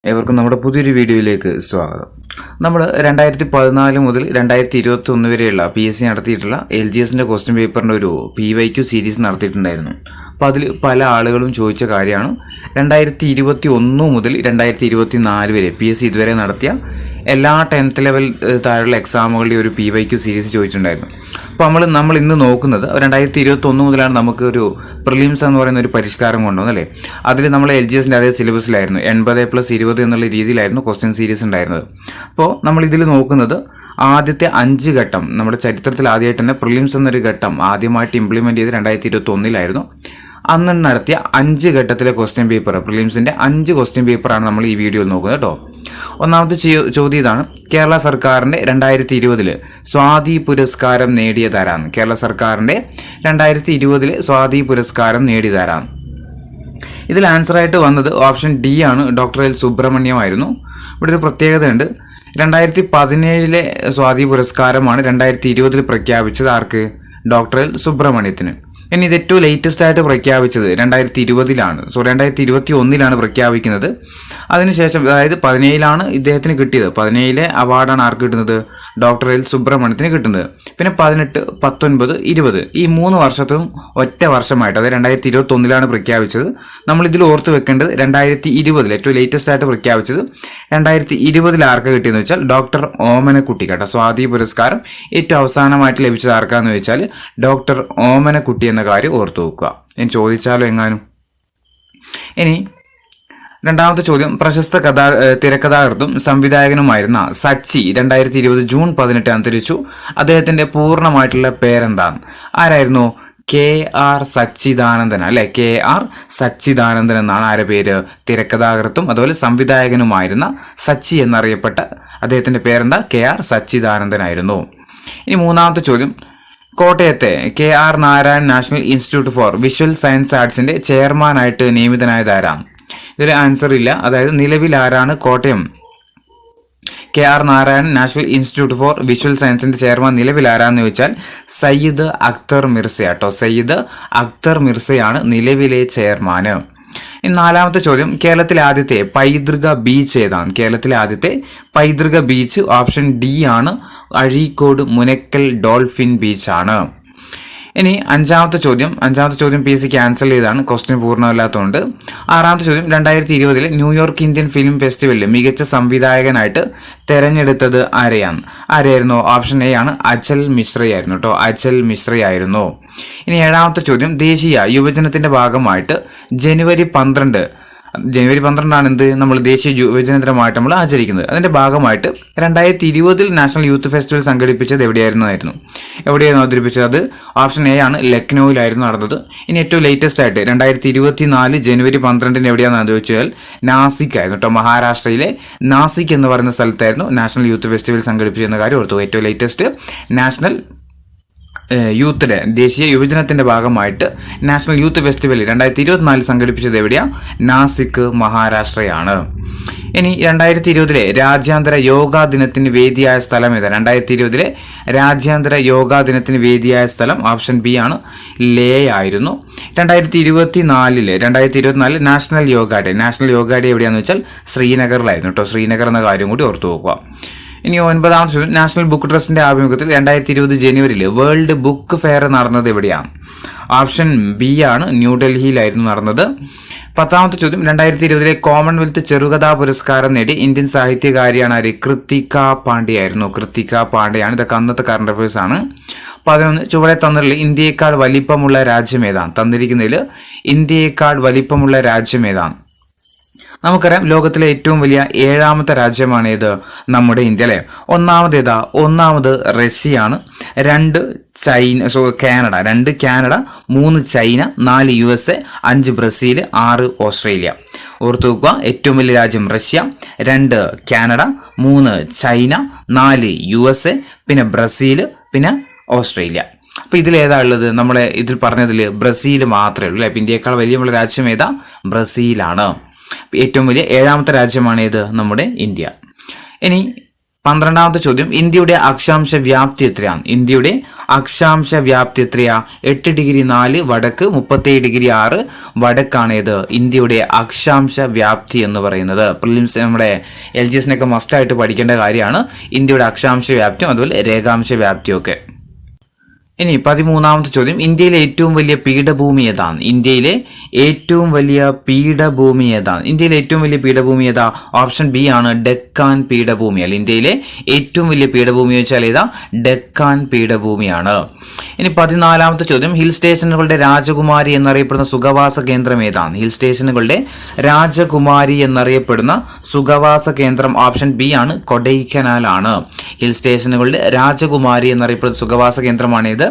ഏവർക്കും നമ്മുടെ പുതിയൊരു വീഡിയോയിലേക്ക് സ്വാഗതം. നമ്മൾ 2014 മുതൽ 2021 വരെയുള്ള PSC നടത്തിയിട്ടുള്ള LGSന്റെ ക്വസ്റ്റ്യൻ പേപ്പറിൻ്റെ ഒരു PYQ സീരീസ് നടത്തിയിട്ടുണ്ടായിരുന്നു. അപ്പോൾ അതിൽ പല ആളുകളും ചോദിച്ച കാര്യമാണ് 2021 മുതൽ 2024 വരെ PSC ഇതുവരെ നടത്തിയ എല്ലാ 10th ലെവൽ താഴെയുള്ള എക്സാമുകളുടെ ഒരു PYQ സീരീസ് ചോദിച്ചിട്ടുണ്ടായിരുന്നു. അപ്പോൾ നമ്മൾ ഇന്ന് നോക്കുന്നത് 2021 മുതലാണ് നമുക്ക് ഒരു പ്രിലിംസ് എന്ന് പറയുന്ന ഒരു പരിഷ്കാരം കൊണ്ടുവന്നല്ലേ. അതിൽ നമ്മൾ LGSന്റെ അതേ സിലബസിലായിരുന്നു 80+20 എന്നുള്ള രീതിയിലായിരുന്നു ക്വസ്റ്റ്യൻ സീരീസ് ഉണ്ടായിരുന്നത്. അപ്പോൾ നമ്മൾ ഇതിൽ നോക്കുന്നത് ആദ്യത്തെ 5 ഘട്ടം നമ്മുടെ ചരിത്രത്തിൽ ആദ്യമായിട്ട് തന്നെ പ്രിലിംസ് എന്നൊരു ഘട്ടം ആദ്യമായിട്ട് ഇംപ്ലിമെൻറ്റ് ചെയ്ത് 2021 അന്ന് നടത്തിയ 5 ഘട്ടത്തിലെ ക്വസ്റ്റ്യൻ പേപ്പർ പ്രിലിംസിൻ്റെ 5 ക്വസ്റ്റ്യൻ പേപ്പറാണ് നമ്മൾ ഈ വീഡിയോയിൽ നോക്കുന്നത് കേട്ടോ. ഒന്നാമത്തെ ചോദ്യം ഇതാണ്: കേരള സർക്കാരിൻ്റെ 2020 സ്വാതി പുരസ്കാരം നേടിയതാരാണ്? കേരള സർക്കാരിൻ്റെ 2020 സ്വാതി പുരസ്കാരം നേടിയതാരാണ്? ഇതിൽ ആൻസറായിട്ട് വന്നത് ഓപ്ഷൻ ഡി ആണ്, ഡോക്ടർ എൽ സുബ്രഹ്മണ്യം ആയിരുന്നു. ഇവിടെ ഒരു പ്രത്യേകതയുണ്ട്. 2017 സ്വാതി പുരസ്കാരമാണ് 2020 പ്രഖ്യാപിച്ചത്. ആർക്ക്? ഡോക്ടർ എൽ സുബ്രഹ്മണ്യത്തിന്. ഇനി ഇത് ഏറ്റവും ലേറ്റസ്റ്റ് ആയിട്ട് പ്രഖ്യാപിച്ചത് 2021 പ്രഖ്യാപിക്കുന്നത്. അതിനുശേഷം അതായത് 2017 ഇദ്ദേഹത്തിന് കിട്ടിയത്. 2017 അവാർഡാണ് ആർക്ക് കിട്ടുന്നത്? ഡോക്ടർ എൽ സുബ്രഹ്മണ്യത്തിന് കിട്ടുന്നത്. പിന്നെ 2018, 2019, 20 ഈ 3 വർഷത്തും ഒറ്റ വർഷമായിട്ട്, അതായത് 2021 പ്രഖ്യാപിച്ചത്. നമ്മൾ ഇതിൽ ഓർത്ത് വെക്കേണ്ടത് 2020 ഏറ്റവും ലേറ്റസ്റ്റ് ആയിട്ട് പ്രഖ്യാപിച്ചത് 2020 ആർക്ക് കിട്ടിയെന്ന് വെച്ചാൽ ഡോക്ടർ ഓമനക്കുട്ടി കേട്ടോ. സ്വാതി പുരസ്കാരം ഏറ്റവും അവസാനമായിട്ട് ലഭിച്ചത് ആർക്കാന്ന് വെച്ചാൽ ഡോക്ടർ ഓമനക്കുട്ടി എന്ന കാര്യം ഓർത്തു വെക്കുക. ഞാൻ ചോദിച്ചാലോ എങ്ങാനും. ഇനി രണ്ടാമത്തെ ചോദ്യം: പ്രശസ്ത തിരക്കഥാകൃത്തും സംവിധായകനുമായിരുന്ന സച്ചി 2020 ജൂൺ 18 അന്തരിച്ചു. അദ്ദേഹത്തിന്റെ പൂർണ്ണമായിട്ടുള്ള പേരെന്താണ്? ആരായിരുന്നു? KR സച്ചിദാനന്ദൻ അല്ലെ. KR സച്ചിദാനന്ദൻ എന്നാണ് ആരുടെ പേര്? തിരക്കഥാകൃത്തും അതുപോലെ സംവിധായകനുമായിരുന്ന സച്ചി എന്നറിയപ്പെട്ട അദ്ദേഹത്തിന്റെ പേരെന്താ? KR സച്ചിദാനന്ദൻ ആയിരുന്നു. ഇനി മൂന്നാമത്തെ ചോദ്യം: കോട്ടയത്തെ KR Narayan national institute for visual science ആർട്സിന്റെ ചെയർമാനായിട്ട് നിയമിതനായത് ആരാണ്? ഇതിൽ ആൻസർ ഇല്ല. അതായത് നിലവിൽ ആരാണ് Kottayam KR Narayan national institute for visual സയൻസിന്റെ ചെയർമാൻ നിലവിൽ ആരാന്ന് ചോദിച്ചാൽ സയ്യിദ് അക്തർ മിർസ കേട്ടോ. സയ്യിദ് അക്തർ മിർസയാണ് നിലവിലെ ചെയർമാന്. ഇനി നാലാമത്തെ ചോദ്യം: കേരളത്തിലെ ആദ്യത്തെ പൈതൃക ബീച്ച് ഏതാണ്? കേരളത്തിലെ ആദ്യത്തെ പൈതൃക ബീച്ച് ഓപ്ഷൻ ഡി ആണ്, അഴീക്കോട് മുനക്കൽ ഡോൾഫിൻ ബീച്ചാണ്. ഇനി അഞ്ചാമത്തെ ചോദ്യം PSC ക്യാൻസൽ ചെയ്താണ്, ക്വസ്റ്റ്യൻ പൂർണ്ണമല്ലാത്തതുകൊണ്ട്. ആറാമത്തെ ചോദ്യം: 2020 ന്യൂയോർക്ക് ഇന്ത്യൻ ഫിലിം ഫെസ്റ്റിവലിൽ മികച്ച സംവിധായകനായിട്ട് തെരഞ്ഞെടുത്തത് ആരെയായിരുന്നു? ഓപ്ഷൻ എ ആണ്, അചൽ മിശ്രയായിരുന്നു കേട്ടോ. അചൽ മിശ്രയായിരുന്നു. ഇനി ഏഴാമത്തെ ചോദ്യം: ദേശീയ യുവജനത്തിന്റെ ഭാഗമായിട്ട് ജനുവരി 12 എന്ത്? നമ്മൾ ദേശീയ യുവജന ദിനമായിട്ട് നമ്മൾ ആചരിക്കുന്നത്. അതിന്റെ ഭാഗമായിട്ട് 2020 നാഷണൽ യൂത്ത് ഫെസ്റ്റിവൽ സംഘടിപ്പിച്ചത് എവിടെയായിരുന്നു അവതരിപ്പിച്ചത്? അത് ഓപ്ഷൻ എ ആണ്, ലക്നൌവിലായിരുന്നു നടന്നത്. ഇനി ഏറ്റവും ലേറ്റസ്റ്റ് ആയിട്ട് 2024 ജനുവരി 12 എവിടെയാണെന്ന് ചോദിച്ചാൽ നാസിക് ആയിരുന്നു കേട്ടോ. മഹാരാഷ്ട്രയിലെ നാസിക് എന്ന് പറയുന്ന സ്ഥലത്തായിരുന്നു നാഷണൽ യൂത്ത് ഫെസ്റ്റിവൽ സംഘടിപ്പിച്ചെന്ന കാര്യം ഓർത്തു. ഏറ്റവും ലേറ്റസ്റ്റ് നാഷണൽ ദേശീയ യുവജനത്തിന്റെ ഭാഗമായിട്ട് നാഷണൽ യൂത്ത് ഫെസ്റ്റിവൽ 2024 സംഘടിപ്പിച്ചത് എവിടെയാ? നാസിക്, മഹാരാഷ്ട്രയാണ്. ഇനി 2020 രാജ്യാന്തര യോഗാ ദിനത്തിന് വേദിയായ സ്ഥലം ഏതാ? 2020 രാജ്യാന്തര യോഗാ ദിനത്തിന് വേദിയായ സ്ഥലം ഓപ്ഷൻ ബി ആണ്, ലേ ആയിരുന്നു. 2024 നാഷണൽ യോഗ ഡേ എവിടെയാണെന്ന് വെച്ചാൽ ശ്രീനഗറിലായിരുന്നു കേട്ടോ. ശ്രീനഗർ എന്ന കാര്യം കൂടി ഓർത്തു നോക്കുക. ഇനി 9ാമത്തെ ചോദ്യം: നാഷണൽ ബുക്ക് ട്രസ്റ്റിന്റെ ആഭിമുഖ്യത്തിൽ 2020 ജനുവരിയിൽ വേൾഡ് ബുക്ക് ഫെയർ നടന്നത് എവിടെയാണ്? ഓപ്ഷൻ ബി ആണ്, ന്യൂഡൽഹിയിലായിരുന്നു നടന്നത്. 10ാമത്തെ ചോദ്യം: 2020 കോമൺവെൽത്ത് ചെറുകഥാ പുരസ്കാരം നേടി ഇന്ത്യൻ സാഹിത്യകാരിയാണ് ആര്? കൃത്തിക പാണ്ഡെ ആയിരുന്നു. കൃത്തിക പാണ്ഡെയാണ്. ഇതൊക്കെ അന്നത്തെ കറണ്ട് അഫയേഴ്സ് ആണ്. 11 ചുവടെ തന്നിട്ടുള്ള ഇന്ത്യയേക്കാൾ വലിപ്പമുള്ള രാജ്യം ഏതാണ്? തന്നിരിക്കുന്നതിൽ ഇന്ത്യയേക്കാൾ വലിപ്പമുള്ള രാജ്യം ഏതാണ്? നമുക്കറിയാം രണ്ട് ഏറ്റവും വലിയ 7ാമത്തെ രാജ്യമാണ് ഏത്? നമ്മുടെ ഇന്ത്യ അല്ലെ. ഒന്നാമത് റഷ്യയാണ്, 2 Canada, 3 China, 4 USA, 5 Brazil, 6 Australia. ഓർത്തു വെക്കുക, ഏറ്റവും വലിയ രാജ്യം റഷ്യ, 2 കാനഡ, 3 ചൈന, 4 USA, പിന്നെ ബ്രസീൽ, പിന്നെ ഓസ്ട്രേലിയ. അപ്പോൾ ഇതിലേതാ ഉള്ളത്? നമ്മളെ ഇതിൽ പറഞ്ഞതിൽ ബ്രസീൽ മാത്രമേ ഉള്ളൂ. അപ്പം ഇന്ത്യയേക്കാൾ വലിയ രാജ്യം ഏതാ? ബ്രസീലാണ്. ഏറ്റവും വലിയ 7ാമത്തെ രാജ്യമാണ് ഏത്? നമ്മുടെ ഇന്ത്യ. ഇനി 12ാമത്തെ ചോദ്യം, ഇന്ത്യയുടെ അക്ഷാംശ വ്യാപ്തി എത്രയാണ്? ഇന്ത്യയുടെ അക്ഷാംശ വ്യാപ്തി എത്രയാ? 8 ഡിഗ്രി 4 വടക്ക്, 37 ഡിഗ്രി 6 വടക്കാണേത് ഇന്ത്യയുടെ അക്ഷാംശ വ്യാപ്തി എന്ന് പറയുന്നത്. പ്രിലിംസ് നമ്മുടെ LGSനൊക്കെ മസ്റ്റായിട്ട് പഠിക്കേണ്ട കാര്യമാണ് ഇന്ത്യയുടെ അക്ഷാംശ വ്യാപ്തിയും അതുപോലെ രേഖാംശ വ്യാപ്തിയും ഒക്കെ. ഇനി 13ാമത്തെ ചോദ്യം, ഇന്ത്യയിലെ ഏറ്റവും വലിയ പീഠഭൂമി ഏതാണ്? ഇന്ത്യയിലെ ഏറ്റവും വലിയ പീഠഭൂമി ഏതാണ്? ഇന്ത്യയിലെ ഏറ്റവും വലിയ പീഠഭൂമി ഏതാ? ഓപ്ഷൻ ബി ആണ് ഡെക്കാൻ പീഠഭൂമി. അല്ല, ഇന്ത്യയിലെ ഏറ്റവും വലിയ പീഠഭൂമി വെച്ചാൽ ഏതാ? ഡെക്കാൻ പീഠഭൂമിയാണ്. ഇനി 14ാമത്തെ ചോദ്യം, ഹിൽ സ്റ്റേഷനുകളുടെ രാജകുമാരി എന്നറിയപ്പെടുന്ന സുഖവാസ കേന്ദ്രം ഏതാണ്? ഹിൽ സ്റ്റേഷനുകളുടെ രാജകുമാരി എന്നറിയപ്പെടുന്ന സുഖവാസ കേന്ദ്രം ഓപ്ഷൻ ബി ആണ് കൊടൈക്കനാൽ ആണ്. ഹിൽ സ്റ്റേഷനുകളുടെ രാജകുമാരി എന്നറിയപ്പെടുന്ന സുഖവാസ കേന്ദ്രമാണേത്?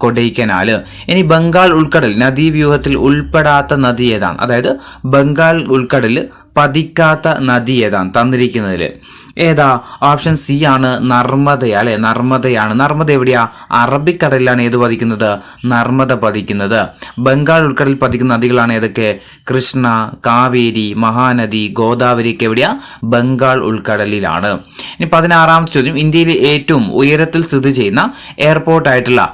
കൊടൈക്കനാല്. ഇനി ബംഗാൾ ഉൾക്കടൽ നദീവ്യൂഹത്തിൽ ഉൾപ്പെടാത്ത നദി ഏതാണ്? അതായത് ബംഗാൾ ഉൾക്കടലിൽ പതിക്കാത്ത നദി ഏതാണ് തന്നിരിക്കുന്നതിൽ? ഏതാ? ഓപ്ഷൻ സി ആണ് നർമ്മദയാ. അല്ലെ, നർമ്മദയാണ്. നർമ്മദ എവിടെയാ? അറബിക്കടലിലാണ് ഏത് പതിക്കുന്നത്? നർമ്മദ പതിക്കുന്നത്. ബംഗാൾ ഉൾക്കടലിൽ പതിക്കുന്ന നദികളാണ് ഏതൊക്കെ? കൃഷ്ണ, കാവേരി, മഹാനദി, ഗോദാവരി ഒക്കെ എവിടെയാ? ബംഗാൾ ഉൾക്കടലിലാണ്. ഇനി 16ാമത്തെ ചോദ്യം, ഇന്ത്യയിലെ ഏറ്റവും ഉയരത്തിൽ സ്ഥിതി ചെയ്യുന്ന എയർപോർട്ടായിട്ടുള്ള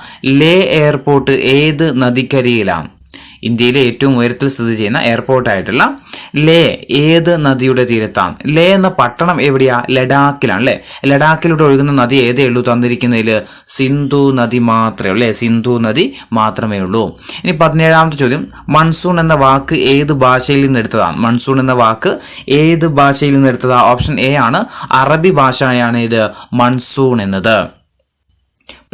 ലേ എയർപോർട്ട് ഏത് നദിക്കരിയിലാണ്? ഇന്ത്യയിലെ ഏറ്റവും ഉയരത്തിൽ സ്ഥിതി ചെയ്യുന്ന എയർപോർട്ടായിട്ടുള്ള ലേ ഏത് നദിയുടെ തീരത്താണ്? ലേ എന്ന പട്ടണം എവിടെയാ? ലഡാക്കിലാണ്. അല്ലെ, ലഡാക്കിലൂടെ ഒഴുകുന്ന നദി ഏതേ ഉള്ളൂ തന്നിരിക്കുന്നതിൽ? സിന്ധു നദി മാത്രമേ ഉള്ളൂ. സിന്ധു നദി മാത്രമേ ഉള്ളൂ. ഇനി 17ാമത്തെ ചോദ്യം, മൺസൂൺ എന്ന വാക്ക് ഏത് ഭാഷയിൽ നിന്ന് എടുത്തതാണ്? മൺസൂൺ എന്ന വാക്ക് ഏത് ഭാഷയിൽ നിന്ന് എടുത്തതാ? ഓപ്ഷൻ എ ആണ് അറബി ഭാഷയാണ് ഇത് മൺസൂൺ എന്നത്.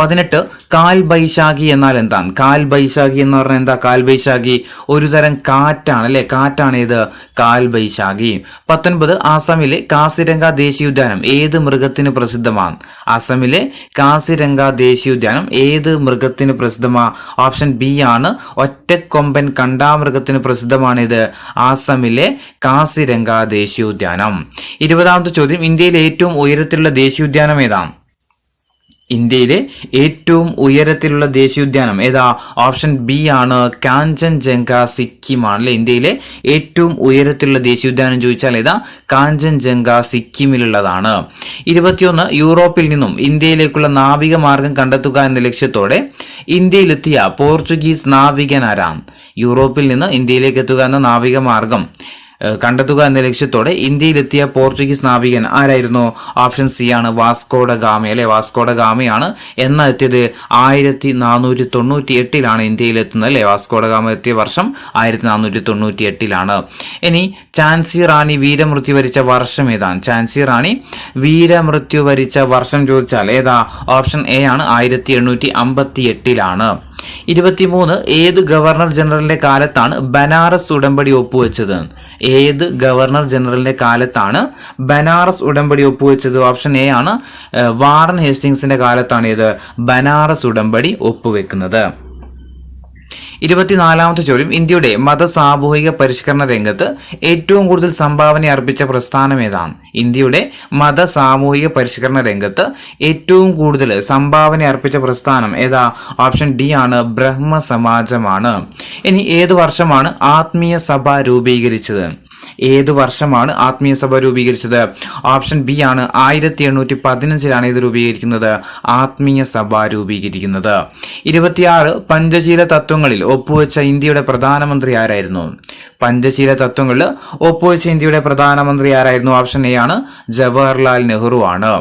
18 കാൽ ബൈശാഖി എന്നാൽ എന്താണ്? കാൽ ബൈശാഖി എന്ന് പറഞ്ഞാൽ എന്താ? കാൽ ബൈശാഖി ഒരു തരം കാറ്റാണ്. അല്ലെ, കാറ്റാണ് ഇത് കാൽ ബൈശാഖി. 19 ആസാമിലെ കാസിരംഗ ദേശീയോദ്യാനം ഏത് മൃഗത്തിന് പ്രസിദ്ധമാണ്? ആസാമിലെ കാസിരംഗ ദേശീയോദ്യാനം ഏത് മൃഗത്തിന് പ്രസിദ്ധമാണ്? ഓപ്ഷൻ ബി ആണ് ഒറ്റക്കൊമ്പൻ കണ്ടാമൃഗത്തിന് പ്രസിദ്ധമാണിത് ആസാമിലെ കാസിരംഗ ദേശീയോദ്യാനം. 20ാമത്തെ ചോദ്യം, ഇന്ത്യയിലെ ഏറ്റവും ഉയരത്തിലുള്ള ദേശീയോദ്യാനം ഏതാണ്? ഇന്ത്യയിലെ ഏറ്റവും ഉയരത്തിലുള്ള ദേശീയോദ്യാനം ഏതാ? ഓപ്ഷൻ ബി ആണ് കാഞ്ചൻജംഗ, സിക്കിമാണ്. അല്ലെ, ഇന്ത്യയിലെ ഏറ്റവും ഉയരത്തിലുള്ള ദേശീയോദ്യാനം ചോദിച്ചാൽ ഏതാ? കാഞ്ചൻജംഗ സിക്കിമിലുള്ളതാണ്. 21 യൂറോപ്പിൽ നിന്നും ഇന്ത്യയിലേക്കുള്ള നാവിക മാർഗം കണ്ടെത്തുക എന്ന ലക്ഷ്യത്തോടെ ഇന്ത്യയിലെത്തിയ പോർച്ചുഗീസ് നാവികൻ ആരാണ്? യൂറോപ്പിൽ നിന്ന് ഇന്ത്യയിലേക്ക് എത്തുക എന്ന നാവിക മാർഗം കണ്ടെത്തുക എന്ന ലക്ഷ്യത്തോടെ ഇന്ത്യയിലെത്തിയ പോർച്ചുഗീസ് നാവികൻ ആരായിരുന്നു? ഓപ്ഷൻ സി ആണ് വാസ്കോഡ ഗാമ. അല്ലെ, വാസ്കോഡ ഗാമയാണ്. എന്നാൽ എത്തിയത് 1498 ഇന്ത്യയിലെത്തുന്നത്. അല്ലെ, വാസ്കോഡ ഗാമ എത്തിയ വർഷം 1498. ഇനി ഝാൻസി റാണി വീരമൃത്യു വരിച്ച വർഷം ഏതാണ്? ഝാൻസി റാണി വീരമൃത്യു വരിച്ച വർഷം ചോദിച്ചാൽ ഏതാ? ഓപ്ഷൻ എ ആണ് 1858. 23 ഏത് ഗവർണർ ജനറലിന്റെ കാലത്താണ് ബനാറസ് ഉടമ്പടി ഒപ്പുവെച്ചത്? ഏത് ഗവർണർ ജനറലിന്റെ കാലത്താണ് ബനാറസ് ഉടമ്പടി ഒപ്പുവെച്ചത്? ഓപ്ഷൻ എ ആണ് വാറൻ ഹേസ്റ്റിങ്സിന്റെ കാലത്താണ് ഇത് ബനാറസ് ഉടമ്പടി ഒപ്പുവെക്കുന്നത്. 24ാമത്തെ ചോദ്യം, ഇന്ത്യയുടെ മത സാമൂഹിക പരിഷ്കരണ രംഗത്ത് ഏറ്റവും കൂടുതൽ സംഭാവന അർപ്പിച്ച പ്രസ്ഥാനം ഏതാണ്? ഇന്ത്യയുടെ മത സാമൂഹിക പരിഷ്കരണ രംഗത്ത് ഏറ്റവും കൂടുതൽ സംഭാവന അർപ്പിച്ച പ്രസ്ഥാനം ഏതാ? ഓപ്ഷൻ ഡി ആണ് ബ്രഹ്മ സമാജമാണ്. ഇനി ഏത് വർഷമാണ് ആത്മീയ സഭ രൂപീകരിച്ചത്? ഏത് വർഷമാണ് ആത്മീയ സഭ രൂപീകരിച്ചത്? ഓപ്ഷൻ ബി ആണ് 1815 ഇത് രൂപീകരിക്കുന്നത് ആത്മീയ സഭ രൂപീകരിക്കുന്നത്. 26 പഞ്ചശീല തത്വങ്ങളിൽ ഒപ്പുവെച്ച ഇന്ത്യയുടെ പ്രധാനമന്ത്രി ആരായിരുന്നു? പഞ്ചശീല തത്വങ്ങളിൽ ഒപ്പുവെച്ച ഇന്ത്യയുടെ പ്രധാനമന്ത്രി ആരായിരുന്നു? ഓപ്ഷൻ എ ആണ് ജവഹർലാൽ നെഹ്റു ആണ്.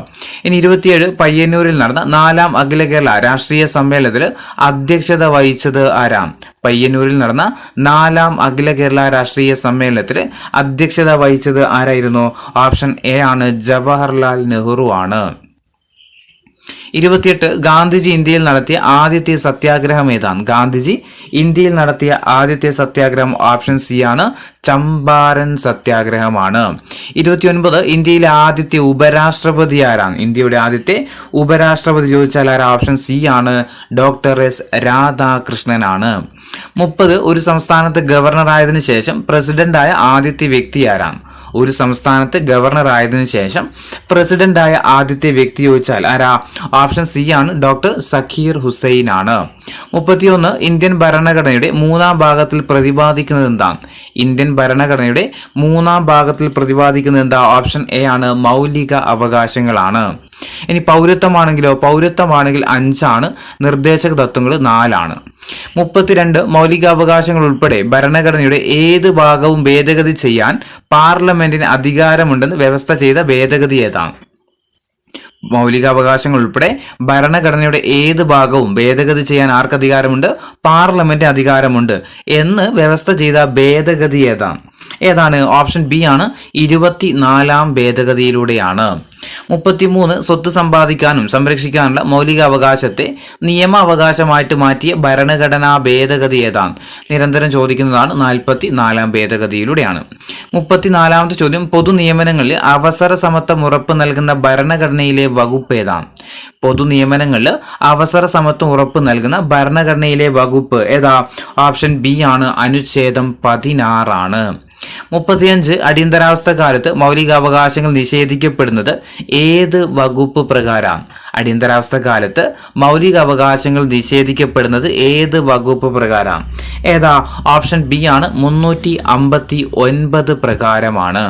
ഇനി 27 പയ്യന്നൂരിൽ നടന്ന 4ാം അഖില കേരള രാഷ്ട്രീയ സമ്മേളനത്തിൽ അധ്യക്ഷത വഹിച്ചത് ആരാം? പയ്യന്നൂരിൽ നടന്ന 4ാം അഖില കേരള രാഷ്ട്രീയ സമ്മേളനത്തിൽ അധ്യക്ഷത വഹിച്ചത് ആരായിരുന്നു? ഓപ്ഷൻ എ ആണ് ജവഹർലാൽ നെഹ്റു ആണ്. 28 ഗാന്ധിജി ഇന്ത്യയിൽ നടത്തിയ ആദ്യത്തെ സത്യാഗ്രഹം ഏതാണ്? ഗാന്ധിജി ഇന്ത്യയിൽ നടത്തിയ ആദ്യത്തെ സത്യാഗ്രഹം ഓപ്ഷൻ സി ആണ് ചമ്പാരൻ സത്യാഗ്രഹമാണ്. 29 ഇന്ത്യയിലെ ആദ്യത്തെ ഉപരാഷ്ട്രപതി ആരാണ്? ഇന്ത്യയുടെ ആദ്യത്തെ ഉപരാഷ്ട്രപതി ചോദിച്ചാൽ ആരാ? ഓപ്ഷൻ സി ആണ് ഡോക്ടർ എസ് രാധാകൃഷ്ണനാണ്. 30 ഒരു സംസ്ഥാനത്ത് ഗവർണറായതിനു ശേഷം പ്രസിഡന്റായ ആദ്യത്തെ വ്യക്തി ആരാണ്? ഒരു സംസ്ഥാനത്ത് ഗവർണർ ആയതിനു ശേഷം പ്രസിഡന്റായ ആദ്യത്തെ വ്യക്തി ചോദിച്ചാൽ ആരാ? ഓപ്ഷൻ സി ആണ് ഡോക്ടർ സക്കീർ ഹുസൈൻ ആണ്. 31 ഇന്ത്യൻ ഭരണഘടനയുടെ 3ാം ഭാഗത്തിൽ പ്രതിപാദിക്കുന്നത് എന്താണ്? ഇന്ത്യൻ ഭരണഘടനയുടെ 3ാം ഭാഗത്തിൽ പ്രതിപാദിക്കുന്നത് എന്താ? ഓപ്ഷൻ എ ആണ് മൗലിക അവകാശങ്ങളാണ്. ഇനി പൗരത്വമാണെങ്കിൽ 5 നിർദ്ദേശക തത്വങ്ങൾ 4. 32 മൗലികാവകാശങ്ങൾ ഉൾപ്പെടെ ഭരണഘടനയുടെ ഏത് ഭാഗവും ഭേദഗതി ചെയ്യാൻ പാർലമെന്റിന് അധികാരമുണ്ടെന്ന് വ്യവസ്ഥ ചെയ്ത ഭേദഗതി ഏതാണ്? മൗലികാവകാശങ്ങൾ ഉൾപ്പെടെ ഭരണഘടനയുടെ ഏത് ഭാഗവും ഭേദഗതി ചെയ്യാൻ ആർക്ക് അധികാരമുണ്ട്? പാർലമെന്റ് അധികാരമുണ്ട് എന്ന് വ്യവസ്ഥ ചെയ്ത ഭേദഗതി ഏതാണ്? ഓപ്ഷൻ ബി ആണ് 24ാം ഭേദഗതിയിലൂടെയാണ്. 33 സ്വത്ത് സമ്പാദിക്കാനും സംരക്ഷിക്കാനുള്ള മൗലികാവകാശത്തെ നിയമാവകാശമായിട്ട് മാറ്റിയ ഭരണഘടനാ ഭേദഗതി ഏതാണ്? നിരന്തരം ചോദിക്കുന്നതാണ്. 44ാം ഭേദഗതിയിലൂടെയാണ്. 34ാമത്തെ ചോദ്യം, പൊതു നിയമനങ്ങളിൽ അവസര സമത്വം ഉറപ്പ് നൽകുന്ന ഭരണഘടനയിലെ വകുപ്പ് ഏതാണ്? പൊതുനിയമനങ്ങളിൽ അവസര സമത്വം ഉറപ്പ് നൽകുന്ന ഭരണഘടനയിലെ വകുപ്പ് ഏതാ? ഓപ്ഷൻ ബി ആണ്, അനുച്ഛേദം 16. 35 അടിയന്തരാവസ്ഥ കാലത്ത് മൗലികാവകാശങ്ങൾ നിഷേധിക്കപ്പെടുന്നത് ഏത് വകുപ്പ് പ്രകാരം? അടിയന്തരാവസ്ഥ കാലത്ത് മൗലികാവകാശങ്ങൾ നിഷേധിക്കപ്പെടുന്നത് ഏത് വകുപ്പ് പ്രകാരം? ഏതാ? ഓപ്ഷൻ ബി ആണ്, 359 പ്രകാരമാണ്.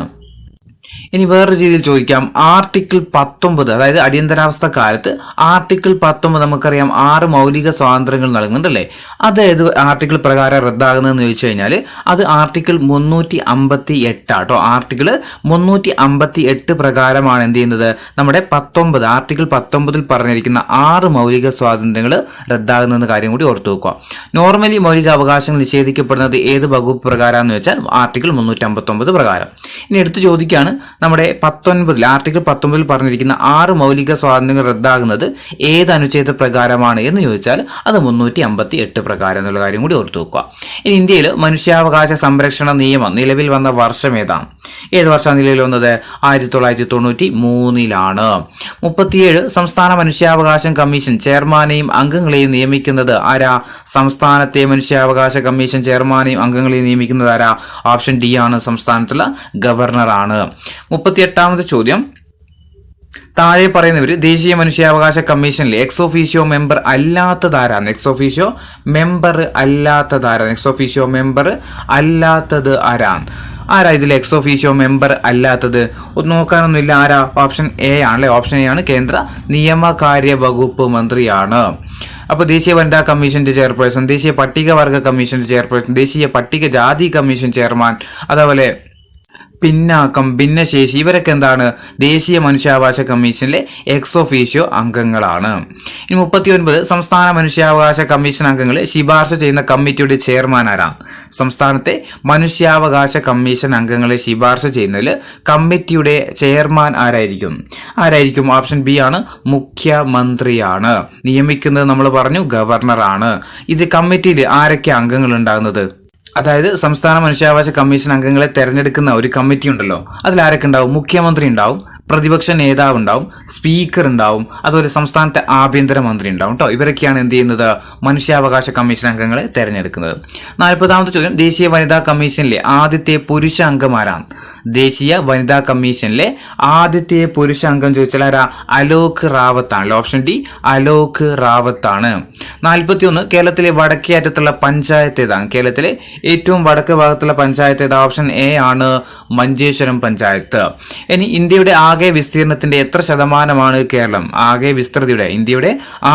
ഇനി വേറൊരു രീതിയിൽ ചോദിക്കാം. ആർട്ടിക്കിൾ 19, അതായത് അടിയന്തരാവസ്ഥ കാലത്ത് ആർട്ടിക്കിൾ 19 നമുക്കറിയാം 6 മൗലിക സ്വാതന്ത്ര്യങ്ങൾ നൽകുന്നുണ്ടല്ലേ. അത് ഏത് ആർട്ടിക്കിൾ പ്രകാരം റദ്ദാകുന്നതെന്ന് ചോദിച്ചു കഴിഞ്ഞാൽ അത് ആർട്ടിക്കിൾ 358 ആട്ടോ. ആർട്ടിക്കിൾ 358 പ്രകാരമാണ് എന്ത് ചെയ്യുന്നത്? നമ്മുടെ ആർട്ടിക്കിൾ 19 പറഞ്ഞിരിക്കുന്ന 6 മൗലിക സ്വാതന്ത്ര്യങ്ങൾ റദ്ദാകുന്ന കാര്യം കൂടി ഓർത്തു വെക്കുക. നോർമലി മൗലിക അവകാശങ്ങൾ നിഷേധിക്കപ്പെടുന്നത് ഏത് വകുപ്പ് പ്രകാരം എന്ന് വെച്ചാൽ ആർട്ടിക്കിൾ 359 പ്രകാരം. ഇനി എടുത്തു ചോദിക്കുകയാണ്, നമ്മുടെ ആർട്ടിക്കിൾ 19 പറഞ്ഞിരിക്കുന്ന 6 മൗലിക സ്വാതന്ത്ര്യങ്ങൾ റദ്ദാകുന്നത് ഏത് അനുച്ഛേദ പ്രകാരമാണ് എന്ന് ചോദിച്ചാൽ അത് 358 പ്രകാരം എന്നുള്ള കാര്യം കൂടി ഓർത്തു വെക്കുക. ഇനി ഇന്ത്യയിൽ മനുഷ്യാവകാശ സംരക്ഷണ നിയമം നിലവിൽ വന്ന വർഷം ഏതാണ്? ഏത് വർഷമാണ് നിലവിൽ വന്നത്? 1993. 37 സംസ്ഥാന മനുഷ്യാവകാശ കമ്മീഷൻ ചെയർമാനെയും അംഗങ്ങളെയും നിയമിക്കുന്നത് ആരാ? സംസ്ഥാനത്തെ മനുഷ്യാവകാശ കമ്മീഷൻ ചെയർമാനെയും അംഗങ്ങളെയും നിയമിക്കുന്നത് ആരാ? ഓപ്ഷൻ ഡി ആണ്, സംസ്ഥാനത്തുള്ള ഗവർണറാണ്. 38ാമത്തെ ചോദ്യം, താഴെ പറയുന്നവർ ദേശീയ മനുഷ്യാവകാശ കമ്മീഷനിലെ എക്സ് ഓഫീഷ്യോ മെമ്പർ അല്ലാത്തതാരാണ്? എക്സ് ഓഫീഷ്യോ മെമ്പർ അല്ലാത്തത് ആരാണ്? ആരാ ഇതിൽ എക്സ് ഓഫീഷ്യോ മെമ്പർ അല്ലാത്തത്? ഒന്ന് നോക്കാനൊന്നുമില്ല. ആരാ? ഓപ്ഷൻ എ ആണല്ലേ. ഓപ്ഷൻ എ ആണ്, കേന്ദ്ര നിയമകാര്യ വകുപ്പ് മന്ത്രിയാണ്. അപ്പോൾ ദേശീയ വനിതാ കമ്മീഷന്റെ ചെയർപേഴ്സൺ, ദേശീയ പട്ടികവർഗ കമ്മീഷന്റെ ചെയർപേഴ്സൺ, ദേശീയ പട്ടികജാതി കമ്മീഷൻ ചെയർമാൻ, അതേപോലെ പിന്നാക്കം, ഭിന്നശേഷി, ഇവരൊക്കെ എന്താണ്? ദേശീയ മനുഷ്യാവകാശ കമ്മീഷനിലെ എക്സ് ഓഫീഷ്യോ അംഗങ്ങളാണ്. ഇനി 39 സംസ്ഥാന മനുഷ്യാവകാശ കമ്മീഷൻ അംഗങ്ങളെ ശുപാർശ ചെയ്യുന്ന കമ്മിറ്റിയുടെ ചെയർമാൻ ആരാണ്? സംസ്ഥാനത്തെ മനുഷ്യാവകാശ കമ്മീഷൻ അംഗങ്ങളെ ശുപാർശ ചെയ്യുന്നതിൽ കമ്മിറ്റിയുടെ ചെയർമാൻ ആരായിരിക്കും? ഓപ്ഷൻ ബി ആണ്, മുഖ്യമന്ത്രിയാണ്. നിയമിക്കുന്നത് നമ്മൾ പറഞ്ഞു ഗവർണറാണ്. ഇത് കമ്മിറ്റിയിൽ ആരൊക്കെ അംഗങ്ങൾ ഉണ്ടാകുന്നത്? അതായത് സംസ്ഥാന മനുഷ്യാവകാശ കമ്മീഷൻ അംഗങ്ങളെ തെരഞ്ഞെടുക്കുന്ന ഒരു കമ്മിറ്റി ഉണ്ടല്ലോ, അതിൽ ആരൊക്കെ ഉണ്ടാവും? മുഖ്യമന്ത്രി ഉണ്ടാവും, പ്രതിപക്ഷ നേതാവ് ഉണ്ടാവും, സ്പീക്കർ ഉണ്ടാവും, അതുപോലെ സംസ്ഥാനത്തെ ആഭ്യന്തരമന്ത്രി ഉണ്ടാവും കേട്ടോ. ഇവരൊക്കെയാണ് എന്ത് ചെയ്യുന്നത്? മനുഷ്യാവകാശ കമ്മീഷൻ അംഗങ്ങളെ തെരഞ്ഞെടുക്കുന്നത്. 40ാമത്തെ ചോദ്യം, ദേശീയ വനിതാ കമ്മീഷനിലെ ആദ്യത്തെ പുരുഷ അംഗമാരാണ്? ദേശീയ വനിതാ കമ്മീഷനിലെ ആദ്യത്തെ പുരുഷ അംഗം ചോദിച്ചാൽ ആരാ? അലോക് റാവത്താണ്. ഓപ്ഷൻ ഡി, അലോക് റാവത്താണ്. 41 കേരളത്തിലെ വടക്കേ അറ്റത്തുള്ള പഞ്ചായത്ത് ഏതാണ്? കേരളത്തിലെ ഏറ്റവും വടക്ക് ഭാഗത്തുള്ള പഞ്ചായത്ത് ഏതാ? ഓപ്ഷൻ എ ആണ്, മഞ്ചേശ്വരം പഞ്ചായത്ത്. ഇനി ഇന്ത്യയുടെ ആകെ വിസ്തീർണത്തിന്റെ എത്ര ശതമാനമാണ് കേരളം? ഇന്ത്യയുടെ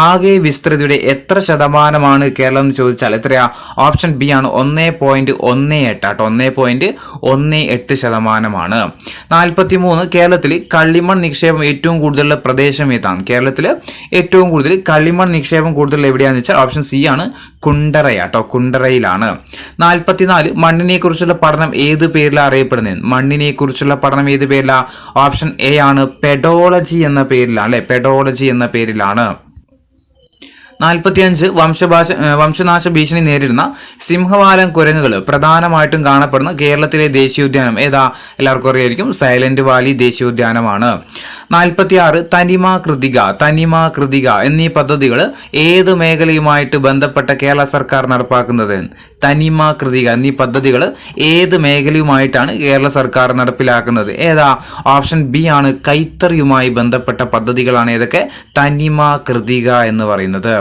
ആകെ വിസ്തൃതിയുടെ എത്ര ശതമാനമാണ് കേരളം എന്ന് ചോദിച്ചാൽ എത്രയാ? ഓപ്ഷൻ ബി ആണ്, 1.18 ആട്ടോ. 1.18% 43 കേരളത്തിൽ കളിമൺ നിക്ഷേപം ഏറ്റവും കൂടുതലുള്ള പ്രദേശം ഏതാണ്? കേരളത്തിൽ ഏറ്റവും കൂടുതൽ കളിമൺ നിക്ഷേപം കൂടുതൽ എവിടെയാണെന്ന് വെച്ചാൽ ഓപ്ഷൻ സി ആണ്, കുണ്ടറയാട്ടോ. കുണ്ടറയിലാണ്. 44 മണ്ണിനെ കുറിച്ചുള്ള പഠനം ഏത് പേരിലാണ് അറിയപ്പെടുന്നത്? മണ്ണിനെ കുറിച്ചുള്ള പഠനം ഏത് പേരിലാണ്? ഓപ്ഷൻ എ ആണ്, പെഡോളജി എന്ന പേരിലാണ് അല്ലെ. പെഡോളജി എന്ന പേരിലാണ്. 45 വംശനാശ ഭീഷണി നേരിടുന്ന സിംഹവാലൻ കുരങ്ങുകൾ പ്രധാനമായിട്ടും കാണപ്പെടുന്ന കേരളത്തിലെ ദേശീയോദ്യാനം ഏതാ? എല്ലാവർക്കും അറിയായിരിക്കും, സൈലന്റ് വാലി ദേശീയോദ്യാനമാണ്. 46 തനിമ കൃതിക എന്നീ പദ്ധതികൾ ഏത് മേഖലയുമായിട്ട് ബന്ധപ്പെട്ട കേരള സർക്കാർ നടപ്പാക്കുന്നത്? തനിമ, കൃതിക എന്നീ പദ്ധതികൾ ഏത് മേഖലയുമായിട്ടാണ് കേരള സർക്കാർ നടപ്പിലാക്കുന്നത്? ഏതാ? ഓപ്ഷൻ ബി ആണ്, കൈത്തറിയുമായി ബന്ധപ്പെട്ട പദ്ധതികളാണ് ഏതൊക്കെ? തനിമ, കൃതിക എന്ന് പറയുന്നത്.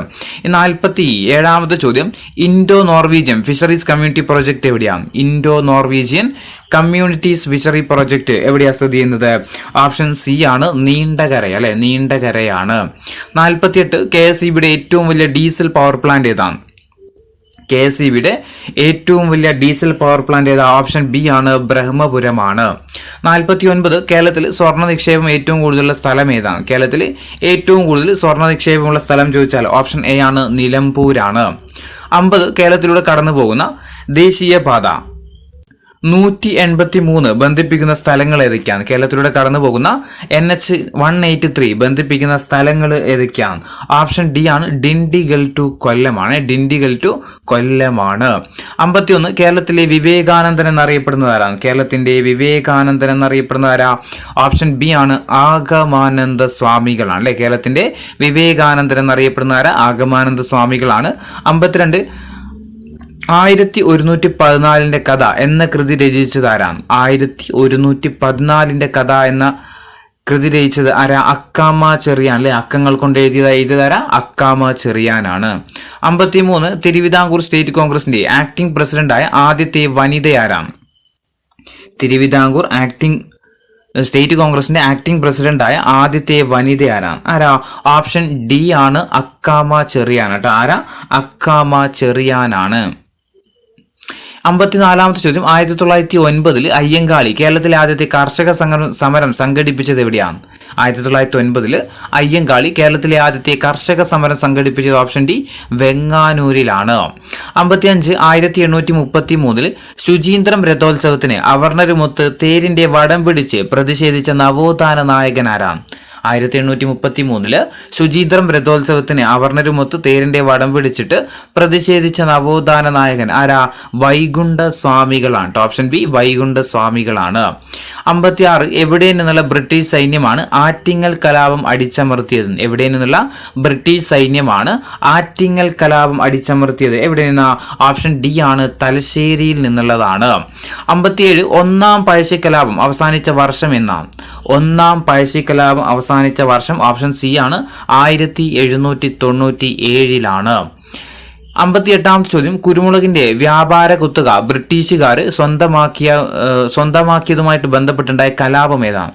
47ാമത്തെ ചോദ്യം, Indo Norwegian fisheries community project എവിടെയാണ്? Indo Norwegian communities fishery project എവിടെയാണ് സ്ഥിതി ചെയ്യുന്നത്? ഓപ്ഷൻ സി ആണ്, നീണ്ടകര അല്ലെ, നീണ്ടകരയാണ്. 48, KSEBിയുടെ ഏറ്റവും വലിയ ഡീസൽ പവർ പ്ലാന്റ് ഏതാണ്? KSEBിയുടെ ഏറ്റവും വലിയ ഡീസൽ പവർ പ്ലാന്റ് ഏതാ? ഓപ്ഷൻ ബി ആണ്, ബ്രഹ്മപുരമാണ്. 49, കേരളത്തിൽ സ്വർണ്ണ നിക്ഷേപം ഏറ്റവും കൂടുതലുള്ള സ്ഥലം ഏതാണ്? കേരളത്തിൽ ഏറ്റവും കൂടുതൽ സ്വർണ്ണ നിക്ഷേപമുള്ള സ്ഥലം ചോദിച്ചാൽ ഓപ്ഷൻ എ ആണ്, നിലമ്പൂരാണ്. 50, കേരളത്തിലൂടെ കടന്നു പോകുന്ന ദേശീയപാത 183 ബന്ധിപ്പിക്കുന്ന സ്ഥലങ്ങൾ ഏതൊക്കെയാണ്? കേരളത്തിലൂടെ കടന്നു പോകുന്ന NH 183 ബന്ധിപ്പിക്കുന്ന സ്ഥലങ്ങൾ ഏതൊക്കെയാണ്? ഓപ്ഷൻ ഡി ആണ്, ഡിണ്ടിഗൽ ടു കൊല്ലമാണ്. ഡിണ്ടിഗൽ ടു കൊല്ലമാണ്. 51, കേരളത്തിലെ വിവേകാനന്ദൻ എന്നറിയപ്പെടുന്നത് ആരാണ്? കേരളത്തിന്റെ വിവേകാനന്ദൻ എന്നറിയപ്പെടുന്ന ആരാ? ഓപ്ഷൻ ബി ആണ്, ആഗമാനന്ദ സ്വാമികളാണ് അല്ലെ. കേരളത്തിന്റെ വിവേകാനന്ദൻ എന്നറിയപ്പെടുന്ന ആരാ? ആഗമാനന്ദ സ്വാമികളാണ്. 52, 1114 കഥ എന്ന കൃതി രചിച്ചത് ആരാണ്? 1114 കഥ എന്ന കൃതി രചിച്ചത് ആരാ? അക്കാമ ചെറിയാൻ അല്ലെ. അക്കങ്ങൾ കൊണ്ട് എഴുതിയതാരാ? അക്കാമ ചെറിയാനാണ്. 53, തിരുവിതാംകൂർ സ്റ്റേറ്റ് കോൺഗ്രസിന്റെ ആക്ടിംഗ് പ്രസിഡന്റായ ആദ്യത്തെ വനിതയാരാണ്? തിരുവിതാംകൂർ സ്റ്റേറ്റ് കോൺഗ്രസിന്റെ ആക്ടിംഗ് പ്രസിഡന്റായ ആദ്യത്തെ വനിത ആരാണ്? ആരാ? ഓപ്ഷൻ ഡി ആണ്, അക്കാമ ചെറിയാൻ കേട്ടോ. ആരാ? അക്കാമ ചെറിയാനാണ്. 54ാമത്തെ ചോദ്യം, 1909 അയ്യങ്കാളി കേരളത്തിലെ ആദ്യത്തെ കർഷക സമരം സംഘടിപ്പിച്ചത് എവിടെയാണ്? 1909 അയ്യങ്കാളി കേരളത്തിലെ ആദ്യത്തെ കർഷക സമരം സംഘടിപ്പിച്ചത് ഓപ്ഷൻ ഡി, വെങ്ങാനൂരിലാണ്. 55, 1833 ശുചീന്ദ്രം രഥോത്സവത്തിന് അവർണരുമൊത്ത് തേരിന്റെ വടം പിടിച്ച് പ്രതിഷേധിച്ച നവോത്ഥാന നായകൻ ആരാണ്? 1833 ശുചീന്ദ്രം രഥോത്സവത്തിന് അവർണരുമൊത്ത് തേരിന്റെ വടം പിടിച്ചിട്ട് പ്രതിഷേധിച്ച നവോത്ഥാന നായകൻ ആരാ? വൈകുണ്ഠ സ്വാമികളാണ്. ഓപ്ഷൻ ബി, വൈകുണ്ഠ സ്വാമികളാണ്. 56, എവിടെ നിന്നുള്ള ബ്രിട്ടീഷ് സൈന്യമാണ് ആറ്റിങ്ങൽ കലാപം അടിച്ചമർത്തിയത്? എവിടെ നിന്നുള്ള ബ്രിട്ടീഷ് സൈന്യമാണ് ആറ്റിങ്ങൽ കലാപം അടിച്ചമർത്തിയത്? എവിടെ നിന്നാ? ഓപ്ഷൻ ഡി ആണ്, തലശ്ശേരിയിൽ നിന്നുള്ളതാണ്. 57, ഒന്നാം പഴശ്ശിക്കലാപം അവസാനിച്ച വർഷം എന്നാണ്? ഒന്നാം പഴശ്ശിക്കലാപം അവസാനിച്ച വർഷം ഓപ്ഷൻ സി ആണ്, 1797 58ാമത്തെ ചോദ്യം, കുരുമുളകിന്റെ വ്യാപാര കുത്തക ബ്രിട്ടീഷുകാർ സ്വന്തമാക്കിയതുമായിട്ട് ബന്ധപ്പെട്ടുണ്ടായ കലാപം ഏതാണ്?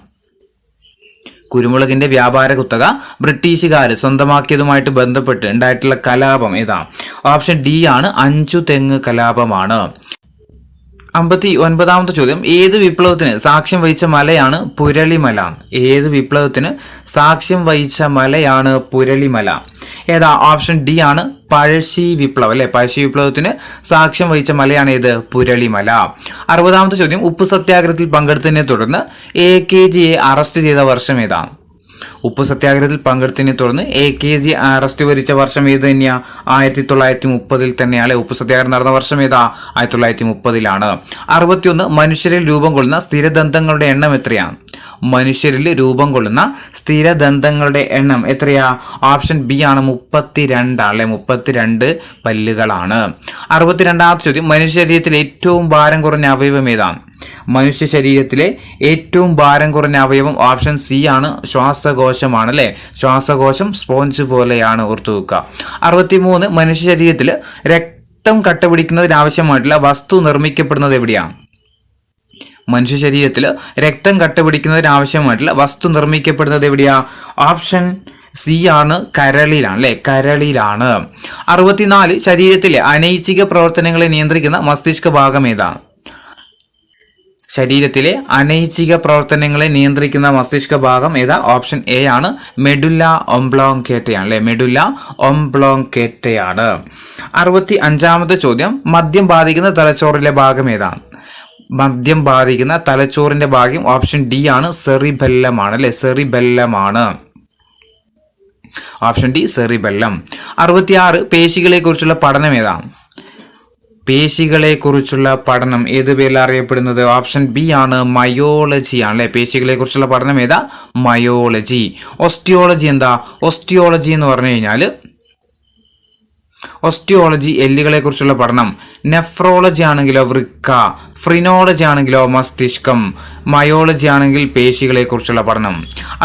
കുരുമുളകിന്റെ വ്യാപാര കുത്തക ബ്രിട്ടീഷുകാർ സ്വന്തമാക്കിയതുമായിട്ട് ബന്ധപ്പെട്ട് ഉണ്ടായിട്ടുള്ള കലാപം ഏതാണ്? ഓപ്ഷൻ ഡി ആണ്, അഞ്ചുതെങ്ങ് കലാപമാണ്. 59ാമത്തെ ചോദ്യം, ഏത് വിപ്ലവത്തിന് സാക്ഷ്യം വഹിച്ച മലയാണ് പുരളിമല? ഏത് വിപ്ലവത്തിന് സാക്ഷ്യം വഹിച്ച മലയാണ് പുരളിമല? ഏതാ? ഓപ്ഷൻ ഡി ആണ്, പഴശ്ശി വിപ്ലവം അല്ലെ. പഴശ്ശി വിപ്ലവത്തിന് സാക്ഷ്യം വഹിച്ച മലയാണ് ഏത്? പുരളിമല. 60ാമത്തെ ചോദ്യം, ഉപ്പു സത്യാഗ്രഹത്തിൽ പങ്കെടുത്തതിനെ തുടർന്ന് AKGയെ അറസ്റ്റ് ചെയ്ത വർഷം ഏതാണ്? ഉപ്പു സത്യാഗ്രഹത്തിൽ പങ്കെടുത്തതിനെ തുടർന്ന് AKG അറസ്റ്റ് വരിച്ച വർഷം ഏത് തന്നെയാ? 1930 തന്നെയാണ്. ഉപ്പു സത്യാഗ്രഹം നടന്ന വർഷം ഏതാ? 1930. 61, മനുഷ്യരിൽ രൂപം കൊള്ളുന്ന സ്ഥിരദന്തങ്ങളുടെ എണ്ണം എത്രയാണ്? മനുഷ്യരിൽ രൂപം കൊള്ളുന്ന സ്ഥിരദന്തങ്ങളുടെ എണ്ണം എത്രയാ? ഓപ്ഷൻ ബി ആണ്, 32 അല്ലെ. 32 പല്ലുകളാണ്. 62ാമത്തെ ചോദ്യം, മനുഷ്യ ശരീരത്തിലെ ഏറ്റവും ഭാരം കുറഞ്ഞ അവയവം ഏതാണ്? മനുഷ്യ ശരീരത്തിലെ ഏറ്റവും ഭാരം കുറഞ്ഞ അവയവം ഓപ്ഷൻ സി ആണ്, ശ്വാസകോശമാണ് അല്ലെ. ശ്വാസകോശം സ്പോഞ്ച് പോലെയാണ്, ഓർത്തു വെക്കുക. 63, മനുഷ്യ ശരീരത്തിൽ രക്തം കട്ടപിടിക്കുന്നതിന് ആവശ്യമായിട്ടുള്ള വസ്തു നിർമ്മിക്കപ്പെടുന്നത് എവിടെയാണ്? മനുഷ്യ ശരീരത്തിൽ രക്തം കട്ടപിടിക്കുന്നതിന് ആവശ്യമായിട്ടുള്ള വസ്തു നിർമ്മിക്കപ്പെടുന്നത് എവിടെയാ? ഓപ്ഷൻ സി ആണ്, കരളിലാണ് അല്ലെ. കരളിലാണ്. 64, ശരീരത്തിലെ അനൈച്ഛിക പ്രവർത്തനങ്ങളെ നിയന്ത്രിക്കുന്ന മസ്തിഷ്ക ഭാഗം ഏതാണ്? ശരീരത്തിലെ അനൈച്ഛിക പ്രവർത്തനങ്ങളെ നിയന്ത്രിക്കുന്ന മസ്തിഷ്ക ഭാഗം ഏതാ? ഓപ്ഷൻ എ ആണ്, മെഡുല്ല ഒംബ്ലോങ്കേറ്റയാണ് അല്ലെ. മെഡുല്ല ഒംബ്ലോങ്കേറ്റയാണ്. 65ാമത്തെ ചോദ്യം, മദ്യം ബാധിക്കുന്ന തലച്ചോറിലെ ഭാഗം ഏതാണ്? മദ്യം ബാധിക്കുന്ന തലച്ചോറിന്റെ ഭാഗം ഓപ്ഷൻ ഡി ആണ്, സെറിബെല്ലമാണ് അല്ലെ. സെറിബെല്ലമാണ്. Option D, cerebellum. 66, പേശികളെ കുറിച്ചുള്ള പഠനം ഏതാണ്? പേശികളെ കുറിച്ചുള്ള പഠനം ഏത് പേരിൽ അറിയപ്പെടുന്നത്? ഓപ്ഷൻ ബി ആണ്, മയോളജി ആണ് അല്ലെ. പേശികളെ കുറിച്ചുള്ള പഠനം ഏതാ? മയോളജി. ഓസ്റ്റിയോളജി എന്താ? ഓസ്റ്റിയോളജി എന്ന് പറഞ്ഞു കഴിഞ്ഞാൽ ഒസ്റ്റിയോളജി എല്ലുകളെ കുറിച്ചുള്ള പഠനം, നെഫ്രോളജി ആണെങ്കിലോ വൃക്ക, ഫ്രിനോളജി ആണെങ്കിലോ മസ്തിഷ്കം, മയോളജി ആണെങ്കിൽ പേശികളെ കുറിച്ചുള്ള പഠനം.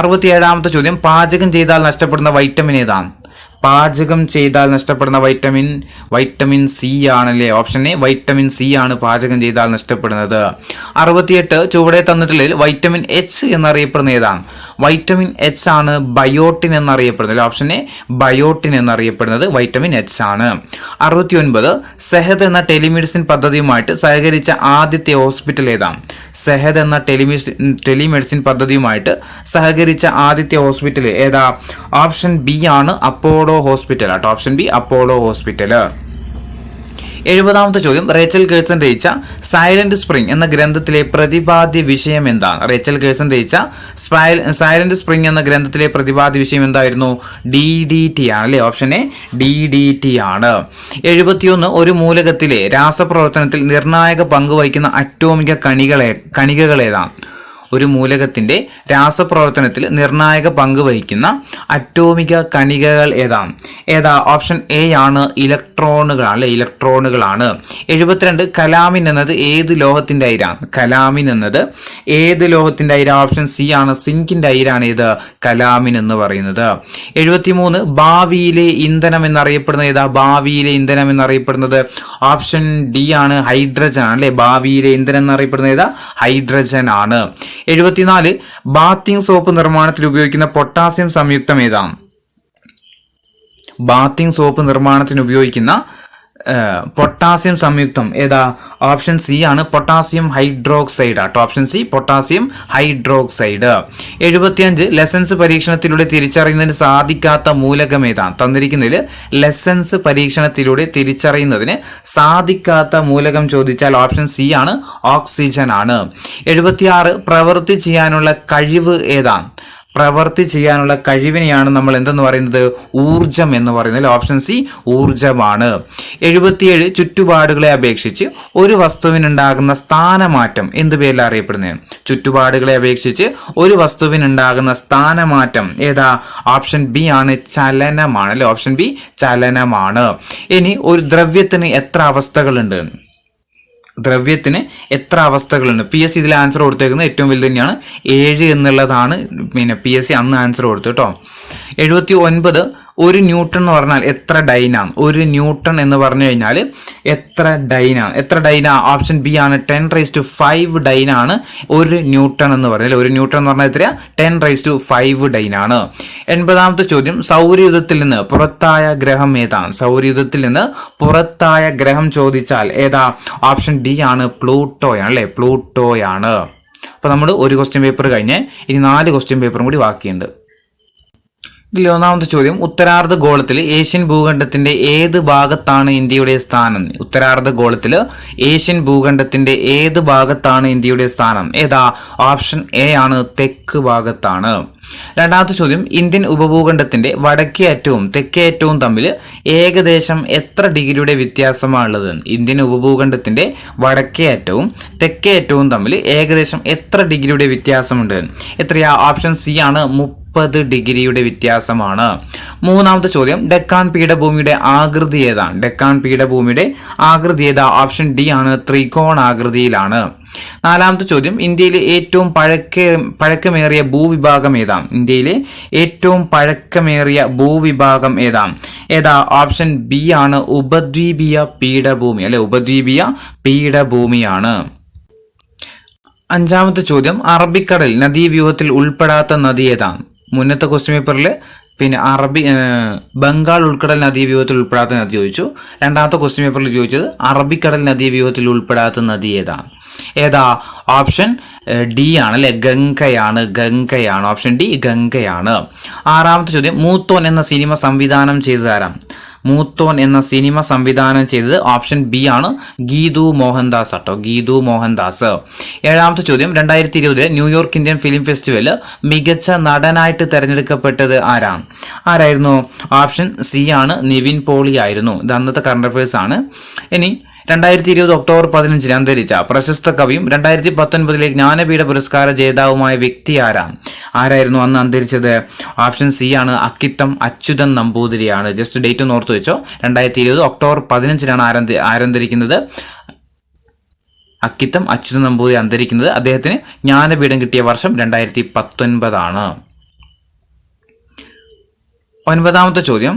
67ാമത്തെ ചോദ്യം, പാചകം ചെയ്താൽ നഷ്ടപ്പെടുന്ന വൈറ്റമിൻ ഏതാണ്? പാചകം ചെയ്താൽ നഷ്ടപ്പെടുന്ന വൈറ്റമിൻ സി ആണല്ലേ. ഓപ്ഷൻ എ വൈറ്റമിൻ സി ആണ് പാചകം ചെയ്താൽ നഷ്ടപ്പെടുന്നത്. 68 ചുവടെ തന്നിട്ടുള്ളതിൽ വൈറ്റമിൻ എച്ച് എന്നറിയപ്പെടുന്ന ഏതാണ്? വൈറ്റമിൻ എച്ച് ആണ് ബയോട്ടിൻ എന്നറിയപ്പെടുന്നത്. ഓപ്ഷൻ എ ബയോട്ടിൻ എന്നറിയപ്പെടുന്നത് വൈറ്റമിൻ എച്ച് ആണ്. 69 സെഹദ് എന്ന ടെലിമെഡിസിൻ പദ്ധതിയുമായിട്ട് സഹകരിച്ച ആദ്യത്തെ ഹോസ്പിറ്റൽ ഏതാണ്? സെഹദ് എന്ന ടെലിമെഡിസിൻ പദ്ധതിയുമായിട്ട് സഹകരിച്ച ആദ്യത്തെ ഹോസ്പിറ്റൽ ഏതാ? ഓപ്ഷൻ ബി ആണ് അപ്പോളോ ഹോസ്പിറ്റൽ ആട്ടോ. Option B Apollo hospital. 70ാമത്തെ ചോദ്യം, റേച്ചൽ കേഴ്സൺ രചിച്ച സൈലന്റ് സ്പ്രിംഗ് എന്ന ഗ്രന്ഥത്തിലെ പ്രതിപാദ്യ വിഷയം എന്താണ്? റേച്ചൽ കേഴ്സൺ രചിച്ച സൈലന്റ് സ്പ്രിംഗ് എന്ന ഗ്രന്ഥത്തിലെ പ്രതിപാദ്യ വിഷയം എന്തായിരുന്നു? DDT ആണ് അല്ലേ. ഓപ്ഷൻ എ DDT ആണ്. 71 ഒരു മൂലകത്തിലെ രാസപ്രവർത്തനത്തിൽ നിർണായക പങ്ക് വഹിക്കുന്ന അറ്റോമിക കണികകൾ ഏതാണ്? ഒരു മൂലകത്തിന്റെ രാസപ്രവർത്തനത്തിൽ നിർണായക പങ്ക് വഹിക്കുന്ന അറ്റോമിക കണികകൾ ഏതാ? ഓപ്ഷൻ എ ആണ് ഇലക്ട്രോണുകളാണ് അല്ലെ. ഇലക്ട്രോണുകളാണ്. 72 കലാമിൻ എന്നത് ഏത് ലോഹത്തിന്റെ അയിരാണ്? കലാമിൻ എന്നത് ഏത് ലോഹത്തിന്റെ അയിര? ഓപ്ഷൻ സി ആണ് സിങ്കിന്റെ അയിരാണ് ഇത് കലാമിൻ എന്ന് പറയുന്നത്. 73 ഭാവിയിലെ ഇന്ധനം എന്നറിയപ്പെടുന്നത് ഏതാ? ഭാവിയിലെ ഇന്ധനം എന്നറിയപ്പെടുന്നത് ഓപ്ഷൻ ഡി ആണ് ഹൈഡ്രജൻ ആണ് അല്ലെ. ഭാവിയിലെ ഇന്ധനം എന്നറിയപ്പെടുന്നത് ഏതാ? ഹൈഡ്രജൻ ആണ്. 74 ബാത്തിങ് സോപ്പ് നിർമ്മാണത്തിൽ ഉപയോഗിക്കുന്ന പൊട്ടാസ്യം സംയുക്തം ഏതാണ്? ബാത്തിങ് സോപ്പ് നിർമ്മാണത്തിന് ഉപയോഗിക്കുന്ന പൊട്ടാസ്യം സംയുക്തം ഏതാ? ഓപ്ഷൻ സി ആണ് പൊട്ടാസ്യം ഹൈഡ്രോക്സൈഡ് ആട്ടോ. Option C potassium hydroxide. 75 Lassaigne's പരീക്ഷണത്തിലൂടെ തിരിച്ചറിയുന്നതിന് സാധിക്കാത്ത മൂലകം ഏതാണ്? തന്നിരിക്കുന്നതിൽ ലെസൻസ് പരീക്ഷണത്തിലൂടെ തിരിച്ചറിയുന്നതിന് സാധിക്കാത്ത മൂലകം ചോദിച്ചാൽ ഓപ്ഷൻ സി ആണ് ഓക്സിജൻ ആണ്. 76 പ്രവൃത്തി ചെയ്യാനുള്ള കഴിവ് ഏതാണ്? പ്രവൃത്തി ചെയ്യാനുള്ള കഴിവിനെയാണ് നമ്മൾ എന്തെന്ന് പറയുന്നത്? ഊർജം എന്ന് പറയുന്നത്. Option C ഊർജമാണ്. 77 ചുറ്റുപാടുകളെ അപേക്ഷിച്ച് ഒരു വസ്തുവിനുണ്ടാകുന്ന സ്ഥാനമാറ്റം എന്ത് പേരിൽ അറിയപ്പെടുന്നത്? ചുറ്റുപാടുകളെ അപേക്ഷിച്ച് ഒരു വസ്തുവിനുണ്ടാകുന്ന സ്ഥാനമാറ്റം ഏതാ? ഓപ്ഷൻ ബി ആണ് ചലനമാണ് അല്ലെ. ഓപ്ഷൻ ബി ചലനമാണ്. ഇനി ഒരു ദ്രവ്യത്തിന് എത്ര അവസ്ഥകളുണ്ട്? ദ്രവ്യത്തിന് എത്ര അവസ്ഥകളുണ്ട്? PSC ഇതിൽ ആൻസർ കൊടുത്തേക്കുന്നത് ഏറ്റവും വലുത് തന്നെയാണ് 7 എന്നുള്ളതാണ്. PSC അന്ന് ആൻസർ കൊടുത്തു കേട്ടോ. 79 ഒരു ന്യൂട്ടൺ എന്ന് പറഞ്ഞാൽ എത്ര ഡൈനാണ്? ഒരു ന്യൂട്ടൺ എന്ന് പറഞ്ഞു കഴിഞ്ഞാൽ എത്ര ഡൈനാണ്? ഓപ്ഷൻ ബി ആണ് 10⁵ ഡൈനാണ് ഒരു ന്യൂട്ടൺ എന്ന് പറഞ്ഞാൽ. ഒരു ന്യൂട്ടൺ എന്ന് പറഞ്ഞാൽ എത്രയാ? 10⁵ ഡൈനാണ്. 80ാമത്തെ ചോദ്യം, സൗരയൂഥത്തിൽ നിന്ന് പുറത്തായ ഗ്രഹം ഏതാണ്? സൗരയൂഥത്തിൽ നിന്ന് പുറത്തായ ഗ്രഹം ചോദിച്ചാൽ ഏതാ? ഓപ്ഷൻ ഡി ആണ് പ്ലൂട്ടോയാണ് അല്ലെ. പ്ലൂട്ടോയാണ്. അപ്പൊ നമ്മൾ ഒരു ക്വസ്റ്റ്യൻ പേപ്പർ കഴിഞ്ഞ് ഇനി 4 ക്വസ്റ്റ്യൻ പേപ്പറും കൂടി ബാക്കിയുണ്ട്. ഇതിൽ 1ാമത്തെ ചോദ്യം, ഉത്തരാർദ്ധ ഗോളത്തിൽ ഏഷ്യൻ ഭൂഖണ്ഡത്തിന്റെ ഏത് ഭാഗത്താണ് ഇന്ത്യയുടെ സ്ഥാനം? ഉത്തരാർദ്ധ ഗോളത്തിൽ ഏഷ്യൻ ഭൂഖണ്ഡത്തിന്റെ ഏത് ഭാഗത്താണ് ഇന്ത്യയുടെ സ്ഥാനം ഏതാ? ഓപ്ഷൻ എ ആണ് തെക്ക് ഭാഗത്താണ്. 2ാമത്തെ ചോദ്യം, ഇന്ത്യൻ ഉപഭൂഖണ്ഡത്തിന്റെ വടക്കേ അറ്റവും തെക്കേ അറ്റവും തമ്മിൽ ഏകദേശം എത്ര ഡിഗ്രിയുടെ വ്യത്യാസമാണുള്ളത്? ഇന്ത്യൻ ഉപഭൂഖണ്ഡത്തിന്റെ വടക്കേ അറ്റവും തെക്കേ അറ്റവും തമ്മിൽ ഏകദേശം എത്ര ഡിഗ്രിയുടെ വ്യത്യാസമുണ്ട്? എത്രയാ? ഓപ്ഷൻ സി ആണ് 30 ഡിഗ്രിയുടെ വ്യത്യാസമാണ്. 3ാമത്തെ ചോദ്യം, ഡെക്കാൻ പീഠഭൂമിയുടെ ആകൃതി ഏതാണ്? ഡെക്കാൻ പീഠഭൂമിയുടെ ആകൃതി ഏതാ? ഓപ്ഷൻ ഡി ആണ് ത്രികോണാകൃതിയിലാണ്. 4ാമത്തെ ചോദ്യം, ഇന്ത്യയിലെ ഏറ്റവും പഴക്കമേറിയ ഭൂവിഭാഗം ഏതാണ്? ഇന്ത്യയിലെ ഏറ്റവും പഴക്കമേറിയ ഭൂവിഭാഗം ഏതാ? ഓപ്ഷൻ ബി ആണ് ഉപദ്വീപീയ പീഠഭൂമി അല്ലെ. ഉപദ്വീപീയ പീഠഭൂമിയാണ്. 5ാമത്തെ ചോദ്യം, അറബിക്കടൽ നദീവ്യൂഹത്തിൽ ഉൾപ്പെടാത്ത നദി ഏതാണ്? മുന്നത്തെ ക്വസ്റ്റ്യൻ പേപ്പറിൽ ബംഗാൾ ഉൾക്കടൽ നദീവ്യൂഹത്തിൽ ഉൾപ്പെടാത്ത നദി ചോദിച്ചു. 2ാമത്തെ ക്വസ്റ്റ്യൻ പേപ്പറിൽ ചോദിച്ചത് അറബിക്കടൽ നദീവ്യൂഹത്തിൽ ഉൾപ്പെടാത്ത നദി ഏതാ? ഓപ്ഷൻ ഡി ആണ് അല്ലെ. ഗംഗയാണ്. Option D ഗംഗയാണ്. 6ാമത്തെ ചോദ്യം, മൂത്തോൻ എന്ന സിനിമ സംവിധാനം ചെയ്തതാരാം? മൂത്തോൻ എന്ന സിനിമ സംവിധാനം ചെയ്തത് ഓപ്ഷൻ ബി ആണ് ഗീതു മോഹൻദാസ് ആട്ടോ. ഗീതു മോഹൻദാസ്. 7ാമത്തെ ചോദ്യം, 2020 ന്യൂയോർക്ക് ഇന്ത്യൻ ഫിലിം ഫെസ്റ്റിവൽ മികച്ച നടനായിട്ട് തെരഞ്ഞെടുക്കപ്പെട്ടത് ആരായിരുന്നു? ഓപ്ഷൻ സി ആണ് നിവിൻ പോളി ആയിരുന്നു. ഇത് അന്നത്തെ കറണ്ട് അഫയേഴ്സ് ആണ്. ഇനി 2020 ഒക്ടോബർ 15 അന്തരിച്ച പ്രശസ്ത കവിയും 2019 ജ്ഞാനപീഠ പുരസ്കാര ജേതാവുമായ വ്യക്തി ആരാണ്? ആരായിരുന്നു അന്ന് അന്തരിച്ചത്? ഓപ്ഷൻ സി ആണ് അക്കിത്തം അച്യുതൻ നമ്പൂതിരിയാണ്. ജസ്റ്റ് ഡേറ്റ് ഒന്ന് ഓർത്ത് വെച്ചോ. 2020 ഒക്ടോബർ 15-നാണ് ആരന്തരിക്കുന്നത്. അക്കിത്തം അച്യുതൻ നമ്പൂതിരി അന്തരിക്കുന്നത്. അദ്ദേഹത്തിന് ജ്ഞാനപീഠം കിട്ടിയ വർഷം 2019 ആണ്. 9ാമത്തെ ചോദ്യം,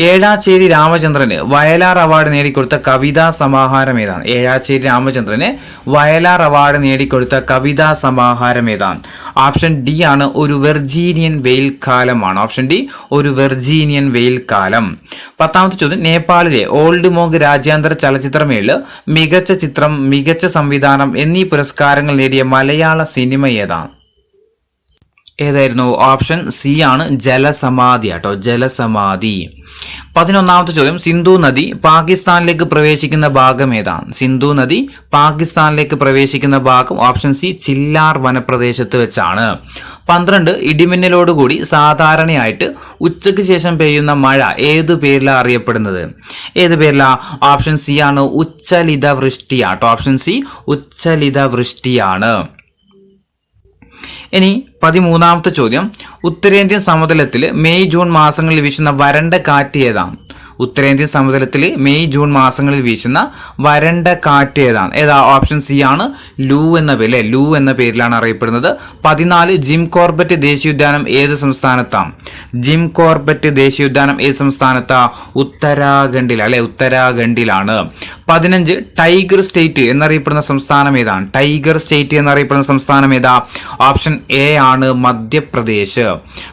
ഏഴാച്ചേരി രാമചന്ദ്രന് വയലാർ അവാർഡ് നേടിക്കൊടുത്ത കവിതാ സമാഹാരം ഏതാണ്? ഏഴാച്ചേരി രാമചന്ദ്രന് വയലാർ അവാർഡ് നേടിക്കൊടുത്ത കവിതാ സമാഹാരം ഏതാണ്? ഓപ്ഷൻ ഡി ആണ് ഒരു വെർജീനിയൻ വെയിൽക്കാലമാണ്. ഓപ്ഷൻ ഡി ഒരു വെർജീനിയൻ വെയിൽക്കാലം. 10ാമത്തെ ചോദ്യം, നേപ്പാളിലെ ഓൾഡ് മോങ്ക് രാജ്യാന്തര ചലച്ചിത്രമേള് മികച്ച ചിത്രം, മികച്ച സംവിധാനം എന്നീ പുരസ്കാരങ്ങൾ നേടിയ മലയാള സിനിമ ഏതാണ്? ഏതായിരുന്നു? ഓപ്ഷൻ സി ആണ് ജലസമാധി ആട്ടോ, ജലസമാധി. 11ാമത്തെ ചോദ്യം, സിന്ധു നദി പാകിസ്ഥാനിലേക്ക് പ്രവേശിക്കുന്ന ഭാഗം ഏതാണ്? സിന്ധു നദി പാകിസ്ഥാനിലേക്ക് പ്രവേശിക്കുന്ന ഭാഗം ഓപ്ഷൻ സി ചില്ലാർ വനപ്രദേശത്ത് വെച്ചാണ്. 12, ഇടിമിന്നലോടുകൂടി സാധാരണയായിട്ട് ഉച്ചയ്ക്ക് ശേഷം പെയ്യുന്ന മഴ ഏത് പേരിലാണ് അറിയപ്പെടുന്നത്? ഏത് പേരിലാ? ഓപ്ഷൻ സി ആണ് ഉച്ചലിത വൃഷ്ടിയാട്ടോ. Option C ഉച്ചലിത വൃഷ്ടിയാണ്. ഇനി 13ാമത്തെ ചോദ്യം, ഉത്തരേന്ത്യൻ സമതലത്തിൽ മെയ് ജൂൺ മാസങ്ങളിൽ വീശുന്ന വരണ്ട കാറ്റ് ഏതാണ്? ഉത്തരേന്ത്യൻ സമതലത്തിൽ മെയ് ജൂൺ മാസങ്ങളിൽ വീശുന്ന വരണ്ട കാറ്റ് ഏതാണ്? ഏതാ? ഓപ്ഷൻ സി ആണ് ലൂ എന്ന പേര്, ലൂ എന്ന പേരിലാണ് അറിയപ്പെടുന്നത്. 14, ജിം കോർബറ്റ് ദേശീയോദ്യാനം ഏത് സംസ്ഥാനത്താണ്? ജിം കോർബറ്റ് ദേശീയോദ്യാനം ഏത് സംസ്ഥാനത്താ? ഉത്തരാഖണ്ഡിൽ, അല്ലെ, ഉത്തരാഖണ്ഡിലാണ്. 15, ടൈഗർ സ്റ്റേറ്റ് എന്നറിയപ്പെടുന്ന സംസ്ഥാനം ഏതാണ്? ടൈഗർ സ്റ്റേറ്റ് എന്നറിയപ്പെടുന്ന സംസ്ഥാനം ഏതാ? ഓപ്ഷൻ എ ആണ് മധ്യപ്രദേശ്.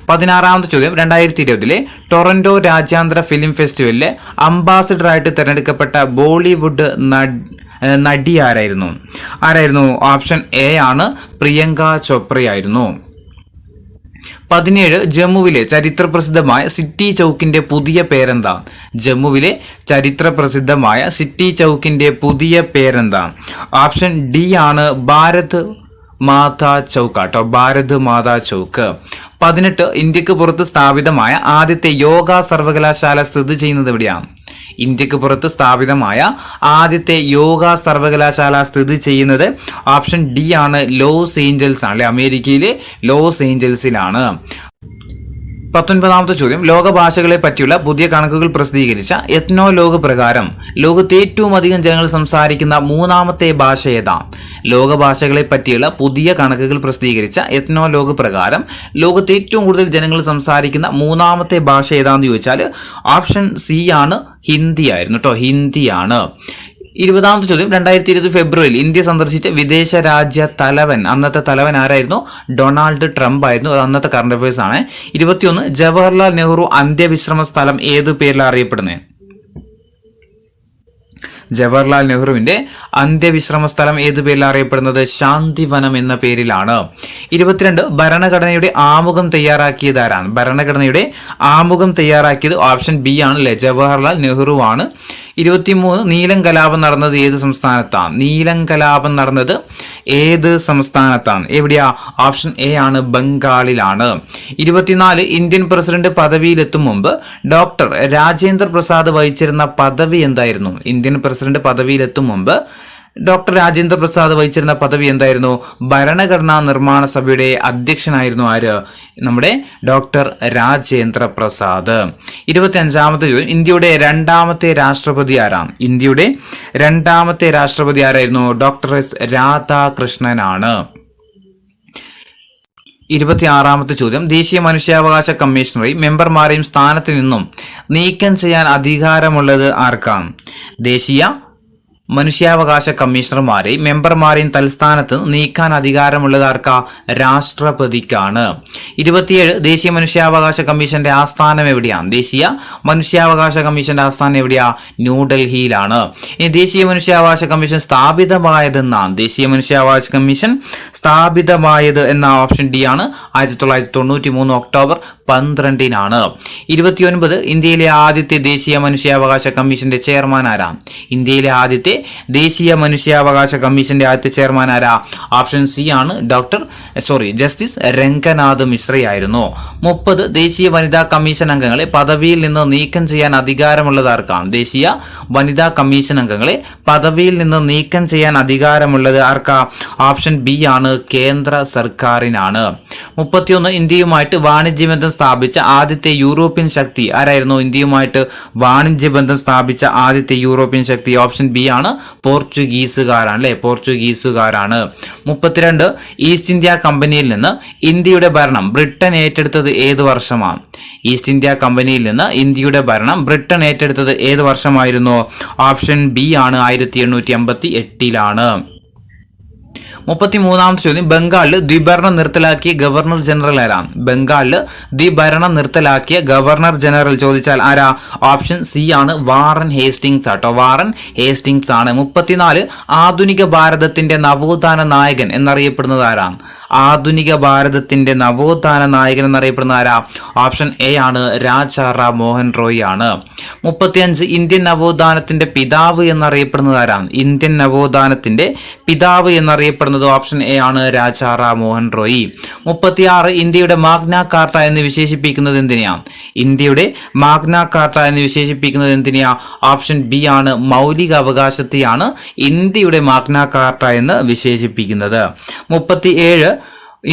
16ാമത്തെ ചോദ്യം, 2020 ടൊറന്റോ രാജ്യാന്തര ഫിലിം ഫെസ്റ്റിവലിലെ അംബാസിഡറായിട്ട് തിരഞ്ഞെടുക്കപ്പെട്ട ബോളിവുഡ് നടി ആരായിരുന്നു? ഓപ്ഷൻ എ ആണ് പ്രിയങ്ക ചോപ്രയായിരുന്നു. 17, ജമ്മുവിലെ ചരിത്രപ്രസിദ്ധമായ സിറ്റി ചൗക്കിന്റെ പുതിയ പേരെന്താ? ജമ്മുവിലെ ചരിത്രപ്രസിദ്ധമായ സിറ്റി ചൗക്കിന്റെ പുതിയ പേരെന്താ? ഓപ്ഷൻ ഡി ആണ് ഭാരത് മാതാ ചൗക്ക് ആട്ടോ, ഭാരത് മാതാ ചൗക്ക്. 18, ഇന്ത്യക്ക് പുറത്ത് സ്ഥാപിതമായ ആദ്യത്തെ യോഗ സർവകലാശാല സ്ഥിതി ചെയ്യുന്നത് എവിടെയാണ്? ഇന്ത്യക്ക് പുറത്ത് സ്ഥാപിതമായ ആദ്യത്തെ യോഗ സർവകലാശാല സ്ഥിതി ചെയ്യുന്നത് ഓപ്ഷൻ ഡി ആണ് ലോസ് ഏഞ്ചൽസ് ആണ്, അല്ലെ, അമേരിക്കയിലെ ലോസ് ഏഞ്ചൽസിലാണ്. 19ാമത്തെ ചോദ്യം, ലോകഭാഷകളെ പറ്റിയുള്ള പുതിയ കണക്കുകൾ പ്രസിദ്ധീകരിച്ച എത്നോലോഗ് പ്രകാരം ലോകത്ത് ഏറ്റവും അധികം ജനങ്ങൾ സംസാരിക്കുന്ന 3ാമത്തെ ഭാഷ ഏതാണ്? ലോകഭാഷകളെ പറ്റിയുള്ള പുതിയ കണക്കുകൾ പ്രസിദ്ധീകരിച്ച എത്നോലോഗ് പ്രകാരം ലോകത്ത് ഏറ്റവും കൂടുതൽ ജനങ്ങൾ സംസാരിക്കുന്ന 3ാമത്തെ ഭാഷ ഏതാണെന്ന് ചോദിച്ചാൽ ഓപ്ഷൻ സി ആണ് ഹിന്ദി ആയിരുന്നു കേട്ടോ, ഹിന്ദിയാണ്. 20ാമത്തെ ചോദ്യം, 2020 ഫെബ്രുവരിയിൽ ഇന്ത്യ സന്ദർശിച്ച വിദേശ രാജ്യ തലവൻ, അന്നത്തെ തലവൻ ആരായിരുന്നു? ഡൊണാൾഡ് ട്രംപ് ആയിരുന്നു. അത് അന്നത്തെ കറണ്ട് അഫയേഴ്സ് ആണ്. 21, ജവഹർലാൽ നെഹ്റു അന്ത്യവിശ്രമ സ്ഥലം ഏത് പേരിലാണ് അറിയപ്പെടുന്നത്? ജവഹർലാൽ നെഹ്റുവിന്റെ അന്ത്യവിശ്രമ സ്ഥലം ഏത് പേരിലാണ് അറിയപ്പെടുന്നത്? ശാന്തിവനം എന്ന പേരിലാണ്. 22, ഭരണഘടനയുടെ ആമുഖം തയ്യാറാക്കിയത് ആരാണ്? ഭരണഘടനയുടെ ആമുഖം തയ്യാറാക്കിയത് ഓപ്ഷൻ ബി ആണ്, അല്ലെ, ജവഹർലാൽ നെഹ്റു ആണ്. 23, നീലം കലാപം നടന്നത് ഏത് സംസ്ഥാനത്താണ്? നീലം കലാപം നടന്നത് ഏത് സംസ്ഥാനത്താണ്? എവിടെയാ? ഓപ്ഷൻ എ ആണ്, ബംഗാളിലാണ്. 24, ഇന്ത്യൻ പ്രസിഡന്റ് പദവിയിലെത്തും മുമ്പ് ഡോക്ടർ രാജേന്ദ്ര പ്രസാദ് വഹിച്ചിരുന്ന പദവി എന്തായിരുന്നു? ഇന്ത്യൻ പ്രസിഡന്റ് പദവിയിലെത്തും മുമ്പ് ഡോക്ടർ രാജേന്ദ്ര പ്രസാദ് വഹിച്ചിരുന്ന പദവി എന്തായിരുന്നു? ഭരണഘടനാ നിർമ്മാണ സഭയുടെ അധ്യക്ഷനായിരുന്നു ആര്? നമ്മുടെ ഡോക്ടർ രാജേന്ദ്ര പ്രസാദ്. 25ാമത്തെ ചോദ്യം, ഇന്ത്യയുടെ 2ാമത്തെ രാഷ്ട്രപതി ആരാണ്? ഇന്ത്യയുടെ 2ാമത്തെ രാഷ്ട്രപതി ആരായിരുന്നു? Doctor S രാധാകൃഷ്ണനാണ്. 26ാമത്തെ ചോദ്യം, ദേശീയ മനുഷ്യാവകാശ കമ്മീഷണറെയും മെമ്പർമാരെയും സ്ഥാനത്ത് നിന്നും നീക്കം ചെയ്യാൻ അധികാരമുള്ളത് ആർക്കാണ്? ദേശീയ മനുഷ്യാവകാശ കമ്മീഷണർമാരെയും മെമ്പർമാരെയും തൽസ്ഥാനത്ത് നീക്കാൻ അധികാരമുള്ളത് ആർക്കാ? രാഷ്ട്രപതിക്കാണ്. 27, ദേശീയ മനുഷ്യാവകാശ കമ്മീഷന്റെ ആസ്ഥാനം എവിടെയാണ്? ദേശീയ മനുഷ്യാവകാശ കമ്മീഷന്റെ ആസ്ഥാനം എവിടെയാ? ന്യൂഡൽഹിയിലാണ്. ഇനി ദേശീയ മനുഷ്യാവകാശ കമ്മീഷൻ സ്ഥാപിതമായതെന്നാണ്? ദേശീയ മനുഷ്യാവകാശ കമ്മീഷൻ സ്ഥാപിതമായത് എന്ന ഓപ്ഷൻ ഡി ആണ്, 1993 ഒക്ടോബർ 12-നാണ്. 29, ഇന്ത്യയിലെ ആദ്യത്തെ ദേശീയ മനുഷ്യാവകാശ കമ്മീഷന്റെ ചെയർമാൻ ആരാ? ഇന്ത്യയിലെ ആദ്യത്തെ ദേശീയ മനുഷ്യാവകാശ കമ്മീഷന്റെ ആദ്യത്തെ ചെയർമാൻ ആരാ? ഓപ്ഷൻ സി ആണ്, ജസ്റ്റിസ് രംഗനാഥ് മിശ്ര മിശ്രയായിരുന്നു. 30 ദേശീയ വനിതാ കമ്മീഷൻ അംഗങ്ങളെ പദവിയിൽ നിന്ന് നീക്കം ചെയ്യാൻ അധികാരമുള്ളത് ആർക്കാണ്? ദേശീയ വനിതാ കമ്മീഷൻ അംഗങ്ങളെ പദവിയിൽ നിന്ന് നീക്കം ചെയ്യാൻ അധികാരമുള്ളത് ആർക്കാ? ഓപ്ഷൻ ബി ആണ്, കേന്ദ്ര സർക്കാരിനാണ്. 31 ഇന്ത്യയുമായിട്ട് വാണിജ്യബന്ധം സ്ഥാപിച്ച ആദ്യത്തെ യൂറോപ്യൻ ശക്തി ആരായിരുന്നു? ഇന്ത്യയുമായിട്ട് വാണിജ്യബന്ധം സ്ഥാപിച്ച ആദ്യത്തെ യൂറോപ്യൻ ശക്തി ഓപ്ഷൻ ബി ആണ്, പോർച്ചുഗീസുകാരാണ് അല്ലെ, പോർച്ചുഗീസുകാരാണ്. 32 ഈസ്റ്റ് ഇന്ത്യ കമ്പനിയിൽ നിന്ന് ഇന്ത്യയുടെ ഭരണം ബ്രിട്ടൻ ഏറ്റെടുത്തത് ഏത് വർഷമാണ്? ഈസ്റ്റ് ഇന്ത്യ കമ്പനിയിൽ നിന്ന് ഇന്ത്യയുടെ ഭരണം ബ്രിട്ടൻ ഏറ്റെടുത്തത് ഏത് വർഷമായിരുന്നു? ഓപ്ഷൻ ബി ആണ്, 1858-ലാണ്. 33ാമത്തെ ചോദ്യം, ബംഗാളിൽ ദ്വിഭരണം നിർത്തലാക്കിയ ഗവർണർ ജനറൽ ആരാണ്? ബംഗാളിൽ ദ്വിഭരണം നിർത്തലാക്കിയ ഗവർണർ ജനറൽ ചോദിച്ചാൽ ആരാ? ഓപ്ഷൻ സി ആണ്, വാറൻ ഹേസ്റ്റിങ്സ് ആട്ടോ, വാറൻ ഹേസ്റ്റിങ്സ് ആണ്. 34 ആധുനിക ഭാരതത്തിന്റെ നവോത്ഥാന നായകൻ എന്നറിയപ്പെടുന്നത് ആരാണ്? ആധുനിക ഭാരതത്തിന്റെ നവോത്ഥാന നായകൻ എന്നറിയപ്പെടുന്ന ആരാ? ഓപ്ഷൻ എ ആണ്, രാജാറാം മോഹൻ റോയ് ആണ്. 35 ഇന്ത്യൻ നവോത്ഥാനത്തിന്റെ പിതാവ് എന്നറിയപ്പെടുന്നത് ആരാണ്? ഇന്ത്യൻ നവോത്ഥാനത്തിന്റെ പിതാവ് എന്നറിയപ്പെടുന്നത് ഓപ്ഷൻ എ ആണ്, രാജാറാം മോഹൻ റോയ്. 36 ഇന്ത്യയുടെ മാഗ്ന കാർട്ട എന്ന് വിശേഷിപ്പിക്കുന്നത് എന്തിനെയാണ്? ഇന്ത്യയുടെ മാഗ്ന കാർട്ട എന്ന് വിശേഷിപ്പിക്കുന്നത് എന്തിനെയാ? ഓപ്ഷൻ ബി ആണ്, മൗലിക അവകാശത്തെയാണ് ഇന്ത്യയുടെ മാഗ്ന കാർട്ട എന്ന് വിശേഷിപ്പിക്കുന്നത്. 37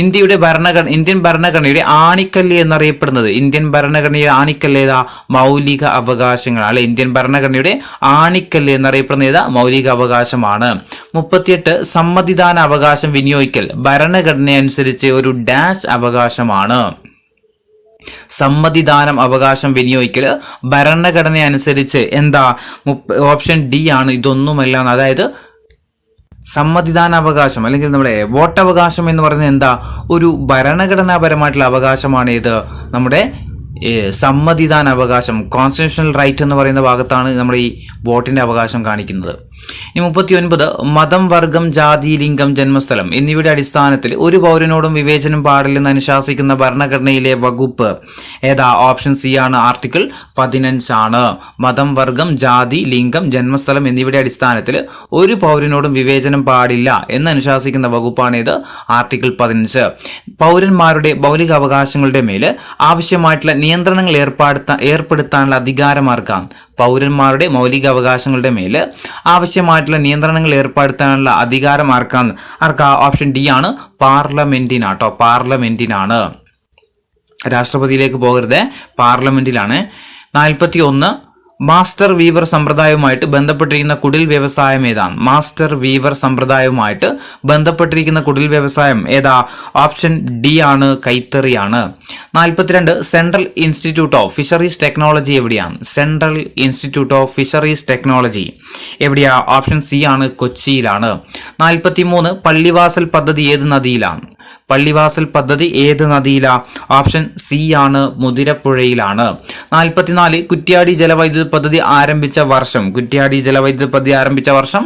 ഇന്ത്യൻ ഭരണഘടനയുടെ ആണിക്കല്ല് എന്നറിയപ്പെടുന്നത്, ഇന്ത്യൻ ഭരണഘടനയുടെ ആണിക്കല്ല് ഏതാ? മൗലിക അവകാശങ്ങൾ അല്ലെ. ഇന്ത്യൻ ഭരണഘടനയുടെ ആണിക്കല്ല് എന്നറിയപ്പെടുന്ന ഏതാ? മൗലിക അവകാശമാണ്. 38 സമ്മതിദാന അവകാശം വിനിയോഗിക്കൽ ഭരണഘടന അനുസരിച്ച് ഒരു ഡാഷ് അവകാശമാണ്. സമ്മതിദാനം അവകാശം വിനിയോഗിക്കൽ ഭരണഘടന അനുസരിച്ച് എന്താ? ഓപ്ഷൻ ഡി ആണ്, ഇതൊന്നുമല്ല. അതായത് സമ്മതിദാന അവകാശം അല്ലെങ്കിൽ നമ്മുടെ വോട്ടവകാശം എന്ന് പറയുന്നത് എന്താ? ഒരു ഭരണഘടനാപരമായിട്ടുള്ള അവകാശമാണ്. ഇത് നമ്മുടെ സമ്മതിദാന അവകാശം, കോൺസ്റ്റിറ്റ്യൂഷണൽ റൈറ്റ് എന്ന് പറയുന്ന ഭാഗത്താണ് നമ്മുടെ ഈ വോട്ടിന്റെ അവകാശം കാണിക്കുന്നത്. ഇനി 39 മതം, വർഗം, ജാതി, ലിംഗം, ജന്മസ്ഥലം എന്നിവയുടെ അടിസ്ഥാനത്തിൽ ഒരു പൗരനോടും വിവേചനം പാടില്ലെന്ന് അനുശാസിക്കുന്ന ഭരണഘടനയിലെ വകുപ്പ് ഏതാ? ഓപ്ഷൻ സി ആണ്, ആർട്ടിക്കിൾ 15 ആണ്. മതം, വർഗം, ജാതി, ലിംഗം, ജന്മസ്ഥലം എന്നിവയുടെ അടിസ്ഥാനത്തിൽ ഒരു പൗരനോടും വിവേചനം പാടില്ല എന്ന് അനുശാസിക്കുന്ന വകുപ്പാണ് ഇത്, ആർട്ടിക്കിൾ 15. പൗരന്മാരുടെ മൗലിക അവകാശങ്ങളുടെ മേൽ ആവശ്യമായിട്ടുള്ള നിയന്ത്രണങ്ങൾ ഏർപ്പെടുത്താനുള്ള അധികാരമാർക്കാണ്? പൗരന്മാരുടെ മൗലിക അവകാശങ്ങളുടെ മേൽ ആവശ്യമായിട്ടുള്ള നിയന്ത്രണങ്ങൾ ഏർപ്പെടുത്താനുള്ള അധികാരം ആർക്കാണ്? ഓപ്ഷൻ ഡി ആണ്, പാർലമെന്റിനാട്ടോ, പാർലമെന്റിനാണ്. രാഷ്ട്രപതിയിലേക്ക് പോകരുത്, പാർലമെന്റിലാണ്. 41 മാസ്റ്റർ വീവർ സമ്പ്രദായവുമായിട്ട് ബന്ധപ്പെട്ടിരിക്കുന്ന കുടിൽ വ്യവസായം ഏതാണ്? മാസ്റ്റർ വീവർ സമ്പ്രദായവുമായിട്ട് ബന്ധപ്പെട്ടിരിക്കുന്ന കുടിൽ വ്യവസായം ഏതാ? ഓപ്ഷൻ ഡി ആണ്, കൈത്തറിയാണ്. 42 central institute of fisheries technology എവിടെയാണ്? Central institute of fisheries technology എവിടെയാ? ഓപ്ഷൻ സി ആണ്, കൊച്ചിയിലാണ്. 43 പള്ളിവാസൽ പദ്ധതി ഏത് നദിയിലാണ്? പള്ളിവാസൽ പദ്ധതി ഏത് നദിയിലാ? ഓപ്ഷൻ സി ആണ്, മുതിരപ്പുഴയിലാണ്. 44 കുറ്റ്യാടി ജലവൈദ്യുത പദ്ധതി ആരംഭിച്ച വർഷം? കുറ്റ്യാടി ജലവൈദ്യുത പദ്ധതി ആരംഭിച്ച വർഷം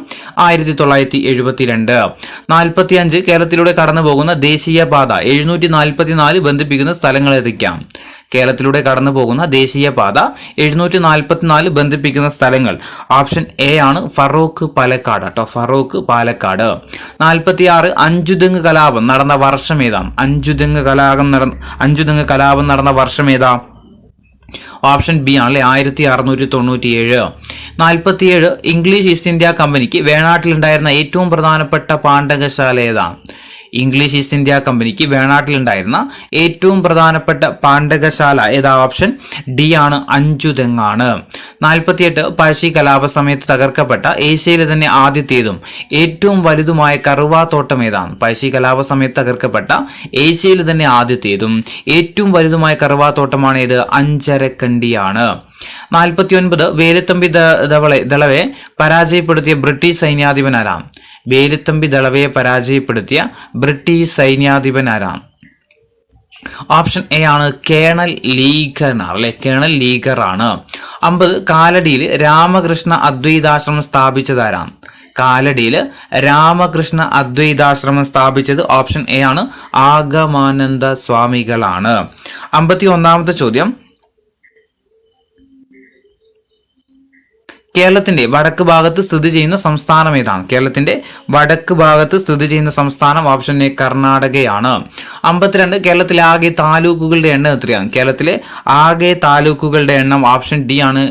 1972. 45 കേരളത്തിലൂടെ കടന്നു പോകുന്ന ദേശീയപാത 744 ബന്ധിപ്പിക്കുന്ന സ്ഥലങ്ങൾ ഏതൊക്കെയാണ്? കേരളത്തിലൂടെ കടന്നു പോകുന്ന ദേശീയപാത 744 ബന്ധിപ്പിക്കുന്ന സ്ഥലങ്ങൾ ഓപ്ഷൻ എ ആണ്, ഫറൂഖ് പാലക്കാട് കേട്ടോ, ഫറൂഖ് പാലക്കാട്. 46 അഞ്ചുതെങ്ങ് കലാപം നടന്ന വർഷം ഏതാണ്? അഞ്ചുതെങ്ങ് കലാപം നടന്ന വർഷം ഏതാ? ഓപ്ഷൻ ബി ആണ്, 1697. 47 ഇംഗ്ലീഷ് ഈസ്റ്റ് ഇന്ത്യ കമ്പനിക്ക് വേണാട്ടിലുണ്ടായിരുന്ന ഏറ്റവും പ്രധാനപ്പെട്ട പാണ്ഡകശാല ഏതാണ്? ഇംഗ്ലീഷ് ഈസ്റ്റ് ഇന്ത്യ കമ്പനിക്ക് വേണാട്ടിലുണ്ടായിരുന്ന ഏറ്റവും പ്രധാനപ്പെട്ട പാണ്ഡകശാല ഏതാ? ഓപ്ഷൻ ഡി ആണ്, അഞ്ചുതെങ്ങാണ്. 48 പഴശ്ശി കലാപ സമയത്ത് തകർക്കപ്പെട്ട ഏഷ്യയിലെ തന്നെ ആദ്യത്തേതും ഏറ്റവും വലുതുമായ കറുവാത്തോട്ടം ഏതാണ്? പഴശ്ശി കലാപ സമയത്ത് തകർക്കപ്പെട്ട ഏഷ്യയിലെ തന്നെ ആദ്യത്തേതും ഏറ്റവും വലുതുമായ കറുവാത്തോട്ടമാണ് ഏത്? അഞ്ചരക്കണ്ടിയാണ്. 49 വേലുത്തമ്പി ദളവയെ പരാജയപ്പെടുത്തിയ ബ്രിട്ടീഷ് സൈന്യാധിപൻ ആരാണ്? വേലുത്തമ്പി ദളവയെ പരാജയപ്പെടുത്തിയ ബ്രിട്ടീഷ് സൈന്യാധിപൻ ആരാണ്? ഓപ്ഷൻ എ ആണ്, കേണൽ ലീഗർ അല്ലെ, കേണൽ ലീഗർ ആണ്. 50 കാലടിയിൽ രാമകൃഷ്ണ അദ്വൈതാശ്രമം സ്ഥാപിച്ചതാരാണ്? കാലടിയിൽ രാമകൃഷ്ണ അദ്വൈതാശ്രമം സ്ഥാപിച്ചത് ഓപ്ഷൻ എ ആണ്, ആഗമാനന്ദ സ്വാമികളാണ്. 51ാമത്തെ ചോദ്യം, കേരളത്തിന്റെ വടക്ക് ഭാഗത്ത് സ്ഥിതി ചെയ്യുന്ന സംസ്ഥാനം ഏതാണ്? കേരളത്തിന്റെ വടക്ക് ഭാഗത്ത് സ്ഥിതി ചെയ്യുന്ന സംസ്ഥാനം ഓപ്ഷൻ എ കർണാടകയാണ്. 52 കേരളത്തിലെ ആകെ താലൂക്കുകളുടെ എണ്ണം എത്രയാണ്? കേരളത്തിലെ ആകെ താലൂക്കുകളുടെ എണ്ണം ഓപ്ഷൻ ഡി ആണ്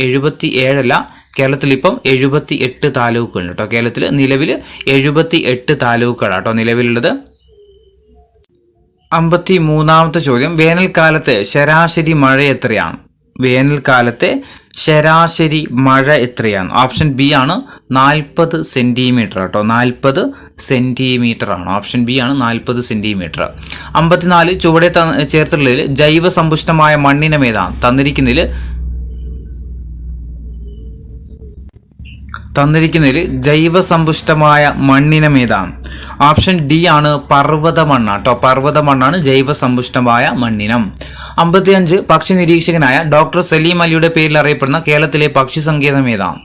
77 അല്ല, കേരളത്തിൽ ഇപ്പം 78 താലൂക്കുകളുണ്ട് കേട്ടോ. കേരളത്തിൽ നിലവിൽ 78 താലൂക്കുകളാണ് കേട്ടോ നിലവിലുള്ളത്. 53ാമത്തെ ചോദ്യം, വേനൽക്കാലത്തെ ശരാശരി മഴ എത്രയാണ്? വേനൽക്കാലത്തെ ശരാശരി മഴ എത്രയാണ്? ഓപ്ഷൻ ബി ആണ് 40 സെന്റിമീറ്റർ കേട്ടോ. 40 സെന്റിമീറ്റർ ആണ്. ഓപ്ഷൻ ബി ആണ് 40 സെന്റിമീറ്റർ. 54 ചുവടെ ചേർത്തുള്ളതിൽ ജൈവ സമ്പുഷ്ടമായ മണ്ണിനം ഏതാണ്? തന്നിരിക്കുന്നതിൽ ജൈവ സമ്പുഷ്ടമായ മണ്ണിനം ഏതാണ്? ഓപ്ഷൻ ഡി ആണ് പർവ്വത മണ്ണാണ് കേട്ടോ. പർവ്വത മണ്ണാണ് ജൈവ സമ്പുഷ്ടമായ മണ്ണിനം. 55 പക്ഷി നിരീക്ഷകനായ ഡോക്ടർ സലീം അലിയുടെ പേരിൽ അറിയപ്പെടുന്ന കേരളത്തിലെ പക്ഷി സങ്കേതം ഏതാണ്?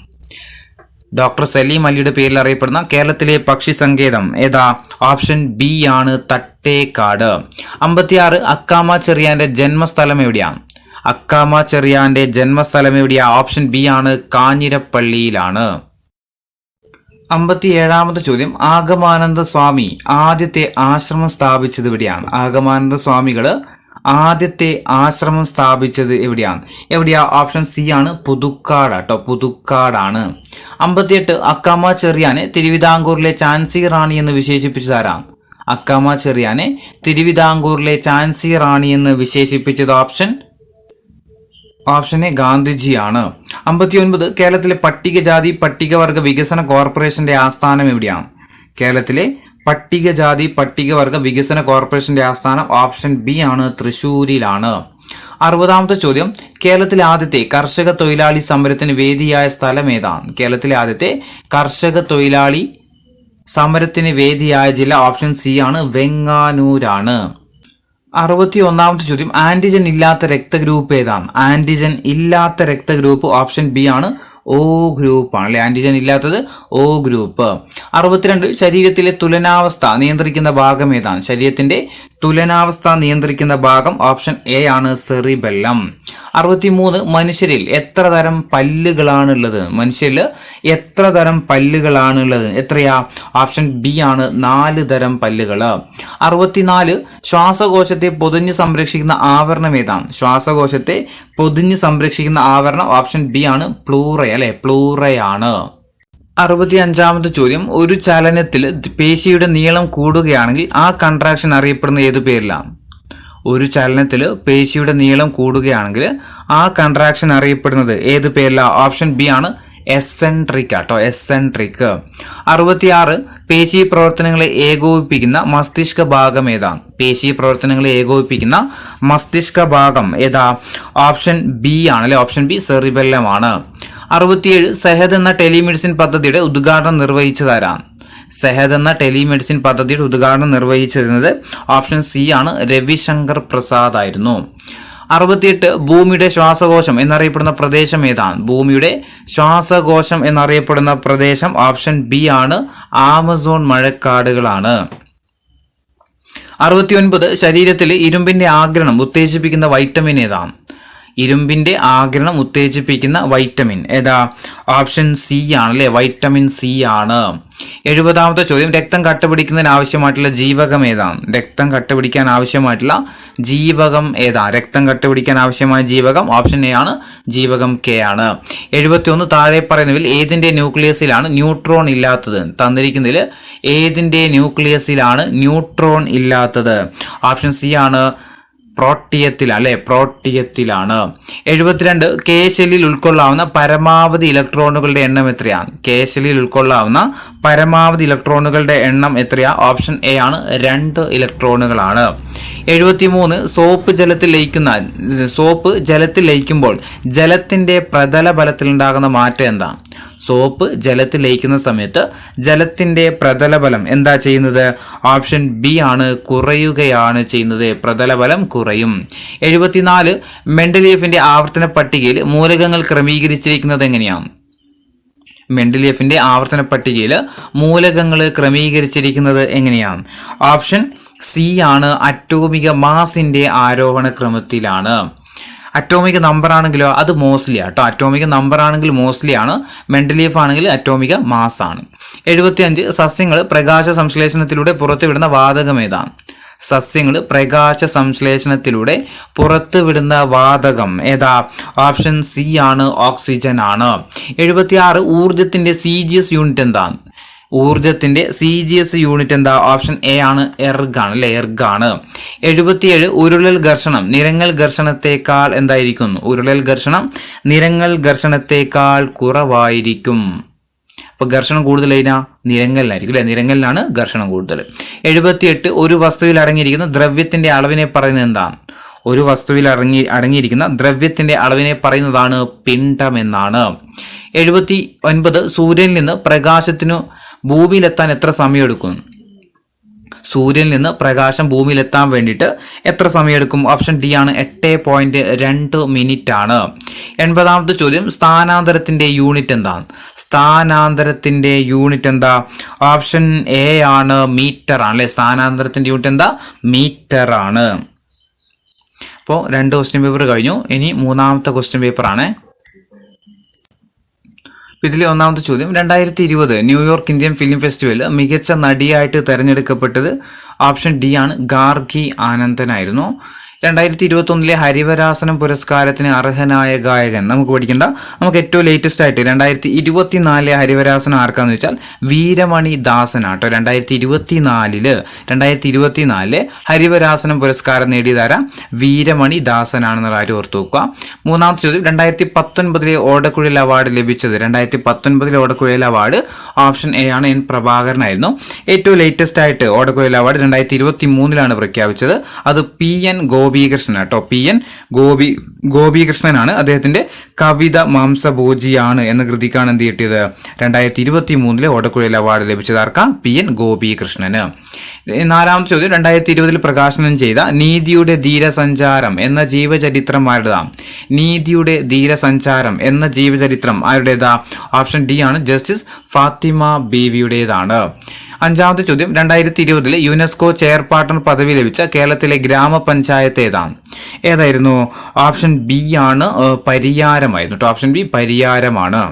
ഡോക്ടർ സലീം അലിയുടെ പേരിൽ അറിയപ്പെടുന്ന കേരളത്തിലെ പക്ഷി സങ്കേതം ഏതാ? ഓപ്ഷൻ ബി ആണ് തട്ടേക്കാട്. 56 അക്കാമ ചെറിയാന്റെ ജന്മസ്ഥലം എവിടെയാണ്? അക്കാമ ചെറിയാന്റെ ജന്മസ്ഥലം എവിടെയാ? ഓപ്ഷൻ ബി ആണ് കാഞ്ഞിരപ്പള്ളിയിലാണ്. 57ാമത്തെ ചോദ്യം, ആഗമാനന്ദ സ്വാമി ആദ്യത്തെ ആശ്രമം സ്ഥാപിച്ചത് എവിടെയാണ്? ആഗമാനന്ദ സ്വാമികള് ആദ്യത്തെ ആശ്രമം സ്ഥാപിച്ചത് എവിടെയാ? ഓപ്ഷൻ സി ആണ് പുതുക്കാട് കേട്ടോ. പുതുക്കാടാണ്. 58 അക്കാമ ചെറിയാനെ തിരുവിതാംകൂറിലെ ഝാൻസി റാണി എന്ന് വിശേഷിപ്പിച്ചതാരാണ്? അക്കാമ ചെറിയാനെ തിരുവിതാംകൂറിലെ ഝാൻസി റാണി എന്ന് വിശേഷിപ്പിച്ചത് ഓപ്ഷൻ എ ഗാന്ധിജിയാണ്. 59 കേരളത്തിലെ പട്ടികജാതി പട്ടികവർഗ വികസന കോർപ്പറേഷന്റെ ആസ്ഥാനം എവിടെയാണ്? കേരളത്തിലെ പട്ടികജാതി പട്ടികവർഗ വികസന കോർപ്പറേഷന്റെ ആസ്ഥാനം ഓപ്ഷൻ ബി ആണ് തൃശ്ശൂരിലാണ്. 60ാമത്തെ ചോദ്യം, കേരളത്തിലെ ആദ്യത്തെ കർഷക തൊഴിലാളി സമരത്തിന് വേദിയായ സ്ഥലം ഏതാണ്? കേരളത്തിലെ ആദ്യത്തെ കർഷക തൊഴിലാളി സമരത്തിന് വേദിയായ ജില്ല ഓപ്ഷൻ സി ആണ് വെങ്ങാനൂരാണ്. 61ാമത്തെ ചോദ്യം, ആന്റിജൻ ഇല്ലാത്ത രക്തഗ്രൂപ്പ് ഏതാണ്? ആന്റിജൻ ഇല്ലാത്ത രക്തഗ്രൂപ്പ് ഓപ്ഷൻ ബി ആണ് O ഗ്രൂപ്പ് ആണ് അല്ലെ. ആന്റിജൻ ഇല്ലാത്തത് O ഗ്രൂപ്പ്. 62 ശരീരത്തിലെ തുലനാവസ്ഥ നിയന്ത്രിക്കുന്ന ഭാഗം ഏതാണ്? ശരീരത്തിന്റെ തുലനാവസ്ഥ നിയന്ത്രിക്കുന്ന ഭാഗം ഓപ്ഷൻ എ ആണ് സെറിബെല്ലം. 63 മനുഷ്യരിൽ എത്ര തരം പല്ലുകളാണുള്ളത്? മനുഷ്യരിൽ എത്ര തരം പല്ലുകളാണുള്ളത്? എത്രയാ? ഓപ്ഷൻ ബി ആണ് 4 തരം പല്ലുകൾ. 64 ശ്വാസകോശത്തെ പൊതിഞ്ഞ് സംരക്ഷിക്കുന്ന ആവരണം ഏതാണ്? ശ്വാസകോശത്തെ പൊതിഞ്ഞ് സംരക്ഷിക്കുന്ന ആവരണം ഓപ്ഷൻ ബി ആണ് പ്ലൂറ അല്ലെ. പ്ലൂറയാണ്. 65ാമത്തെ ചോദ്യം, ഒരു ചലനത്തിൽ പേശിയുടെ നീളം കൂടുകയാണെങ്കിൽ ആ കൺട്രാക്ഷൻ അറിയപ്പെടുന്ന ഏതു പേരിലാണ്? ഒരു ചലനത്തിൽ പേശിയുടെ നീളം കൂടുകയാണെങ്കിൽ ആ കൺട്രാക്ഷൻ അറിയപ്പെടുന്നത് ഏത് പേരിലാണ്? ഓപ്ഷൻ ബി ആണ് എസെൻട്രിക് കേട്ടോ. എസെൻട്രിക്. 66 പേശി പ്രവർത്തനങ്ങളെ ഏകോപിപ്പിക്കുന്ന മസ്തിഷ്ക ഭാഗം ഏതാണ്? പേശി പ്രവർത്തനങ്ങളെ ഏകോപിപ്പിക്കുന്ന മസ്തിഷ്ക ഭാഗം ഏതാ? ഓപ്ഷൻ ബി ആണ് അല്ലെ. ഓപ്ഷൻ ബി സെറിബെല്ലം ആണ്. 67 സെഹദ് എന്ന ടെലിമെഡിസിൻ പദ്ധതിയുടെ ഉദ്ഘാടനം നിർവഹിച്ചതാരാണ്? സെഹദ് എന്ന ടെലിമെഡിസിൻ പദ്ധതിയുടെ ഉദ്ഘാടനം നിർവഹിച്ചിരുന്നത് ഓപ്ഷൻ സി ആണ് രവിശങ്കർ പ്രസാദ് ആയിരുന്നു. 68 ഭൂമിയുടെ ശ്വാസകോശം എന്നറിയപ്പെടുന്ന പ്രദേശം ഏതാണ്? ഭൂമിയുടെ ശ്വാസകോശം എന്നറിയപ്പെടുന്ന പ്രദേശം ഓപ്ഷൻ ബി ആണ് ആമസോൺ മഴക്കാടുകളാണ്. 69 ശരീരത്തിൽ ഇരുമ്പിന്റെ ആഗിരണം ഉത്തേജിപ്പിക്കുന്ന വൈറ്റമിൻ ഏതാണ്? ഇരുമ്പിന്റെ ആഗിരണം ഉത്തേജിപ്പിക്കുന്ന വൈറ്റമിൻ ഏതാ? ഓപ്ഷൻ സി ആണ് അല്ലെ. വൈറ്റമിൻ സി ആണ്. 70ാമത്തെ ചോദ്യം, രക്തം കട്ടപിടിക്കുന്നതിന് ആവശ്യമായിട്ടുള്ള ജീവകം ഏതാണ്? രക്തം കട്ടപിടിക്കാൻ ആവശ്യമായിട്ടുള്ള ജീവകം ഏതാ? രക്തം കട്ടപിടിക്കാൻ ആവശ്യമായ ജീവകം ഓപ്ഷൻ എ ആണ് ജീവകം കെ ആണ്. 71 താഴെ പറയുന്നതിൽ ഏതിന്റെ ന്യൂക്ലിയസിലാണ് ന്യൂട്രോൺ ഇല്ലാത്തത്? തന്നിരിക്കുന്നതിൽ ഏതിന്റെ ന്യൂക്ലിയസിലാണ് ന്യൂട്രോൺ ഇല്ലാത്തത്? ഓപ്ഷൻ സി ആണ് പ്രോട്ടിയത്തിലാണ് അല്ലെ. പ്രോട്ടിയത്തിലാണ്. 72 കേശലിൽ ഉൾക്കൊള്ളാവുന്ന പരമാവധി ഇലക്ട്രോണുകളുടെ എണ്ണം എത്രയാണ്? കേശലിൽ ഉൾക്കൊള്ളാവുന്ന പരമാവധി ഇലക്ട്രോണുകളുടെ എണ്ണം എത്രയാ? ഓപ്ഷൻ എ ആണ് 2 ഇലക്ട്രോണുകളാണ്. 73 സോപ്പ് ജലത്തിൽ ലയിക്കുമ്പോൾ ജലത്തിന്റെ പ്രതല ബലത്തിലുണ്ടാകുന്ന മാറ്റം എന്താണ്? സോപ്പ് ജലത്തിൽ ലയിക്കുന്ന സമയത്ത് ജലത്തിന്റെ പ്രതലബലം എന്താ ചെയ്യുന്നത്? ഓപ്ഷൻ ബി ആണ് കുറയുകയാണ് ചെയ്യുന്നത്. പ്രതലബലം കുറയും. 74 മെൻഡലിയഫിന്റെ ആവർത്തന പട്ടികയിൽ മൂലകങ്ങൾ ക്രമീകരിച്ചിരിക്കുന്നത് എങ്ങനെയാണ്? മെൻഡലിയഫിന്റെ ആവർത്തന പട്ടികയിൽ മൂലകങ്ങൾ ക്രമീകരിച്ചിരിക്കുന്നത് എങ്ങനെയാണ്? ഓപ്ഷൻ സി ആണ് അറ്റോമിക മാസിന്റെ ആരോഹണ ക്രമത്തിലാണ്. അറ്റോമിക് നമ്പർ ആണെങ്കിലോ അത് മോസ്ലി ആട്ടോ. അറ്റോമിക് നമ്പർ ആണെങ്കിൽ മോസ്ലി ആണ്, മെന്റലീഫ് ആണെങ്കിൽ അറ്റോമിക മാസ് ആണ്. 75 സസ്യങ്ങൾ പ്രകാശ സംശ്ലേഷണത്തിലൂടെ പുറത്തുവിടുന്ന വാതകം ഏതാണ്? സസ്യങ്ങൾ പ്രകാശ സംശ്ലേഷണത്തിലൂടെ പുറത്തുവിടുന്ന വാതകം ഏതാ? ഓപ്ഷൻ സി ആണ്, ഓക്സിജൻ ആണ്. 76 ഊർജത്തിന്റെ CGS യൂണിറ്റ് എന്താണ്? ഊർജത്തിന്റെ CGS യൂണിറ്റ് എന്താ? ഓപ്ഷൻ എ ആണ്, എർഗ് ആണ് അല്ലെ, എർഗ് ആണ്. 77 ഉരുളൽ ഘർഷണം നിരങ്ങൽ ഘർഷണത്തെക്കാൾ എന്തായിരിക്കും? ഉരുളൽ ഘർഷണം നിരങ്ങൽ ഘർഷണത്തെക്കാൾ കുറവായിരിക്കും. അപ്പൊ ഘർഷണം കൂടുതൽ നിരങ്ങലിനായിരിക്കും അല്ലെ, നിരങ്ങലിനാണ് ഘർഷണം കൂടുതൽ. 78 ഒരു വസ്തുവിൽ അടങ്ങിയിരിക്കുന്ന ദ്രവ്യത്തിന്റെ അളവിനെ പറയുന്നത് എന്താണ്? ഒരു വസ്തുവിൽ അടങ്ങിയിരിക്കുന്ന ദ്രവ്യത്തിന്റെ അളവിനെ പറയുന്നതാണ് പിണ്ഡം എന്നാണ്. 79 സൂര്യനിൽ നിന്ന് പ്രകാശത്തിനു ഭൂമിയിലെത്താൻ എത്ര സമയമെടുക്കും? സൂര്യനിൽ നിന്ന് പ്രകാശം ഭൂമിയിലെത്താൻ വേണ്ടിയിട്ട് എത്ര സമയമെടുക്കും? ഓപ്ഷൻ ഡി ആണ്, 8.2 മിനിറ്റ് ആണ്. 80ാമത്തെ ചോദ്യം സ്ഥാനാന്തരത്തിന്റെ യൂണിറ്റ് എന്താണ്? സ്ഥാനാന്തരത്തിന്റെ യൂണിറ്റ് എന്താ? ഓപ്ഷൻ എ ആണ്, മീറ്റർ ആണ് അല്ലെ. സ്ഥാനാന്തരത്തിന്റെ യൂണിറ്റ് എന്താ? മീറ്റർ ആണ്. അപ്പോൾ 2 ക്വസ്റ്റ്യൻ പേപ്പർ കഴിഞ്ഞു. ഇനി 3ാമത്തെ ക്വസ്റ്റ്യൻ പേപ്പർ ആണ്. ഇതിലെ 1ാമത്തെ ചോദ്യം 2020 ന്യൂയോർക്ക് ഇന്ത്യൻ ഫിലിം ഫെസ്റ്റിവലിൽ മികച്ച നടിയായിട്ട് തിരഞ്ഞെടുക്കപ്പെട്ടത് ഓപ്ഷൻ ഡി ആണ്, ഗാർഗി ആനന്ദനായിരുന്നു. 2021 ഹരിവരാസനം പുരസ്കാരത്തിന് അർഹനായ ഗായകൻ നമുക്ക് പഠിക്കേണ്ട. നമുക്ക് ഏറ്റവും ലേറ്റസ്റ്റ് ആയിട്ട് 2024 ഹരിവരാസനം ആർക്കാന്ന് വെച്ചാൽ വീരമണി ദാസനാട്ടോ. 2024 ഹരിവരാസനം പുരസ്കാരം നേടിയതാര? വീരമണി ദാസനാണെന്നുള്ള കാര്യം ഓർത്തു വെക്കുക. 3ാമത്തെ ചോദ്യം 2019 ഓടക്കുഴൽ അവാർഡ് ലഭിച്ചത്? 2019 ഓടക്കുഴൽ അവാർഡ് ഓപ്ഷൻ എ ആണ്, എൻ പ്രഭാകരനായിരുന്നു. ഏറ്റവും ലേറ്റസ്റ്റ് ആയിട്ട് ഓടക്കുഴൽ അവാർഡ് 2023 പ്രഖ്യാപിച്ചത്. അത് PN ഗോപികൃഷ്ണൻ കേട്ടോ. PN ഗോപികൃഷ്ണനാണ്. അദ്ദേഹത്തിന്റെ കവിത മാംസഭോജിയാണ് എന്ന കൃതിക്കാണ് എന്ത് കിട്ടിയത്? 2023 ഓടക്കുഴൽ അവാർഡ് ലഭിച്ചത് ആർക്കാ? PN ഗോപികൃഷ്ണന്. 4ാമത്തെ ചോദ്യം 2020 പ്രകാശനം ചെയ്ത നീതിയുടെ ധീരസഞ്ചാരം എന്ന ജീവചരിത്രം ആരുടേതാ? നീതിയുടെ ധീരസഞ്ചാരം എന്ന ജീവചരിത്രം ആരുടേതാ? ഓപ്ഷൻ ഡി ആണ്, ജസ്റ്റിസ് ഫാത്തിമ ബീവിയുടേതാണ്. 5ാമത്തെ ചോദ്യം 2020 യുനെസ്കോ ചെയർപാർട്ണർ പദവി ലഭിച്ച കേരളത്തിലെ ഗ്രാമപഞ്ചായത്ത് ഏതായിരുന്നു? ഓപ്ഷൻ ബി ആണ്, പരിയാരമായിരുന്നു കേട്ടോ. Option B പരിയാരമാണ്.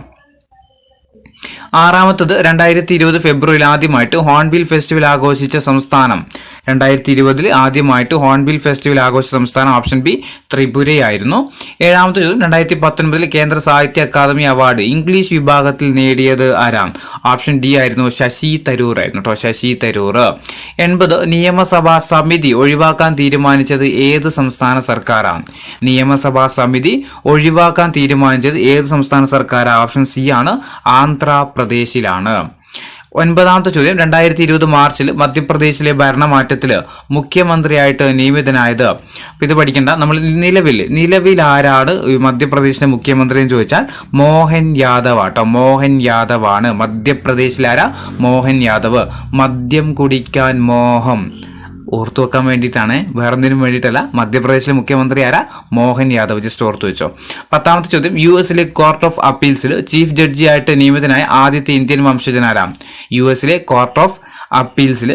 6ാമത്തത് 2020 ഫെബ്രുവരിയിൽ ആദ്യമായിട്ട് ഹോൺബിൽ ഫെസ്റ്റിവൽ ആഘോഷിച്ച സംസ്ഥാനം? 2020 ആദ്യമായിട്ട് ഹോൺബിൽ ഫെസ്റ്റിവൽ ആഘോഷിച്ച സംസ്ഥാനം ഓപ്ഷൻ ബി ത്രിപുരയായിരുന്നു. 7ാമത്തെ ചോദ്യം 2019 കേന്ദ്ര സാഹിത്യ അക്കാദമി അവാർഡ് ഇംഗ്ലീഷ് വിഭാഗത്തിൽ നേടിയത് ആരാണ്? ഓപ്ഷൻ ഡി ആയിരുന്നു, ശശി തരൂർ ആയിരുന്നു കേട്ടോ. ശശി തരൂർ. 80 നിയമസഭാ സമിതി ഒഴിവാക്കാൻ തീരുമാനിച്ചത് ഏത് സംസ്ഥാന സർക്കാരാണ്? നിയമസഭാ സമിതി ഒഴിവാക്കാൻ തീരുമാനിച്ചത് ഏത് സംസ്ഥാന സർക്കാരാണ്? ഓപ്ഷൻ സി ആണ്, ആന്ധ്രാപ്രദേശിലാണ്. 9ാമത്തെ ചോദ്യം 2020 മാർച്ചിൽ മധ്യപ്രദേശിലെ ഭരണമാറ്റത്തിൽ മുഖ്യമന്ത്രിയായിട്ട് നിയമിതനായത്? ഇത് പഠിക്കേണ്ട. നമ്മൾ നിലവിൽ ആരാണ് മധ്യപ്രദേശിന്റെ മുഖ്യമന്ത്രി എന്ന് ചോദിച്ചാൽ മോഹൻ യാദവ് ആട്ടോ. മോഹൻ യാദവ് ആണ് മധ്യപ്രദേശിലാരാ? മോഹൻ യാദവ്. മദ്യം കുടിക്കാൻ മോഹം ഓർത്തു വെക്കാൻ വേണ്ടിയിട്ടാണ്, വേറൊന്നിനും വേണ്ടിയിട്ടല്ല. മധ്യപ്രദേശിലെ മുഖ്യമന്ത്രി ആരാ? മോഹൻ യാദവ്. ജസ്റ്റ് ഓർത്തു വെച്ചോ. 10ാമത്തെ ചോദ്യം US കോർട്ട് ഓഫ് അപ്പീൽസിൽ ചീഫ് ജഡ്ജിയായിട്ട് നിയമിതനായ ആദ്യത്തെ ഇന്ത്യൻ വംശജനാരാണ്? US കോർട്ട് ഓഫ് അപ്പീൽസിൽ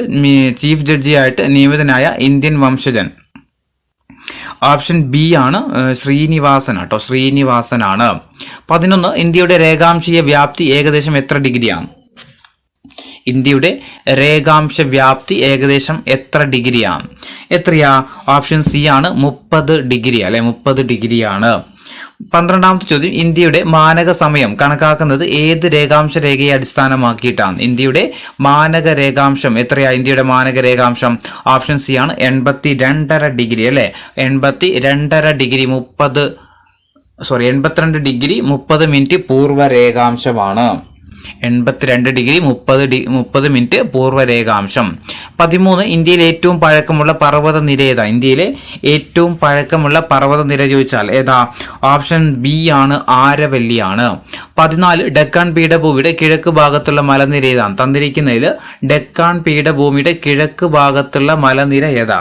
ചീഫ് ജഡ്ജിയായിട്ട് നിയമിതനായ ഇന്ത്യൻ വംശജൻ ഓപ്ഷൻ ബി ആണ്, ശ്രീനിവാസൻ ആട്ടോ. ശ്രീനിവാസനാണ്. 11 ഇന്ത്യയുടെ രേഖാംശീയ വ്യാപ്തി ഏകദേശം എത്ര ഡിഗ്രിയാണ്? ഇന്ത്യയുടെ രേഖാംശ വ്യാപ്തി ഏകദേശം എത്ര ഡിഗ്രിയാണ്? എത്രയാ? ഓപ്ഷൻ സി ആണ്, 30 ഡിഗ്രി അല്ലെ. 30 ഡിഗ്രിയാണ്. 12ാമത്തെ ചോദ്യം ഇന്ത്യയുടെ മാനക സമയം കണക്കാക്കുന്നത് ഏത് രേഖാംശ രേഖയെ അടിസ്ഥാനമാക്കിയിട്ടാണ്? ഇന്ത്യയുടെ മാനക രേഖാംശം എത്രയാ? ഇന്ത്യയുടെ മാനക രേഖാംശം ഓപ്ഷൻ സി ആണ്, 82.5 ഡിഗ്രി അല്ലെ. 82.5 ഡിഗ്രി 82 ഡിഗ്രി 30 മിനിറ്റ് പൂർവ്വ രേഖാംശമാണ്. 82 ഡിഗ്രി 30 മിനിറ്റ് പൂർവ്വ രേഖാംശം. 13 ഇന്ത്യയിലെ ഏറ്റവും പഴക്കമുള്ള പർവ്വത നിര ഏതാ? ഇന്ത്യയിലെ ഏറ്റവും പഴക്കമുള്ള പർവ്വത നിര ചോദിച്ചാൽ ഏതാ? ഓപ്ഷൻ ബി ആണ്, ആരവല്ലിയാണ്. 14 ഡെക്കാൻ പീഠഭൂമിയുടെ കിഴക്ക് ഭാഗത്തുള്ള മലനിര ഏതാണ്? തന്നിരിക്കുന്നതിൽ ഡെക്കാൻ പീഠഭൂമിയുടെ കിഴക്ക് ഭാഗത്തുള്ള മലനിര ഏതാ?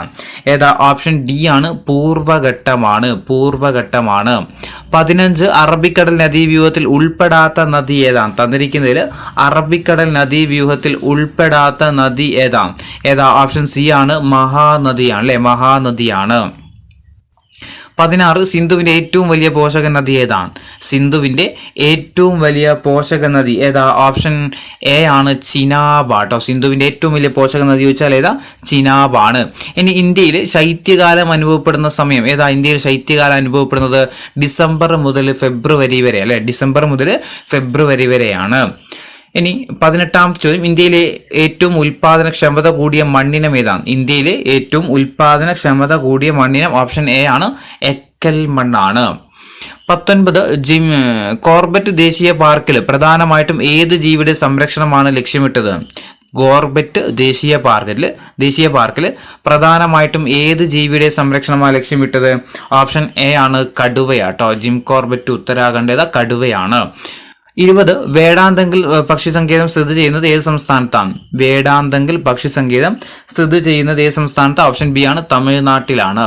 ഓപ്ഷൻ ഡി ആണ്, പൂർവഘട്ടമാണ്. 15 അറബിക്കടൽ നദീവ്യൂഹത്തിൽ ഉൾപ്പെടാത്ത നദി ഏതാണ്? തന്നിരിക്കുന്നതിൽ അറബിക്കടൽ നദീവ്യൂഹത്തിൽ ഉൾപ്പെടാത്ത നദി ഏതാ? ഓപ്ഷൻ സി ആണ്, മഹാനദിയാണ് അല്ലെ. മഹാനദിയാണ്. 16 സിന്ധുവിന്റെ ഏറ്റവും വലിയ പോഷക നദി ഏതാണ്? സിന്ധുവിന്റെ ഏറ്റവും വലിയ പോഷക നദി ഏതാ? ഓപ്ഷൻ എ ആണ് ചിനാബ് കേട്ടോ. സിന്ധുവിന്റെ ഏറ്റവും വലിയ പോഷക നദി ചോദിച്ചാൽ ഏതാ? ചിനാബാണ്. ഇനി ഇന്ത്യയിൽ ശൈത്യകാലം അനുഭവപ്പെടുന്ന സമയം ഏതാ? ഇന്ത്യയിൽ ശൈത്യകാലം അനുഭവപ്പെടുന്നത് ഡിസംബർ മുതൽ ഫെബ്രുവരി വരെ അല്ലെ. ഡിസംബർ മുതൽ ഫെബ്രുവരി വരെയാണ്. ഇനി 18ാമത്തെ ചോദ്യം, ഇന്ത്യയിലെ ഏറ്റവും ഉൽപാദനക്ഷമത കൂടിയ മണ്ണിനം ഏതാണ്? ഇന്ത്യയിലെ ഏറ്റവും ഉൽപാദനക്ഷമത കൂടിയ മണ്ണിനം ഓപ്ഷൻ എ ആണ് എക്കൽ മണ്ണാണ്. 19 കോർബറ്റ് ദേശീയ പാർക്കിൽ പ്രധാനമായിട്ടും ഏത് ജീവിയുടെ സംരക്ഷണമാണ് ലക്ഷ്യമിട്ടത്? കോർബറ്റ് ദേശീയ പാർക്കിൽ പ്രധാനമായിട്ടും ഏത് ജീവിയുടെ സംരക്ഷണമാണ് ലക്ഷ്യമിട്ടത്? ഓപ്ഷൻ എ ആണ് കടുവയാട്ടോ. ജിം കോർബറ്റ് ഉത്തരാഖണ്ഡ് കടുവയാണ്. 20 വേടാന്തങ്കിൽ പക്ഷി സങ്കേതം സ്ഥിതി ചെയ്യുന്നത് ഏത് സംസ്ഥാനത്താണ്? വേടാന്തങ്കിൽ പക്ഷി സങ്കേതം സ്ഥിതി ചെയ്യുന്നത് ഏത് സംസ്ഥാനത്ത്? ഓപ്ഷൻ ബി ആണ് തമിഴ്നാട്ടിലാണ്.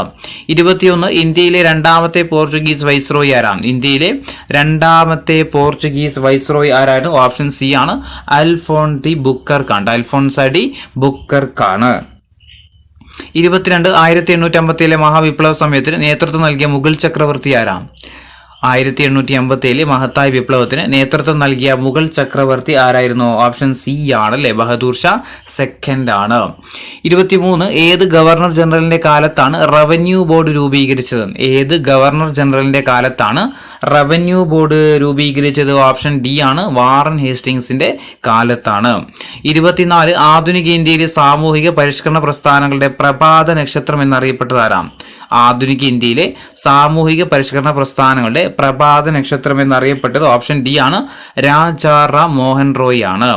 21 ഇന്ത്യയിലെ രണ്ടാമത്തെ പോർച്ചുഗീസ് വൈസ്രോയി ആരാണ്? ഇന്ത്യയിലെ രണ്ടാമത്തെ പോർച്ചുഗീസ് വൈസ്രോയി ആരായിരുന്നു? ഓപ്ഷൻ സി ആണ് അൽഫോൺസ് ഡി ബുക്കർക്കാണ്. 22 1857 മഹാവിപ്ലവ സമയത്തിന് നേതൃത്വം നൽകിയ മുഗൾ ചക്രവർത്തി ആരാണ്? 1857 മഹത്തായ വിപ്ലവത്തിന് നേതൃത്വം നൽകിയ മുഗൾ ചക്രവർത്തി ആരായിരുന്നു? ഓപ്ഷൻ സി ആണ് അല്ലെ, ബഹദൂർ ഷാ സെക്കൻഡ് ആണ്. 23 ഏത് ഗവർണർ ജനറലിന്റെ കാലത്താണ് റവന്യൂ ബോർഡ് രൂപീകരിച്ചത്? ഏത് ഗവർണർ ജനറലിന്റെ കാലത്താണ് റവന്യൂ ബോർഡ് രൂപീകരിച്ചത്? ഓപ്ഷൻ ഡി ആണ് വാറൻ ഹേസ്റ്റിംഗ്സിന്റെ കാലത്താണ്. 24 ആധുനിക ഇന്ത്യയിലെ സാമൂഹിക പരിഷ്കരണ പ്രസ്ഥാനങ്ങളുടെ പ്രഭാത നക്ഷത്രം എന്നറിയപ്പെട്ടത് ആരാണ്? ആധുനിക ഇന്ത്യയിലെ സാമൂഹിക പരിഷ്കരണ പ്രസ്ഥാനങ്ങളുടെ പ്രഭാത നക്ഷത്രം എന്നറിയപ്പെട്ടത് ഓപ്ഷൻ ഡി ആണ് രാജാറാം മോഹൻ റോയ് ആണ്.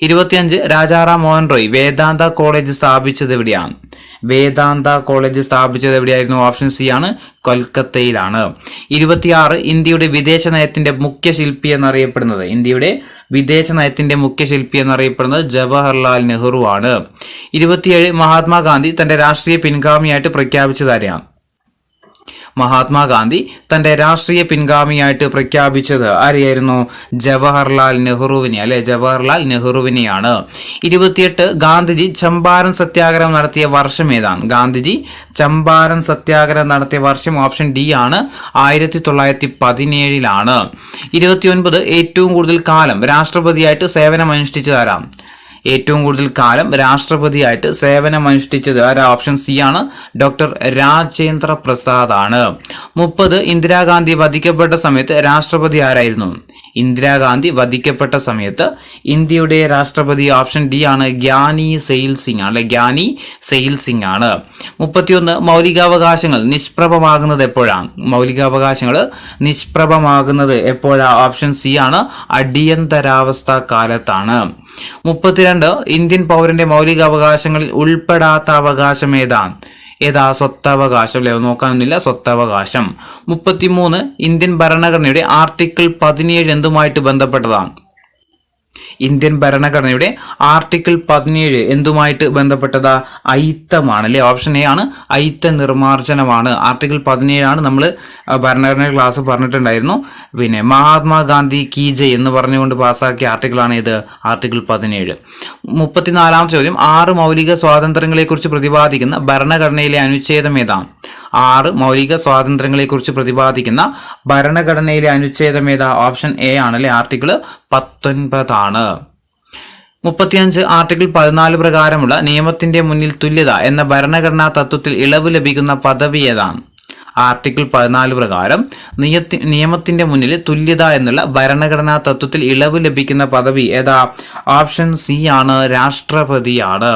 25 രാജാറാം മോഹൻ റോയ് വേദാന്ത കോളേജ് സ്ഥാപിച്ചത് എവിടെയാണ്? എവിടെയായിരുന്നു? ഓപ്ഷൻ സി ആണ് കൊൽക്കത്തയിലാണ്. 26 ഇന്ത്യയുടെ വിദേശ നയത്തിന്റെ മുഖ്യ ശില്പി എന്നറിയപ്പെടുന്നത് ജവഹർലാൽ നെഹ്റു ആണ്. 27 മഹാത്മാഗാന്ധി തന്റെ രാഷ്ട്രീയ പിൻഗാമിയായിട്ട് പ്രഖ്യാപിച്ചത് ആരെയാണ്? മഹാത്മാഗാന്ധി തന്റെ രാഷ്ട്രീയ പിൻഗാമിയായിട്ട് പ്രഖ്യാപിച്ചത് ആരെയായിരുന്നു? ജവഹർലാൽ നെഹ്റുവിനെയാണ്. 28 ഗാന്ധിജി ചമ്പാരൻ സത്യാഗ്രഹം നടത്തിയ വർഷം ഏതാണ്? ഗാന്ധിജി ചമ്പാരൻ സത്യാഗ്രഹം നടത്തിയ വർഷം ഓപ്ഷൻ ഡി ആണ് 1917 29 ഏറ്റവും കൂടുതൽ കാലം രാഷ്ട്രപതിയായിട്ട് സേവനമനുഷ്ഠിച്ചത് ആരാണ്? ആരാ? ഓപ്ഷൻ സി ആണ് ഡോക്ടർ രാജേന്ദ്ര പ്രസാദ് ആണ്. 30 ഇന്ദിരാഗാന്ധി വധിക്കപ്പെട്ട സമയത്ത് രാഷ്ട്രപതി ആരായിരുന്നു? ഇന്ത്യയുടെ രാഷ്ട്രപതി ഓപ്ഷൻ ഡി ആണ് ഗ്യാനി സെയിൽ സിംഗ് ആണ്. 31 മൗലികാവകാശങ്ങൾ നിഷ്പ്രഭമാകുന്നത് എപ്പോഴാണ്? ഓപ്ഷൻ സി ആണ് അടിയന്തരാവസ്ഥ കാലത്താണ്. 32 ഇന്ത്യൻ പൗരന്റെ മൗലികാവകാശങ്ങളിൽ ഉൾപ്പെടാത്ത അവകാശം ഏതാണ്? സ്വത്തവകാശം അല്ലെ, നോക്കാനൊന്നുമില്ല, സ്വത്തവകാശം. 33 ഇന്ത്യൻ ഭരണഘടനയുടെ ആർട്ടിക്കിൾ 17 എന്തുമായിട്ട് ബന്ധപ്പെട്ടതാണ്? എന്തുമായിട്ട് ബന്ധപ്പെട്ടതാ? അയിത്തമാണ് അല്ലെ. ഓപ്ഷൻ എ ആണ് അയിത്ത നിർമാർജനമാണ്. ആർട്ടിക്കിൾ 17 ആണ് നമ്മൾ ഭരണഘടന ക്ലാസ് പറഞ്ഞിട്ടുണ്ടായിരുന്നു. പിന്നെ മഹാത്മാഗാന്ധി കീ ജയ് എന്ന് പറഞ്ഞുകൊണ്ട് പാസ്സാക്കിയ ആർട്ടിക്കിളാണ് ഇത്, ആർട്ടിക്കിൾ 17. 34ാമത്തെ ചോദ്യം, 6 മൗലിക സ്വാതന്ത്ര്യങ്ങളെ കുറിച്ച് പ്രതിപാദിക്കുന്ന ഭരണഘടനയിലെ അനുച്ഛേദം ഏതാണ്? 6 മൗലിക സ്വാതന്ത്ര്യങ്ങളെ കുറിച്ച് പ്രതിപാദിക്കുന്ന ഭരണഘടനയിലെ അനുച്ഛേദം ഏതാ? ഓപ്ഷൻ എ ആണ് അല്ലെ, ആർട്ടിക്കിൾ 19 ആണ്. 35 ആർട്ടിക്കിൾ 14 പ്രകാരമുള്ള നിയമത്തിന്റെ മുന്നിൽ തുല്യത എന്ന ഭരണഘടനാ തത്വത്തിൽ ഇളവ് ലഭിക്കുന്ന പദവി ഏതാണ്? ആർട്ടിക്കിൾ 14 പ്രകാരം നിയമത്തിന്റെ മുന്നിൽ തുല്യത എന്നുള്ള ഭരണഘടനാ തത്വത്തിൽ ഇളവ് ലഭിക്കുന്ന പദവി ഏതാ? ഓപ്ഷൻ സി ആണ് രാഷ്ട്രപതിയാണ്.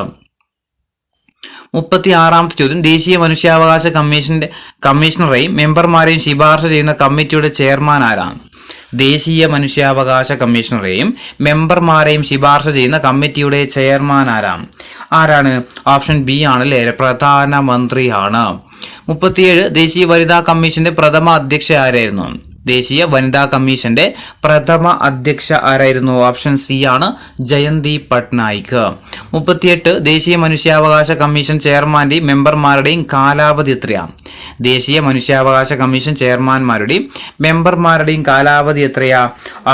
36ാമത്തെ ചോദ്യം, ദേശീയ മനുഷ്യാവകാശ കമ്മീഷണറെയും മെമ്പർമാരെയും ശുപാർശ ചെയ്യുന്ന കമ്മിറ്റിയുടെ ചെയർമാൻ ആരാണ്? ദേശീയ മനുഷ്യാവകാശ കമ്മീഷണറെയും മെമ്പർമാരെയും ശുപാർശ ചെയ്യുന്ന കമ്മിറ്റിയുടെ ചെയർമാൻ ആരാണ്? ഓപ്ഷൻ ബി ആണല്ലേ, പ്രധാനമന്ത്രിയാണ്. 37 ദേശീയ വനിതാ കമ്മീഷന്റെ പ്രഥമ അധ്യക്ഷ ആരായിരുന്നു? ദേശീയ വനിതാ കമ്മീഷന്റെ പ്രഥമ അധ്യക്ഷ ആരായിരുന്നു? ഓപ്ഷൻ സി ആണ് ജയന്തി പട്നായിക്. 38 ദേശീയ മനുഷ്യാവകാശ കമ്മീഷൻ ചെയർമാന്റെയും മെമ്പർമാരുടെയും കാലാവധി എത്രയാണ്? ദേശീയ മനുഷ്യാവകാശ കമ്മീഷൻ ചെയർമാൻമാരുടെയും മെമ്പർമാരുടെയും കാലാവധി എത്രയാ?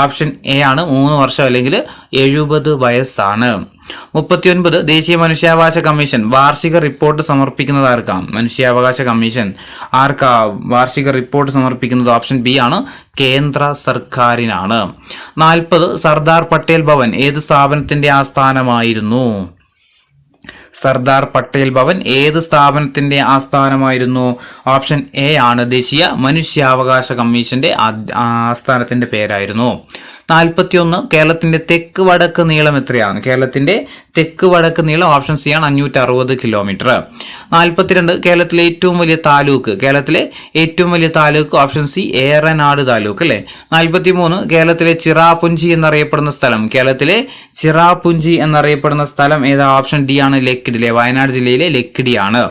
ഓപ്ഷൻ എ ആണ് 3 വർഷം അല്ലെങ്കിൽ 70 വയസ്സാണ്. 39 ദേശീയ മനുഷ്യാവകാശ കമ്മീഷൻ വാർഷിക റിപ്പോർട്ട് സമർപ്പിക്കുന്നത് ആർക്കാണ്? മനുഷ്യാവകാശ കമ്മീഷൻ ആർക്കാ വാർഷിക റിപ്പോർട്ട് സമർപ്പിക്കുന്നത്? ഓപ്ഷൻ ബി ആണ് കേന്ദ്ര സർക്കാരിനാണ്. 40 സർദാർ പട്ടേൽ ഭവൻ ഏത് സ്ഥാപനത്തിന്റെ ആസ്ഥാനമായിരുന്നു? സർദാർ പട്ടേൽ ഭവൻ ഏത് സ്ഥാപനത്തിന്റെ ആസ്ഥാനമായിരുന്നു? ഓപ്ഷൻ എ ആണ് ദേശീയ മനുഷ്യാവകാശ കമ്മീഷന്റെ ആസ്ഥാനത്തിന്റെ പേരായിരുന്നു. 41 കേരളത്തിന്റെ തെക്ക് വടക്ക് നീളം എത്രയാണ്? കേരളത്തിന്റെ തെക്ക് വടക്ക് നീളം ഓപ്ഷൻ സി ആണ് 560 കിലോമീറ്റർ. 42 കേരളത്തിലെ ഏറ്റവും വലിയ താലൂക്ക്? കേരളത്തിലെ ഏറ്റവും വലിയ താലൂക്ക് ഓപ്ഷൻ സി ഏറനാട് താലൂക്ക് അല്ലെ. 43 കേരളത്തിലെ ചിറാപുഞ്ചി എന്നറിയപ്പെടുന്ന സ്ഥലം? കേരളത്തിലെ ചിറാപുഞ്ചി എന്നറിയപ്പെടുന്ന സ്ഥലം ഏതാ? ഓപ്ഷൻ ഡി ആണ് ലക്കിടി. വയനാട് ജില്ലയിലെ ലക്കിടിയാണ്.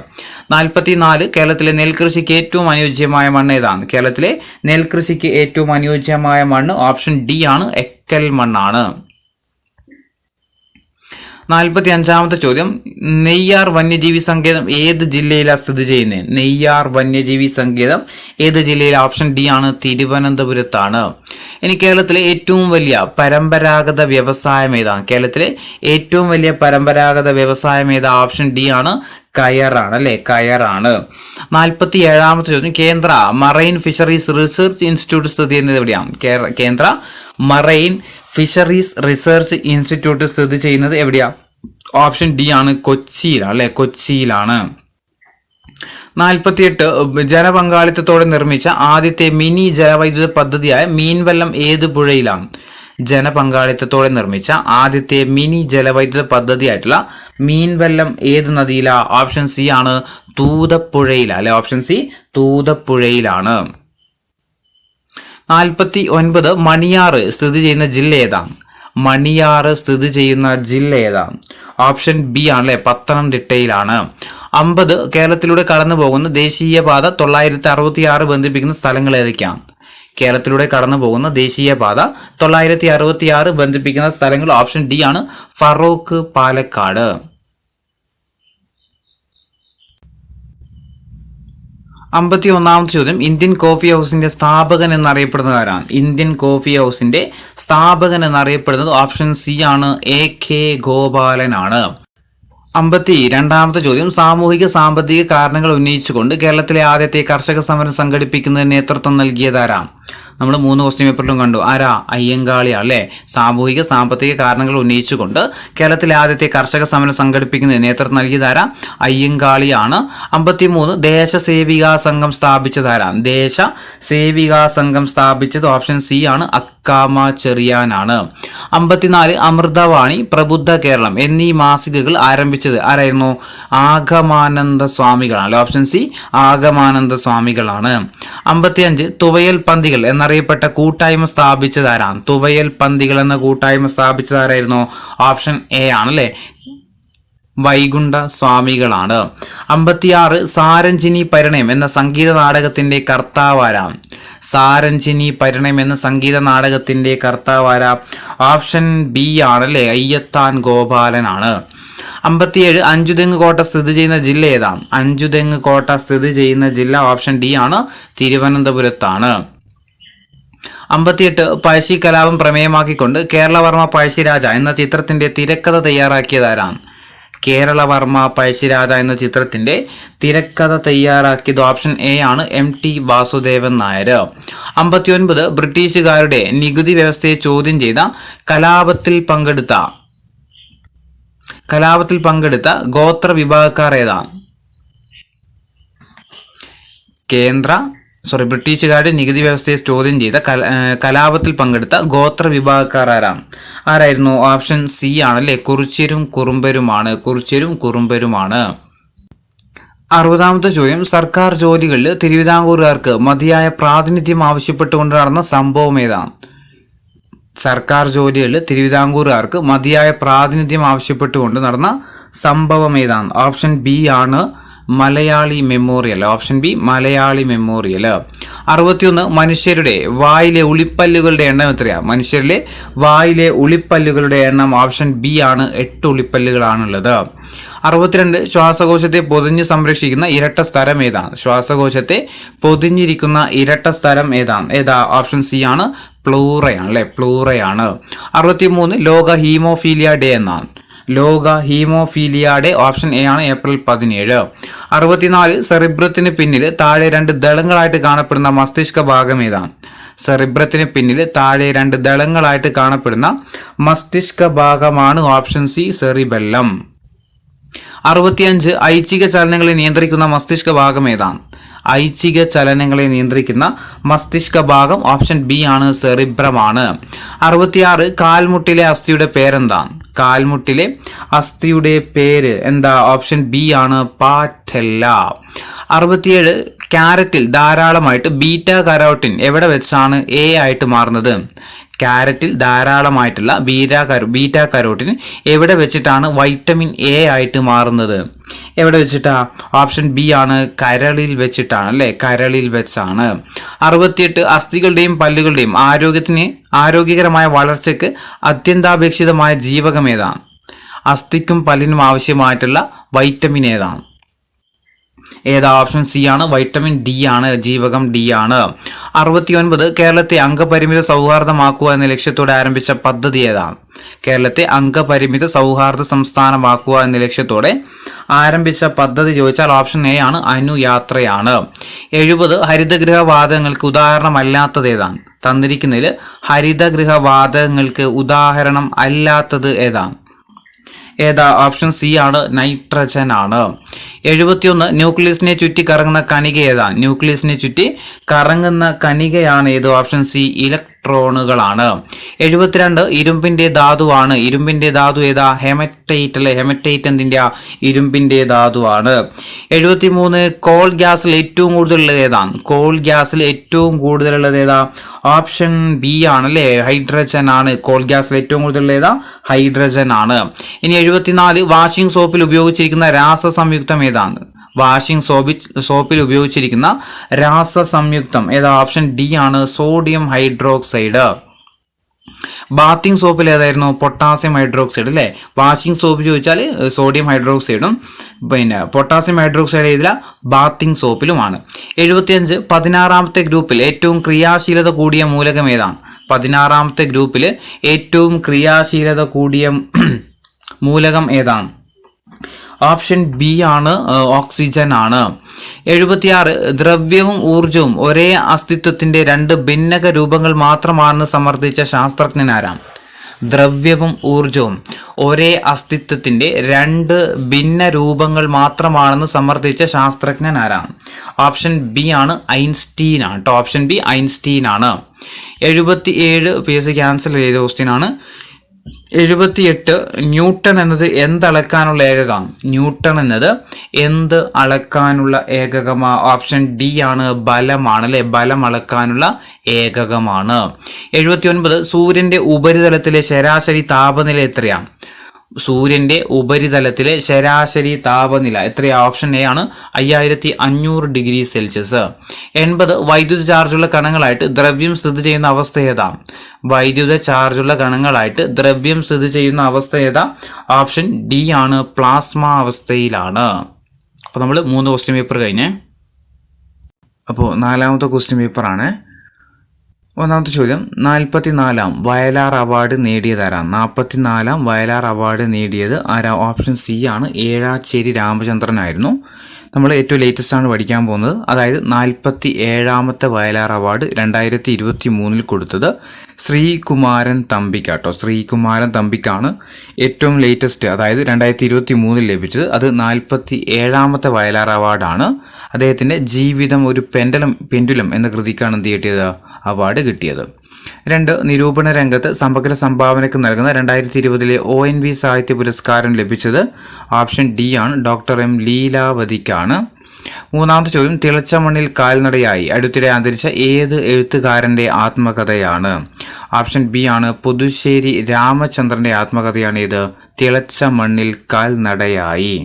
44 കേരളത്തിലെ നെൽകൃഷിക്ക് ഏറ്റവും അനുയോജ്യമായ മണ്ണ് ഏതാണ്? കേരളത്തിലെ നെൽകൃഷിക്ക് ഏറ്റവും അനുയോജ്യമായ മണ്ണ് ഓപ്ഷൻ ഡി ആണ് എക്കൽ മണ്ണാണ്. 45 ചോദ്യം, നെയ്യാർ വന്യജീവി സങ്കേതം ഏത് ജില്ലയിലാണ് സ്ഥിതി ചെയ്യുന്നത്? നെയ്യാർ വന്യജീവി സങ്കേതം ഏത് ജില്ലയിലാണ്? ഓപ്ഷൻ ഡി ആണ് തിരുവനന്തപുരത്താണ്. ഇനി കേരളത്തിലെ ഏറ്റവും വലിയ പരമ്പരാഗത വ്യവസായം ഏതാണ്? കേരളത്തിലെ ഏറ്റവും വലിയ പരമ്പരാഗത വ്യവസായം ഏതാ? ഓപ്ഷൻ ഡി ആണ് കയറാണ് അല്ലെ, കയറാണ്. 47 ചോദ്യം, കേന്ദ്ര മറൈൻ ഫിഷറീസ് റിസർച്ച് ഇൻസ്റ്റിറ്റ്യൂട്ട് സ്ഥിതി ചെയ്യുന്നത് എവിടെയാണ്? കേന്ദ്ര മറൈൻ ഫിഷറീസ് റിസർച്ച് ഇൻസ്റ്റിറ്റ്യൂട്ട് സ്ഥിതി ചെയ്യുന്നത് എവിടെയാ? ഓപ്ഷൻ ഡി ആണ് കൊച്ചിയിലാണ് അല്ലെ, കൊച്ചിയിലാണ്. 48 ജനപങ്കാളിത്തത്തോടെ നിർമ്മിച്ച ആദ്യത്തെ മിനി ജലവൈദ്യുത പദ്ധതിയായ മീൻവല്ലം ഏത് പുഴയിലാണ്? ജനപങ്കാളിത്തത്തോടെ നിർമ്മിച്ച ആദ്യത്തെ മിനി ജലവൈദ്യുത പദ്ധതിയായിട്ടുള്ള മീൻവല്ലം ഏത് നദിയിലാ? ഓപ്ഷൻ സി ആണ് തൂതപ്പുഴയില അല്ലെ, ഓപ്ഷൻ സി തൂതപ്പുഴയിലാണ്. 49 മണിയാറ് സ്ഥിതി ചെയ്യുന്ന ജില്ല ഏതാണ്? മണിയാറ് സ്ഥിതി ചെയ്യുന്ന ജില്ല ഏതാണ്? ഓപ്ഷൻ ബി ആണ് അല്ലെ, പത്തനംതിട്ടയിലാണ്. 50 കേരളത്തിലൂടെ കടന്നു പോകുന്ന ദേശീയപാത 966 ബന്ധിപ്പിക്കുന്ന സ്ഥലങ്ങൾ ഏതൊക്കെയാണ്? കേരളത്തിലൂടെ കടന്നു പോകുന്ന ദേശീയപാത 966 ബന്ധിപ്പിക്കുന്ന സ്ഥലങ്ങൾ ഓപ്ഷൻ ഡി ആണ് ഫറോക്ക്, പാലക്കാട്. 51 ചോദ്യം, ഇന്ത്യൻ കോഫി ഹൗസിന്റെ സ്ഥാപകൻ എന്നറിയപ്പെടുന്നത് ആരാണ്? ഇന്ത്യൻ കോഫി ഹൗസിന്റെ സ്ഥാപകൻ എന്നറിയപ്പെടുന്നത് ഓപ്ഷൻ സി ആണ് AK ഗോപാലനാണ്. 52 ചോദ്യം, സാമൂഹിക സാമ്പത്തിക കാരണങ്ങൾ ഉന്നയിച്ചുകൊണ്ട് കേരളത്തിലെ ആദ്യത്തെ കർഷക സമരം സംഘടിപ്പിക്കുന്നതിന് നേതൃത്വം നൽകിയതാരാണ്? നമ്മൾ 3 ക്വസ്റ്റ്യൻ പേപ്പറിലും കണ്ടു. ആരാ? അയ്യങ്കാളിയാണ് അല്ലെ. സാമൂഹിക സാമ്പത്തിക കാരണങ്ങൾ ഉന്നയിച്ചുകൊണ്ട് കേരളത്തിലെ ആദ്യത്തെ കർഷക സമരം സംഘടിപ്പിക്കുന്നതിന് നേതൃത്വം നൽകിയതാരാ? അയ്യങ്കാളിയാണ്. 53 ദേശസേവികാ സംഘം സ്ഥാപിച്ചതാരാണ്? ദേശസേവികാ സംഘം സ്ഥാപിച്ചത് ഓപ്ഷൻ സി ആണ് അക്കാമ ചെറിയാനാണ്. 54 അമൃതവാണി, പ്രബുദ്ധ കേരളം എന്നീ മാസികകൾ ആരംഭിച്ചത് ആരായിരുന്നു? ആഗമാനന്ദ സ്വാമികളാണ്. ഓപ്ഷൻ സി ആഗമാനന്ദ സ്വാമികളാണ്. 55 തുവയൽ പന്തികൾ എന്നറിയപ്പെട്ട കൂട്ടായ്മ സ്ഥാപിച്ചതാരാണ്? തുവയൽ പന്തികൾ എന്ന കൂട്ടായ്മ സ്ഥാപിച്ചതാരായിരുന്നു? ഓപ്ഷൻ എ ആണ് അല്ലെ, വൈകുണ്ഠ സ്വാമികളാണ്. 56 സാരഞ്ജിനി പരിണയം എന്ന സംഗീത നാടകത്തിന്റെ കർത്താവാരാണ്? സാരഞ്ജിനി പരിണയം എന്ന സംഗീത നാടകത്തിന്റെ കർത്താവാര? ഓപ്ഷൻ ബി ആണ് അല്ലെ, അയ്യത്താൻ ഗോപാലനാണ്. 57 അഞ്ചുതെങ്ങ് കോട്ട സ്ഥിതി ചെയ്യുന്ന ജില്ല ഏതാണ്? അഞ്ചുതെങ്ങ് കോട്ട സ്ഥിതി ചെയ്യുന്ന ജില്ല ഓപ്ഷൻ ഡി ആണ് തിരുവനന്തപുരത്താണ്. 58 പഴശ്ശി കലാപം പ്രമേയമാക്കിക്കൊണ്ട് കേരളവർമ്മ പഴശ്ശിരാജ എന്ന ചിത്രത്തിന്റെ തിരക്കഥ തയ്യാറാക്കിയതാരാണ്? കേരളവർമ്മ പഴശ്ശിരാജ എന്ന ചിത്രത്തിന്റെ തിരക്കഥ തയ്യാറാക്കിയത് ഓപ്ഷൻ എ ആണ് MT വാസുദേവൻ നായർ. 59 ബ്രിട്ടീഷുകാരുടെ നികുതി വ്യവസ്ഥയെ ചോദ്യം ചെയ്ത കലാപത്തിൽ പങ്കെടുത്ത ഗോത്ര വിഭാഗക്കാർ ഏതാണ്? ബ്രിട്ടീഷുകാരുടെ നികുതി വ്യവസ്ഥയെ ചോദ്യം ചെയ്ത കലാപത്തിൽ പങ്കെടുത്ത ഗോത്ര വിഭാഗക്കാർ ആരായിരുന്നു? ഓപ്ഷൻ സി ആണ് അല്ലെ, കുറിച്യരും കുറുമ്പരുമാണ്. 60 ചോദ്യം, സർക്കാർ ജോലികളിൽ തിരുവിതാംകൂറുകാർക്ക് മതിയായ പ്രാതിനിധ്യം ആവശ്യപ്പെട്ടുകൊണ്ട് നടന്ന സംഭവം ഏതാണ്? സർക്കാർ ജോലികളിൽ തിരുവിതാംകൂറുകാർക്ക് മതിയായ പ്രാതിനിധ്യം ആവശ്യപ്പെട്ടുകൊണ്ട് നടന്ന സംഭവം ഏതാണ്? ഓപ്ഷൻ ബി ആണ് Malayali memorial. Option B Malayali memorial. 61 മനുഷ്യരുടെ വായിലെ ഉളിപ്പല്ലുകളുടെ എണ്ണം എത്രയാ? മനുഷ്യരിലെ വായിലെ ഉളിപ്പല്ലുകളുടെ എണ്ണം ഓപ്ഷൻ ബി ആണ്, 8 ഉളിപ്പല്ലുകളാണുള്ളത്. 62 ശ്വാസകോശത്തെ പൊതിഞ്ഞ് സംരക്ഷിക്കുന്ന ഇരട്ട സ്ഥലം ഏതാണ്? ശ്വാസകോശത്തെ പൊതിഞ്ഞിരിക്കുന്ന ഇരട്ട സ്ഥലം ഏതാ? ഓപ്ഷൻ സി ആണ്, പ്ലൂറയാണ് അല്ലെ, പ്ലൂറയാണ്. 63 ലോക ഹീമോഫീലിയ ഡേ എന്നാണ്. ലോക ഹീമോഫീലിയ ഡേ ഓപ്ഷൻ എ ആണ്, ഏപ്രിൽ 17. 64 സെറിബ്രത്തിന് പിന്നിൽ താഴെ 2 ദളങ്ങളായിട്ട് കാണപ്പെടുന്ന മസ്തിഷ്ക ഭാഗം ഏതാണ്? സെറിബ്രത്തിന് പിന്നിൽ താഴെ 2 ദളങ്ങളായിട്ട് കാണപ്പെടുന്ന മസ്തിഷ്ക ഭാഗമാണ് ഓപ്ഷൻ സി, സെറിബെല്ലം. 65 ഐച്ഛിക ചലനങ്ങളെ നിയന്ത്രിക്കുന്ന മസ്തിഷ്ക ഭാഗം ഏതാണ്? ഐച്ഛിക ചലനങ്ങളെ നിയന്ത്രിക്കുന്ന മസ്തിഷ്ക ഭാഗം ഓപ്ഷൻ ബി ആണ്, സെറിബ്രമാണ്. 66 കാൽമുട്ടിലെ അസ്ഥിയുടെ പേരെന്താണ്? കാൽമുട്ടിലെ അസ്ഥിയുടെ പേര് എന്താ? ഓപ്ഷൻ ബി ആണ്, പാറ്റെല്ല. 67 ക്യാരറ്റിൽ ധാരാളമായിട്ട് ബീറ്റാ കരോട്ടിൻ എവിടെ വെച്ചാണ് എ ആയിട്ട് മാറുന്നത്? ക്യാരറ്റിൽ ധാരാളമായിട്ടുള്ള ബീറ്റാ കരോട്ടിൻ എവിടെ വെച്ചിട്ടാണ് വൈറ്റമിൻ എ ആയിട്ട് മാറുന്നത്? എവിടെ വെച്ചിട്ടാ? ഓപ്ഷൻ ബി ആണ്, കരളിൽ വെച്ചിട്ടാണ് അല്ലെ, കരളിൽ വെച്ചാണ്. 68 അസ്ഥികളുടെയും പല്ലുകളുടെയും ആരോഗ്യകരമായ വളർച്ചയ്ക്ക് അത്യന്താപേക്ഷിതമായ ജീവകം ഏതാണ്? അസ്ഥിക്കും പല്ലിനും ആവശ്യമായിട്ടുള്ള വൈറ്റമിൻ ഏതാണ്? ഓപ്ഷൻ സി ആണ്, വൈറ്റമിൻ ഡി ആണ്, ജീവകം ഡി ആണ്. 69 കേരളത്തെ അംഗപരിമിത സൗഹാർദ്ദമാക്കുക എന്ന ലക്ഷ്യത്തോടെ ആരംഭിച്ച പദ്ധതി ഏതാണ്? കേരളത്തെ അംഗപരിമിത സൗഹാർദ്ദ സംസ്ഥാനമാക്കുക എന്ന ലക്ഷ്യത്തോടെ ആരംഭിച്ച പദ്ധതി ചോദിച്ചാൽ ഓപ്ഷൻ എ ആണ്, അനുയാത്രയാണ്. 70 ഹരിതഗൃഹവാതകങ്ങൾക്ക് ഉദാഹരണമല്ലാത്തത് ഏതാണ്? തന്നിരിക്കുന്നതിൽ ഹരിതഗൃഹവാതകങ്ങൾക്ക് ഉദാഹരണം അല്ലാത്തത് ഏതാണ്? ഓപ്ഷൻ സി ആണ്, നൈട്രജൻ ആണ്. 71 ന്യൂക്ലിയസിനെ ചുറ്റി കറങ്ങുന്ന കണിക ഏതാണ്? ന്യൂക്ലിയസിനെ ചുറ്റി കറങ്ങുന്ന കണികയാണ് ഏത്? Option C, ഇലക്ട്രോണുകളാണ്. 72 ഇരുമ്പിന്റെ ധാതുവാണ്. ഇരുമ്പിന്റെ ധാതു ഏതാ? ഹെമറ്റൈറ്റ് അല്ലെ, ഹെമറ്റൈറ്റ് എന്തിന്റെ? ഇരുമ്പിന്റെ ധാതുവാണ്. 73 കോൾ ഗ്യാസിൽ ഏറ്റവും കൂടുതലുള്ളത് ഏതാണ്? കോൾ ഗ്യാസിൽ ഏറ്റവും കൂടുതലുള്ളത് ഏതാ? ഓപ്ഷൻ ബി ആണ് അല്ലെ, ഹൈഡ്രജൻ ആണ്. കോൾ ഗ്യാസിൽ ഏറ്റവും കൂടുതലുള്ളത് ഏതാ? ഹൈഡ്രജൻ ആണ്. ഇനി 74 വാഷിംഗ് സോപ്പിൽ ഉപയോഗിച്ചിരിക്കുന്ന രാസസംയുക്തം ഏതാണ്? വാഷിംഗ് സോപ്പിൽ ഉപയോഗിച്ചിരിക്കുന്ന രാസസംയുക്തം ഏതാ? ഓപ്ഷൻ ഡി ആണ്, സോഡിയം ഹൈഡ്രോക്സൈഡ്. ബാത്തിങ് സോപ്പിൽ ഏതായിരുന്നു? പൊട്ടാസ്യം ഹൈഡ്രോക്സൈഡ് അല്ലേ. വാഷിംഗ് സോപ്പ് ചോദിച്ചാൽ സോഡിയം ഹൈഡ്രോക്സൈഡും പിന്നെ പൊട്ടാസ്യം ഹൈഡ്രോക്സൈഡ് ഏതില? ബാത്തിങ് സോപ്പിലുമാണ്. 75 16ാമത്തെ ഗ്രൂപ്പിൽ ഏറ്റവും ക്രിയാശീലത കൂടിയ മൂലകം ഏതാണ്? 16ാമത്തെ ഗ്രൂപ്പിൽ ഏറ്റവും ക്രിയാശീലത കൂടിയ മൂലകം ഏതാണ്? ഓപ്ഷൻ ബി ആണ്, ഓക്സിജൻ ആണ്. 76 ദ്രവ്യവും ഊർജവും ഒരേ അസ്തിത്വത്തിന്റെ 2 ഭിന്നക രൂപങ്ങൾ മാത്രമാണെന്ന് സമർത്ഥിച്ച ശാസ്ത്രജ്ഞനാരാണ്? ദ്രവ്യവും ഊർജവും ഒരേ അസ്തിത്വത്തിന്റെ 2 ഭിന്ന രൂപങ്ങൾ മാത്രമാണെന്ന് സമർത്ഥിച്ച ശാസ്ത്രജ്ഞൻ ആരാണ്? ഓപ്ഷൻ ബി ആണ്, ഐൻസ്റ്റീൻ ആണ് കേട്ടോ. ഓപ്ഷൻ ബി ഐൻസ്റ്റീൻ ആണ്. 77 PSC ക്യാൻസൽ ചെയ്ത ക്വസ്റ്റ്യൻ ആണ്. 78 ന്യൂട്ടൺ എന്നത് എന്തളക്കാനുള്ള ഏകകം? ന്യൂട്ടൺ എന്നത് എന്ത് അളക്കാനുള്ള ഏകകമാ? ഓപ്ഷൻ ഡി ആണ്, ബലമാണ് അല്ലെ, ബലം അളക്കാനുള്ള ഏകകമാണ്. 79 സൂര്യന്റെ ഉപരിതലത്തിലെ ശരാശരി താപനില എത്രയാണ്? സൂര്യന്റെ ഉപരിതലത്തിലെ ശരാശരി താപനില എത്രയാ? ഓപ്ഷൻ എ ആണ്, 5500 ഡിഗ്രി സെൽഷ്യസ്. 80 വൈദ്യുത ചാർജുള്ള കണങ്ങളായിട്ട് ദ്രവ്യം സ്ഥിതി ചെയ്യുന്ന അവസ്ഥ ഏതാ? വൈദ്യുത ചാർജുള്ള കണങ്ങളായിട്ട് ദ്രവ്യം സ്ഥിതി ചെയ്യുന്ന അവസ്ഥ ഏതാ? ഓപ്ഷൻ ഡി ആണ്, പ്ലാസ്മ അവസ്ഥയിലാണ്. അപ്പോൾ നമ്മൾ 3 ക്വസ്റ്റ്യൻ പേപ്പർ കഴിഞ്ഞേ. അപ്പോൾ 4ാമത്തെ ക്വസ്റ്റ്യൻ പേപ്പറാണ്. 1ാമത്തെ ചോദ്യം, 44ാം വയലാർ അവാർഡ് നേടിയതാരാണ്? 44ാം വയലാർ അവാർഡ് നേടിയത് ആരാ? ഓപ്ഷൻ സി ആണ്, ഏഴാച്ചേരി രാമചന്ദ്രനായിരുന്നു. നമ്മൾ ഏറ്റവും ലേറ്റസ്റ്റ് ആണ് പഠിക്കാൻ പോകുന്നത്. അതായത് 47ാമത്തെ വയലാർ അവാർഡ് 2023 കൊടുത്തത് ശ്രീകുമാരൻ തമ്പിക്കാട്ടോ. ശ്രീകുമാരൻ തമ്പിക്കാണ് ഏറ്റവും ലേറ്റസ്റ്റ്, അതായത് 2023 ലഭിച്ചത്. അത് 47ാമത്തെ വയലാർ അവാർഡാണ്. അദ്ദേഹത്തിൻ്റെ ജീവിതം ഒരു പെൻഡുലം എന്ന കൃതിക്കാണ് എന്ത് കിട്ടിയത്? അവാർഡ് കിട്ടിയത്. 2 നിരൂപണ രംഗത്ത് സമഗ്ര സംഭാവനയ്ക്ക് നൽകുന്ന 2020 ONV സാഹിത്യ പുരസ്കാരം ലഭിച്ചത് ഓപ്ഷൻ ഡി ആണ്, ഡോക്ടർ എം ലീലാവതിക്കാണ്. 3ാമത്തെ ചോദ്യം, തിളച്ച മണ്ണിൽ കാൽനടയായി അടുത്തിടെ അന്തരിച്ച ഏത് എഴുത്തുകാരൻ്റെ ആത്മകഥയാണ്? ഓപ്ഷൻ ബി ആണ്, പുതുശ്ശേരി രാമചന്ദ്രൻ്റെ ആത്മകഥയാണ് ഇത്, തിളച്ച മണ്ണിൽ കാൽനടയായി.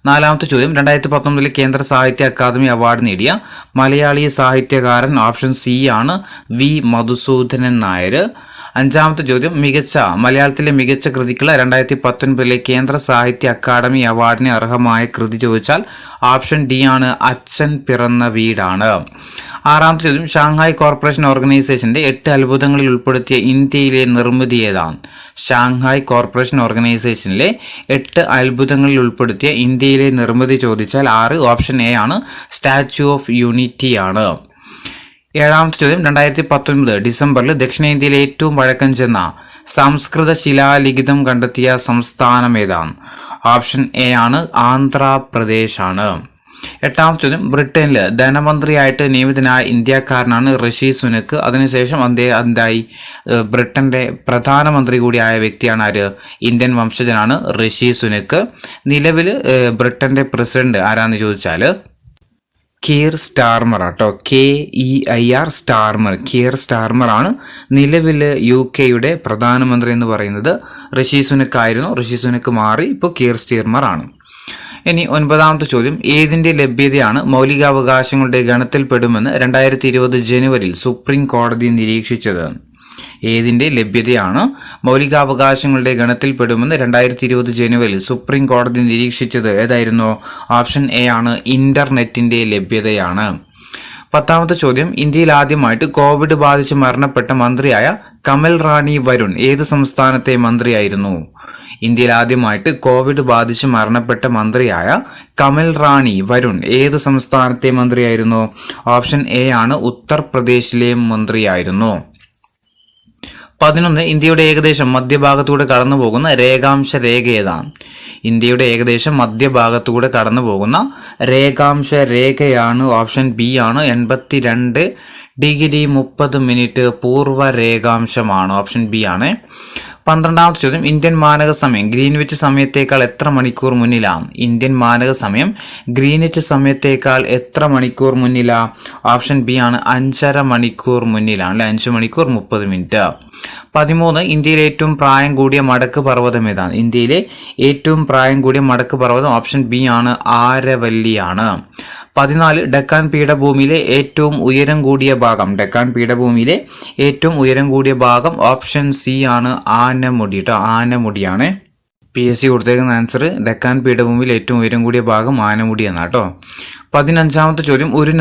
4ാമത്തെ ചോദ്യം, 2019 കേന്ദ്ര സാഹിത്യ അക്കാദമി അവാർഡ് നേടിയ മലയാളി സാഹിത്യകാരൻ ഓപ്ഷൻ സി ആണ് വി മധുസൂദനൻ നായർ. അഞ്ചാമത്തെ ചോദ്യം, മലയാളത്തിലെ മികച്ച കൃതിക്കുള്ള 2019 കേന്ദ്ര സാഹിത്യ അക്കാദമി അവാർഡിന് അർഹമായ കൃതി ചോദിച്ചാൽ ഓപ്ഷൻ ഡി ആണ് അച്ഛൻ പിറന്ന വീടാണ്. ആറാമത്തെ ചോദ്യം, ഷാങ്ഹായ് കോർപ്പറേഷൻ ഓർഗനൈസേഷന്റെ 8 അത്ഭുതങ്ങളിൽ ഉൾപ്പെടുത്തിയ ഇന്ത്യയിലെ നിർമ്മിതി ഏതാണ്? ഷാങ്ഹായ് കോർപ്പറേഷൻ ഓർഗനൈസേഷനിലെ 8 അത്ഭുതങ്ങളിൽ ഉൾപ്പെടുത്തിയ ഇന്ത്യയിലെ നിർമ്മിതി ചോദിച്ചാൽ 6 ഓപ്ഷൻ എ ആണ് സ്റ്റാച്യു ഓഫ് യൂണിറ്റി ആണ്. ഏഴാമത്തെ ചോദ്യം, 2019 ഡിസംബറിൽ ദക്ഷിണേന്ത്യയിലെ ഏറ്റവും പഴക്കം ചെന്ന സംസ്കൃത ശിലാലിഖിതം കണ്ടെത്തിയ സംസ്ഥാനം ഏതാണ്? ഓപ്ഷൻ എ ആണ് ആന്ധ്രാപ്രദേശ് ആണ്. എട്ടാമത്തെ ചോദ്യം, ബ്രിട്ടനിൽ ധനമന്ത്രിയായിട്ട് നിയമിതനായ ഇന്ത്യക്കാരനാണ് ഋഷി സുനക്. അതിനുശേഷം അദ്ദേഹം ബ്രിട്ടന്റെ പ്രധാനമന്ത്രി കൂടിയായ വ്യക്തിയാണ് ആര്? ഇന്ത്യൻ വംശജനാണ് ഋഷി സുനക്. നിലവിൽ ബ്രിട്ടന്റെ പ്രസിഡന്റ് ആരാന്ന് ചോദിച്ചാൽ കീർ സ്റ്റാർമർ ആട്ടോ. KEIR Starmer. കീർ സ്റ്റാർമർ ആണ് നിലവിൽ UK പ്രധാനമന്ത്രി എന്ന് പറയുന്നത്. ഋഷി സുനക് ആയിരുന്നു. ഋഷി സുനക് മാറി ഇപ്പോൾ കീർ സ്റ്റാർമർ ആണ്. ഇനി 9ാമത്തെ ചോദ്യം, ഏതിന്റെ ലഭ്യതയാണ് മൗലികാവകാശങ്ങളുടെ ഗണത്തിൽപ്പെടുമെന്ന് 2020 ജനുവരിയിൽ സുപ്രീം കോടതി നിരീക്ഷിച്ചത്? ഏതിന്റെ ലഭ്യതയാണ് മൗലികാവകാശങ്ങളുടെ ഗണത്തിൽപ്പെടുമെന്ന് 2020 ജനുവരിയിൽ സുപ്രീം കോടതി നിരീക്ഷിച്ചത്? ഏതായിരുന്നു? ഓപ്ഷൻ എ ആണ് ഇന്റർനെറ്റിന്റെ ലഭ്യതയാണ്. 10ാമത്തെ ചോദ്യം, ഇന്ത്യയിൽ ആദ്യമായിട്ട് കോവിഡ് ബാധിച്ച് മരണപ്പെട്ട മന്ത്രിയായ കമൽ റാണി വരുൺ ഏത് സംസ്ഥാനത്തെ മന്ത്രിയായിരുന്നു? ഇന്ത്യയിൽ ആദ്യമായിട്ട് കോവിഡ് ബാധിച്ച് മരണപ്പെട്ട മന്ത്രിയായ കമൽ റാണി വരുൺ ഏത് സംസ്ഥാനത്തെ മന്ത്രിയായിരുന്നു? ഓപ്ഷൻ എ ആണ് ഉത്തർപ്രദേശിലെ മന്ത്രിയായിരുന്നു. 11, ഇന്ത്യയുടെ ഏകദേശം മധ്യഭാഗത്തൂടെ കടന്നു പോകുന്ന രേഖാംശ രേഖ ഏതാണ്? ഇന്ത്യയുടെ ഏകദേശം മധ്യഭാഗത്തൂടെ കടന്നു പോകുന്ന രേഖാംശ രേഖയാണ് ഓപ്ഷൻ ബി ആണ് 82 ഡിഗ്രി 30 മിനിറ്റ് പൂർവ്വ രേഖാംശമാണ്. ഓപ്ഷൻ ബി ആണ്. 12ാമത്തെ ചോദ്യം, ഇന്ത്യൻ മാനക സമയം ഗ്രീൻവിച്ച് സമയത്തേക്കാൾ എത്ര മണിക്കൂർ മുന്നിലാണ്? ഇന്ത്യൻ മാനക സമയം ഗ്രീൻവിച്ച് സമയത്തേക്കാൾ എത്ര മണിക്കൂർ മുന്നിലാണ്? ഓപ്ഷൻ ബി ആണ് 5.5 മണിക്കൂർ മുന്നിലാണ് അല്ലെ, 5 മണിക്കൂർ 30 മിനിറ്റ്. 13, ഇന്ത്യയിലെ ഏറ്റവും പ്രായം കൂടിയ മടക്ക് പർവ്വതം ഏതാണ്? ഇന്ത്യയിലെ ഏറ്റവും പ്രായം കൂടിയ മടക്ക് പർവ്വതം ഓപ്ഷൻ ബി ആണ് ആരവല്ലിയാണ്. 14, ഡെക്കാൻ പീഠഭൂമിയിലെ ഏറ്റവും ഉയരം കൂടിയ ഭാഗം. ഡെക്കാൻ പീഠഭൂമിയിലെ ഏറ്റവും ഉയരം കൂടിയ ഭാഗം ഓപ്ഷൻ സി ആണ് ആനമുടി കേട്ടോ. ആനമുടിയാണ്. PSC കൊടുത്തേക്കുന്ന ആൻസർ ഡെക്കാൻ പീഠഭൂമിയിൽ ഏറ്റവും ഉയരം കൂടിയ ഭാഗം ആനമുടി എന്നാട്ടോ. 15ാമത്തെ ചോദ്യം, ഒരു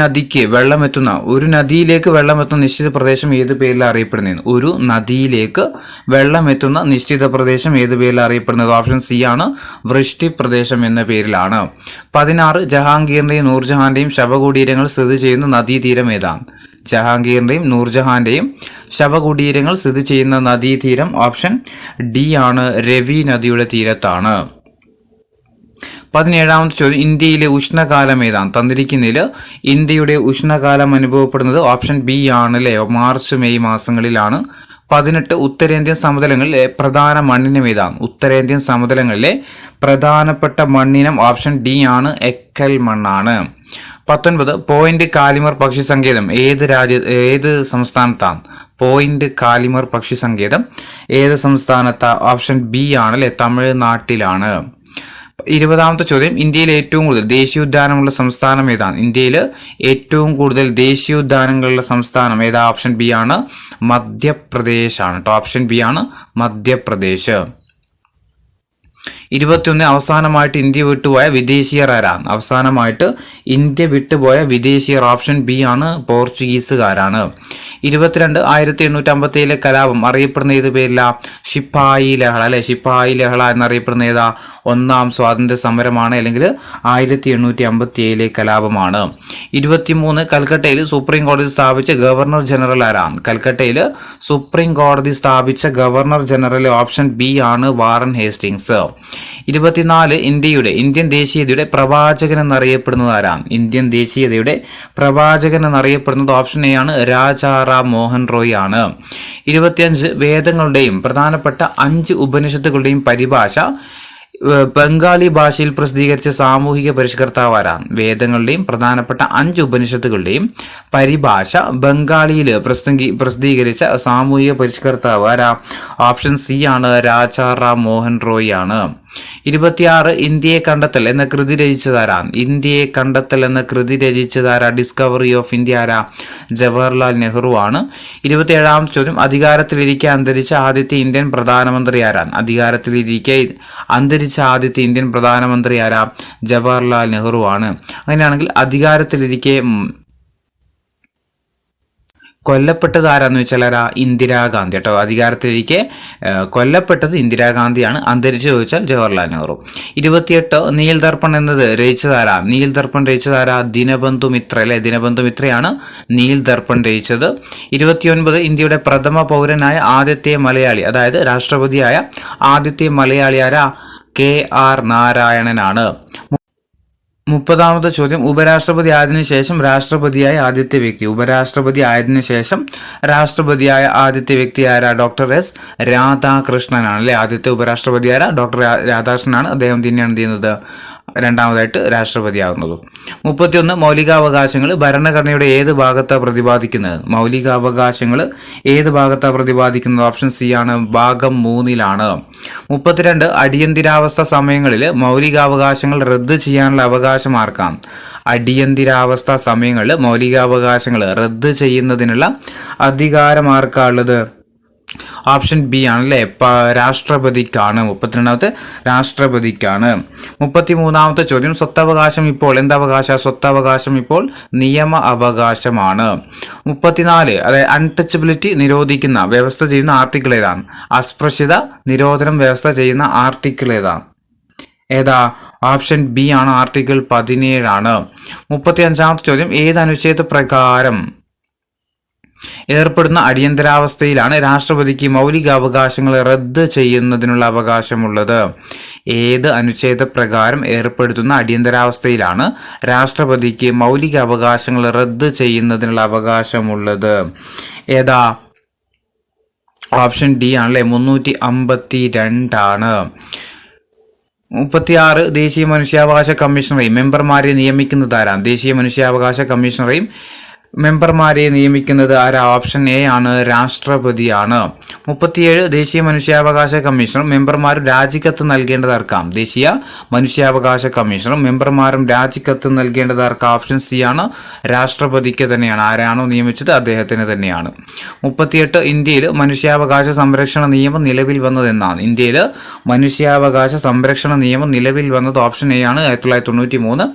നദിയിലേക്ക് വെള്ളമെത്തുന്ന നിശ്ചിത പ്രദേശം ഏത് പേരിൽ അറിയപ്പെടുന്നത്? ഒരു നദിയിലേക്ക് വെള്ളമെത്തുന്ന നിശ്ചിത പ്രദേശം ഏത് പേരിൽ അറിയപ്പെടുന്നത്? ഓപ്ഷൻ സി ആണ് വൃഷ്ടി പ്രദേശം എന്ന പേരിലാണ്. 16, ജഹാംഗീറിന്റെയും നൂർജഹാന്റെയും ശവകുടീരങ്ങൾ സ്ഥിതി ചെയ്യുന്ന നദീതീരം ഏതാണ്? ജഹാംഗീറിന്റെയും നൂർജഹാന്റെയും ശവകുടീരങ്ങൾ സ്ഥിതി ചെയ്യുന്ന നദീതീരം ഓപ്ഷൻ ഡി ആണ് രവി നദിയുടെ തീരത്താണ്. 17ാമത്തെ ചോദ്യം, ഇന്ത്യയിലെ ഉഷ്ണകാലം ഏതാണ്? തന്നിരിക്കുന്നതിൽ ഇന്ത്യയുടെ ഉഷ്ണകാലം അനുഭവപ്പെടുന്നത് ഓപ്ഷൻ ബി ആണ് അല്ലേ, മാർച്ച് മെയ് മാസങ്ങളിലാണ്. 18, ഉത്തരേന്ത്യൻ സമതലങ്ങളിലെ പ്രധാന മണ്ണിനം ഏതാണ്? ഉത്തരേന്ത്യൻ സമതലങ്ങളിലെ പ്രധാനപ്പെട്ട മണ്ണിനം ഓപ്ഷൻ ഡി ആണ് എക്കൽ മണ്ണാണ്. 19, പോയിന്റ് കാലിമർ പക്ഷി സങ്കേതം ഏത് സംസ്ഥാനത്താണ്? പോയിന്റ് കാലിമർ പക്ഷി സങ്കേതം ഏത് സംസ്ഥാനത്താ? ഓപ്ഷൻ ബി ആണ് അല്ലെ, തമിഴ്നാട്ടിലാണ്. 20ാമത്തെ ചോദ്യം, ഇന്ത്യയിൽ ഏറ്റവും കൂടുതൽ ദേശീയോദ്യാനമുള്ള സംസ്ഥാനം ഏതാണ്? ഇന്ത്യയിൽ ഏറ്റവും കൂടുതൽ ദേശീയോദ്യാനങ്ങളുള്ള സംസ്ഥാനം ഏതാ? ഓപ്ഷൻ ബി ആണ് മധ്യപ്രദേശ് ആണ് കേട്ടോ. ഓപ്ഷൻ ബി ആണ് മധ്യപ്രദേശ്. 21, അവസാനമായിട്ട് ഇന്ത്യ വിട്ടുപോയ വിദേശീയർ ആരാണ്? അവസാനമായിട്ട് ഇന്ത്യ വിട്ടുപോയ വിദേശീയർ ഓപ്ഷൻ ബി ആണ് പോർച്ചുഗീസുകാരാണ്. 22, 1857 കലാപം അറിയപ്പെടുന്ന ഏത് പേരില? ശിപ്പായി ലഹള അല്ലെ. ശിപ്പായി ലഹള എന്നറിയപ്പെടുന്ന ഏതാ? ഒന്നാം സ്വാതന്ത്ര്യ സമരമാണ്, അല്ലെങ്കിൽ 1857 കലാപമാണ്. 23, കൽക്കട്ടയിൽ സുപ്രീം കോടതി സ്ഥാപിച്ച ഗവർണർ ജനറൽ ആരാണ്? കൽക്കട്ടയിൽ സുപ്രീം കോടതി സ്ഥാപിച്ച ഗവർണർ ജനറൽ ഓപ്ഷൻ ബി ആണ് വാറൻ ഹേസ്റ്റിങ്സ്. 24, ഇന്ത്യൻ ദേശീയതയുടെ പ്രവാചകൻ എന്നറിയപ്പെടുന്നത് ആരാണ്? ഇന്ത്യൻ ദേശീയതയുടെ പ്രവാചകൻ എന്നറിയപ്പെടുന്നത് ഓപ്ഷൻ എ ആണ് രാജാറാം മോഹൻ റോയ് ആണ്. 25, വേദങ്ങളുടെയും പ്രധാനപ്പെട്ട 5 ഉപനിഷത്തുകളുടെയും പരിഭാഷ ബംഗാളി ഭാഷയിൽ പ്രസിദ്ധീകരിച്ച സാമൂഹിക പരിഷ്കർത്താവ് ആരാണ്? വേദങ്ങളുടെയും പ്രധാനപ്പെട്ട 5 ഉപനിഷത്തുകളുടെയും പരിഭാഷ ബംഗാളിയിൽ പ്രസിദ്ധീകരിച്ച സാമൂഹിക പരിഷ്കർത്താവ് ആരാ? ഓപ്ഷൻ സി ആണ്, രാജാറാം മോഹൻ റോയ് ആണ്. 26 ഇന്ത്യയെ കണ്ടെത്തൽ എന്ന കൃതി രചിച്ചതാരാണ്? ഇന്ത്യയെ കണ്ടെത്തൽ എന്ന കൃതി രചിച്ചതാരാ? ഡിസ്കവറി ഓഫ് ഇന്ത്യ ആരാ? ജവഹർലാൽ നെഹ്റു ആണ്. 27ാമത്തെ ചോദ്യം, അധികാരത്തിലിരിക്കെ അന്തരിച്ച ആദ്യത്തെ ഇന്ത്യൻ പ്രധാനമന്ത്രി ആരാണ്? അധികാരത്തിലിരിക്കെ അന്തരിച്ച ആദ്യത്തെ ഇന്ത്യൻ പ്രധാനമന്ത്രി ആരാ? ജവഹർലാൽ നെഹ്റു ആണ്. അങ്ങനെയാണെങ്കിൽ അധികാരത്തിലിരിക്കെ കൊല്ലപ്പെട്ടത് ആരാന്ന് വെച്ചാൽ ആരാ? ഇന്ദിരാഗാന്ധി കേട്ടോ. അധികാരത്തിലിരിക്കെ കൊല്ലപ്പെട്ടത് ഇന്ദിരാഗാന്ധിയാണ്. അന്തരിച്ചു ചോദിച്ചാൽ ജവഹർലാൽ നെഹ്റു. 28 നീൽ ദർപ്പൺ എന്നത് രചിച്ചതാരാ? നീൽ ദർപ്പൺ രചിച്ചതാരാ? ദിനബന്ധു മിത്ര അല്ലെ? ദിനബന്ധു മിത്രയാണ് നീൽ ദർപ്പൺ രചിച്ചത്. 29 ഇന്ത്യയുടെ പ്രഥമ പൗരനായ ആദ്യത്തെ മലയാളി, അതായത് രാഷ്ട്രപതിയായ ആദ്യത്തെ മലയാളി ആരാ? KR നാരായണനാണ്. 30ാമത്തെ ചോദ്യം, ഉപരാഷ്ട്രപതി ആയതിനു ശേഷം രാഷ്ട്രപതിയായ ആദ്യത്തെ വ്യക്തി. ഉപരാഷ്ട്രപതി ആയതിനു ശേഷം രാഷ്ട്രപതിയായ ആദ്യത്തെ വ്യക്തി ആരാ? ഡോക്ടർ എസ് രാധാകൃഷ്ണനാണ് അല്ലെ? ആദ്യത്തെ ഉപരാഷ്ട്രപതി ആരാ? ഡോക്ടർ രാധാകൃഷ്ണനാണ്. അദ്ദേഹം തന്നെയാണ് എന്ത് ചെയ്യുന്നത്? രണ്ടാമതായിട്ട് രാഷ്ട്രപതിയാകുന്നതും. 31 മൗലികാവകാശങ്ങൾ ഭരണഘടനയുടെ ഏത് ഭാഗത്താണ് പ്രതിപാദിക്കുന്നത്? മൗലികാവകാശങ്ങൾ ഏത് ഭാഗത്താണ് പ്രതിപാദിക്കുന്നത്? ഓപ്ഷൻ സി ആണ്, ഭാഗം 3-ലാണ്. 32 അടിയന്തരാവസ്ഥ സമയങ്ങളിൽ മൗലികാവകാശങ്ങൾ റദ്ദ് ചെയ്യാനുള്ള അവകാശം ആർക്കാം? അടിയന്തരാവസ്ഥ സമയങ്ങളിൽ മൗലികാവകാശങ്ങൾ റദ്ദ് ചെയ്യുന്നതിനുള്ള അധികാരം ആർക്കാണുള്ളത്? ഓപ്ഷൻ ബി ആണല്ലേ, രാഷ്ട്രപതിക്കാണ്. 32ാമത്തെ രാഷ്ട്രപതിക്കാണ്. 33ാമത്തെ ചോദ്യം, സ്വത്തവകാശം ഇപ്പോൾ എന്തവകാശ? സ്വത്തവകാശം ഇപ്പോൾ നിയമ അവകാശമാണ്. 34 അതായത് അൺടച്ചബിലിറ്റി നിരോധിക്കുന്ന വ്യവസ്ഥ ചെയ്യുന്ന ആർട്ടിക്കിൾ ഏതാണ്? അസ്പൃശ്യത നിരോധനം വ്യവസ്ഥ ചെയ്യുന്ന ആർട്ടിക്കിൾ ഏതാ? ഓപ്ഷൻ ബി ആണ്, ആർട്ടിക്കിൾ 17 ആണ്. 35ാമത്തെ ചോദ്യം, ഏത് അനുച്ഛേദ പ്രകാരം ഏർപ്പെടുന്ന അടിയന്തരാവസ്ഥയിലാണ് രാഷ്ട്രപതിക്ക് മൗലികാവകാശങ്ങൾ റദ്ദ് ചെയ്യുന്നതിനുള്ള അവകാശമുള്ളത്? ഏത് അനുച്ഛേദ പ്രകാരം ഏർപ്പെടുത്തുന്ന അടിയന്തരാവസ്ഥയിലാണ് രാഷ്ട്രപതിക്ക് മൗലികാവകാശങ്ങൾ റദ്ദ് ചെയ്യുന്നതിനുള്ള അവകാശമുള്ളത്? ഏതാ? ഓപ്ഷൻ ഡി ആണല്ലേ, 352 ആണ്. 36 ദേശീയ മനുഷ്യാവകാശ കമ്മീഷണറെയും മെമ്പർമാരെ നിയമിക്കുന്നത് ആരാണ്? ദേശീയ മനുഷ്യാവകാശ കമ്മീഷണറെയും മെമ്പർമാരെ നിയമിക്കുന്നത് ആരാ? ഓപ്ഷൻ എ ആണ്, രാഷ്ട്രപതിയാണ്. 37 ദേശീയ മനുഷ്യാവകാശ കമ്മീഷണർ മെമ്പർമാരും രാജിക്കത്ത് നൽകേണ്ടത് ആർക്കാം? ദേശീയ മനുഷ്യാവകാശ കമ്മീഷണറും മെമ്പർമാരും രാജിക്കത്ത് നൽകേണ്ടത് ആർക്കാം? ഓപ്ഷൻ സി ആണ്, രാഷ്ട്രപതിക്ക് തന്നെയാണ്. ആരാണോ നിയമിച്ചത് അദ്ദേഹത്തിന് തന്നെയാണ്. 38 ഇന്ത്യയിൽ മനുഷ്യാവകാശ സംരക്ഷണ നിയമം നിലവിൽ വന്നത് എന്നാണ്? ഇന്ത്യയിൽ മനുഷ്യാവകാശ സംരക്ഷണ നിയമം നിലവിൽ വന്നത് ഓപ്ഷൻ എ ആണ്, 1993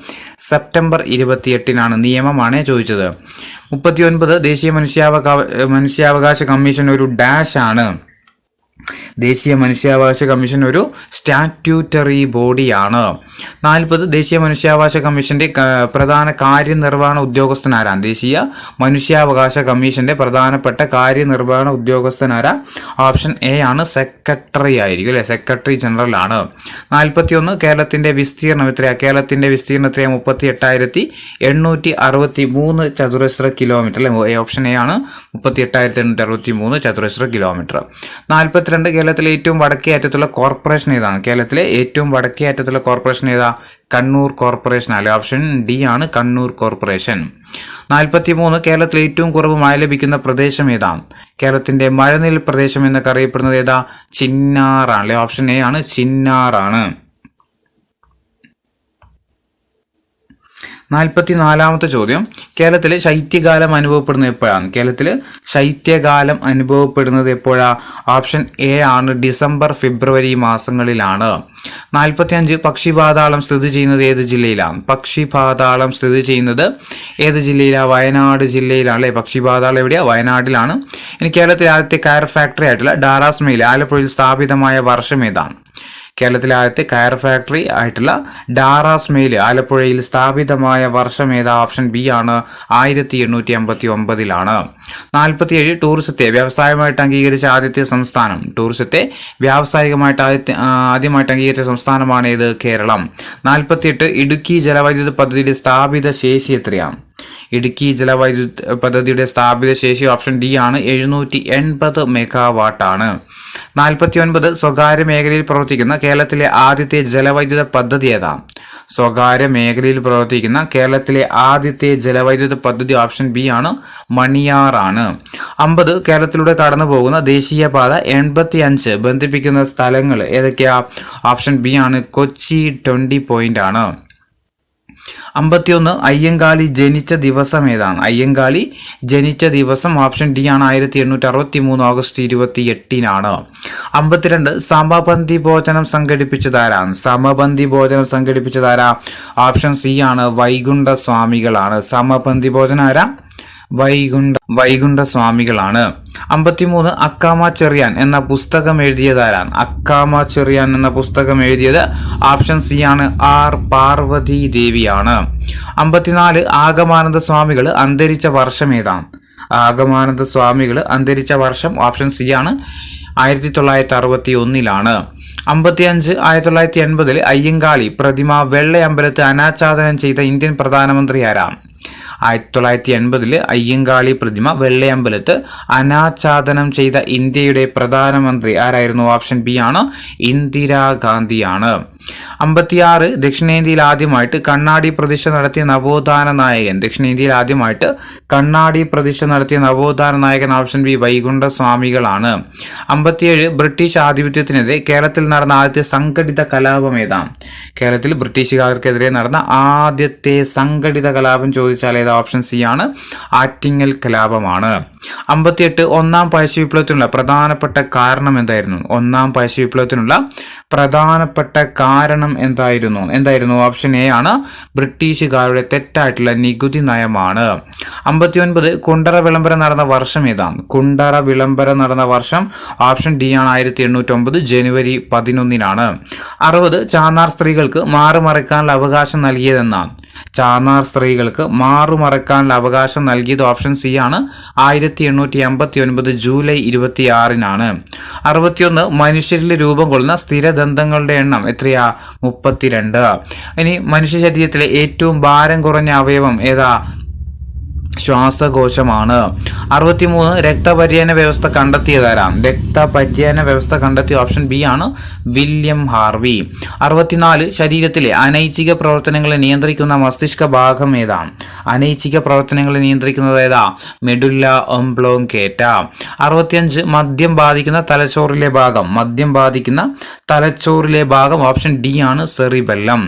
സെപ്റ്റംബർ 28-നാണ്. നിയമമാണ് ചോദിച്ചത്. 39 ദേശീയ മനുഷ്യാവകാശ കമ്മീഷൻ ഒരു ഡാഷ് ആണ്. ദേശീയ മനുഷ്യാവകാശ കമ്മീഷൻ ഒരു സ്റ്റാറ്റ്യൂട്ടറി ബോഡിയാണ്. 40 ദേശീയ മനുഷ്യാവകാശ കമ്മീഷന്റെ പ്രധാന കാര്യനിർവഹണ ഉദ്യോഗസ്ഥനാരാണ്? ദേശീയ മനുഷ്യാവകാശ കമ്മീഷന്റെ പ്രധാനപ്പെട്ട കാര്യനിർവഹണ ഉദ്യോഗസ്ഥനാരാ? ഓപ്ഷൻ എ ആണ്, സെക്രട്ടറി ആയിരിക്കും അല്ലെ, സെക്രട്ടറി ജനറൽ ആണ്. 41 കേരളത്തിന്റെ വിസ്തീർണം എത്രയാ? കേരളത്തിന്റെ വിസ്തീർണം എത്രയാ? 38,863 ചതുരശ്ര കിലോമീറ്റർ അല്ലെ. ഓപ്ഷൻ എ ആണ്, 38,863 ചതുരശ്ര കിലോമീറ്റർ. 42 കേരളത്തിലെ ഏറ്റവും വടക്കേ അറ്റത്തുള്ള കോർപ്പറേഷൻ ഏതാണ്? കേരളത്തിലെ ഏറ്റവും വടക്കേ അറ്റത്തുള്ള കോർപ്പറേഷൻ ഏതാ? കണ്ണൂർ കോർപ്പറേഷൻ അല്ലെ. ഓപ്ഷൻ ഡി ആണ്, കണ്ണൂർ കോർപ്പറേഷൻ. 43 കേരളത്തിലെ ഏറ്റവും കുറവ് മഴ ലഭിക്കുന്ന പ്രദേശം ഏതാണ്? കേരളത്തിന്റെ മഴനിൽ പ്രദേശം എന്നൊക്കെ അറിയപ്പെടുന്നത് ഏതാ? ചിന്നാറാണ് അല്ലെ. ഓപ്ഷൻ എ ആണ്, ചിന്നാറാണ്. 44ാമത്തെ ചോദ്യം, കേരളത്തിലെ ശൈത്യകാലം അനുഭവപ്പെടുന്നത് എപ്പോഴാണ്? കേരളത്തിൽ ശൈത്യകാലം അനുഭവപ്പെടുന്നത് എപ്പോഴാ? ഓപ്ഷൻ എ ആണ്, ഡിസംബർ ഫെബ്രുവരി മാസങ്ങളിലാണ്. 45 പക്ഷിപാതാളം സ്ഥിതി ചെയ്യുന്നത് ഏത് ജില്ലയിലാണ്? പക്ഷിപാതാളം സ്ഥിതി ചെയ്യുന്നത് ഏത് ജില്ലയിലാണ്? വയനാട് ജില്ലയിലാണ് അല്ലെ. പക്ഷിപാതാളം എവിടെയാ? വയനാട്ടിലാണ്. ഇനി കേരളത്തിലെ ആദ്യത്തെ കയർ ഫാക്ടറി ആയിട്ടുള്ള ഡാറാസ് മെയിൽ ആലപ്പുഴയിൽ സ്ഥാപിതമായ വർഷം ഏതാണ്? കേരളത്തിലെ ആദ്യത്തെ കയർ ഫാക്ടറി ആയിട്ടുള്ള ഡാറാസ് മെയിൽ ആലപ്പുഴയിൽ സ്ഥാപിതമായ വർഷം ഏതാ? ഓപ്ഷൻ ബി ആണ്, 1859-ലാണ്. 47 ടൂറിസത്തെ വ്യവസായമായിട്ട് അംഗീകരിച്ച ആദ്യത്തെ സംസ്ഥാനം? ടൂറിസത്തെ വ്യാവസായികമായിട്ട് ആദ്യമായിട്ട് അംഗീകരിച്ച സംസ്ഥാനമാണ് ഏത്? കേരളം. 48 ഇടുക്കി ജലവൈദ്യുത പദ്ധതിയുടെ സ്ഥാപിത ശേഷി എത്രയാണ്? ഇടുക്കി ജലവൈദ്യുത പദ്ധതിയുടെ സ്ഥാപിത ശേഷി ഓപ്ഷൻ ഡി ആണ്, 780 മെഗാവാട്ടാണ്. 49 സ്വകാര്യ മേഖലയിൽ പ്രവർത്തിക്കുന്ന കേരളത്തിലെ ആദ്യത്തെ ജലവൈദ്യുത പദ്ധതി ഏതാ? സ്വകാര്യ മേഖലയിൽ പ്രവർത്തിക്കുന്ന കേരളത്തിലെ ആദ്യത്തെ ജലവൈദ്യുത പദ്ധതി ഓപ്ഷൻ ബി ആണ്, മണിയാറാണ്. 50 കേരളത്തിലൂടെ കടന്നു പോകുന്ന ദേശീയപാത 85 ബന്ധിപ്പിക്കുന്ന സ്ഥലങ്ങൾ ഏതൊക്കെയാ? ഓപ്ഷൻ ബി ആണ്, കൊച്ചി 20 പോയിന്റ് ആണ്. 51 അയ്യങ്കാളി ജനിച്ച ദിവസം ഏതാണ്? അയ്യങ്കാളി ജനിച്ച ദിവസം ഓപ്ഷൻ ഡി ആണ്, 1863 ഓഗസ്റ്റ് 28-നാണ്. 52 സമപന്തി ഭോജനം സംഘടിപ്പിച്ചതാരാണ്? സമപന്തി ഭോജനം സംഘടിപ്പിച്ചതാരാ? ഓപ്ഷൻ സി ആണ്, വൈകുണ്ഠ സ്വാമികളാണ്. സമപന്തി ഭോജനം ആരാ? വൈകുണ്ഠ സ്വാമികളാണ്. 53 അക്കാമ ചെറിയാൻ എന്ന പുസ്തകം എഴുതിയതാരാണ്? അക്കാമ ചെറിയാൻ എന്ന പുസ്തകം എഴുതിയത് ഓപ്ഷൻ സി ആണ്, ആർ പാർവതി ദേവിയാണ്. 54 ആഗമാനന്ദ സ്വാമികൾ അന്തരിച്ച വർഷം ഏതാണ്? ആഗമാനന്ദ സ്വാമികൾ അന്തരിച്ച വർഷം ഓപ്ഷൻ സി ആണ്, 1961-ലാണ്. 55 1980 അയ്യങ്കാളി പ്രതിമ വെള്ളയമ്പലത്ത് അനാച്ഛാദനം ചെയ്ത ഇന്ത്യൻ പ്രധാനമന്ത്രി ആരാണ്? 1980 അയ്യങ്കാളി പ്രതിമ വെള്ളയമ്പലത്ത് അനാച്ഛാദനം ചെയ്ത ഇന്ത്യയുടെ പ്രധാനമന്ത്രി ആരായിരുന്നു? ഓപ്ഷൻ ബി ആണ്, ഇന്ദിരാഗാന്ധിയാണ്. 56 ദക്ഷിണേന്ത്യയിൽ ആദ്യമായിട്ട് കണ്ണാടി പ്രതിഷ്ഠ നടത്തിയ നവോത്ഥാന നായകൻ. ദക്ഷിണേന്ത്യയിൽ ആദ്യമായിട്ട് കണ്ണാടി പ്രതിഷ്ഠ നടത്തിയ നവോത്ഥാന നായകൻ ഓപ്ഷൻ ബി, വൈകുണ്ഠ സ്വാമികളാണ്. 57 ബ്രിട്ടീഷ് ആധിപത്യത്തിനെതിരെ കേരളത്തിൽ നടന്ന ആദ്യത്തെ സംഘടിത കലാപം ഏതാണ്? കേരളത്തിൽ ബ്രിട്ടീഷുകാർക്കെതിരെ നടന്ന ആദ്യത്തെ സംഘടിത കലാപം ചോദിച്ചാൽ ഏതാ? ഓപ്ഷൻ സി ആണ്, ആറ്റിങ്ങൽ കലാപമാണ്. 58 ഒന്നാം പഴശ്ശി വിപ്ലവത്തിനുള്ള പ്രധാനപ്പെട്ട കാരണം എന്തായിരുന്നു? ഒന്നാം പഴശ്ശി വിപ്ലവത്തിനുള്ള പ്രധാനപ്പെട്ട കാരണം എന്തായിരുന്നു? ഓപ്ഷൻ എ ആണ്, ബ്രിട്ടീഷുകാരുടെ തെറ്റായിട്ടുള്ള നികുതി നയമാണ്. 59 കുണ്ടറ വിളംബരം നടന്ന വർഷം ഏതാണ്? കുണ്ടറ വിളംബരം നടന്ന വർഷം ഓപ്ഷൻ ഡി ആണ്, 1809 ജനുവരി 11-നാണ്. 60 ചാന്നാർ സ്ത്രീകൾക്ക് മാറുമറക്കാനുള്ള അവകാശം നൽകിയതെന്നാണ്? ചാന്നാർ സ്ത്രീകൾക്ക് മാറുമറക്കാനുള്ള അവകാശം നൽകിയത് ഓപ്ഷൻ സി ആണ്, 1889 ജൂലൈ 26-നാണ്. 61 മനുഷ്യരിൽ രൂപം കൊള്ളുന്ന സ്ഥിരദന്തങ്ങളുടെ എണ്ണം എത്രയാ? 32. ഇനി മനുഷ്യ ശരീരത്തിലെ ഏറ്റവും ഭാരം കുറഞ്ഞ അവയവം ഏതാ? ശ്വാസകോശമാണ്. 63 രക്തപര്യന വ്യവസ്ഥ കണ്ടെത്തിയതാരാണ്? രക്തപര്യന വ്യവസ്ഥ കണ്ടെത്തിയ ഓപ്ഷൻ ബി ആണ്, വില്യം ഹാർവി. 64 ശരീരത്തിലെ അനൈച്ഛിക പ്രവർത്തനങ്ങളെ നിയന്ത്രിക്കുന്ന മസ്തിഷ്ക ഭാഗം ഏതാണ്? അനൈച്ഛിക പ്രവർത്തനങ്ങളെ നിയന്ത്രിക്കുന്നത് ഏതാ? Medulla oblongata. 65 മദ്യം ബാധിക്കുന്ന തലച്ചോറിലെ ഭാഗം ഓപ്ഷൻ ഡി ആണ്, സെറിബെല്ലം.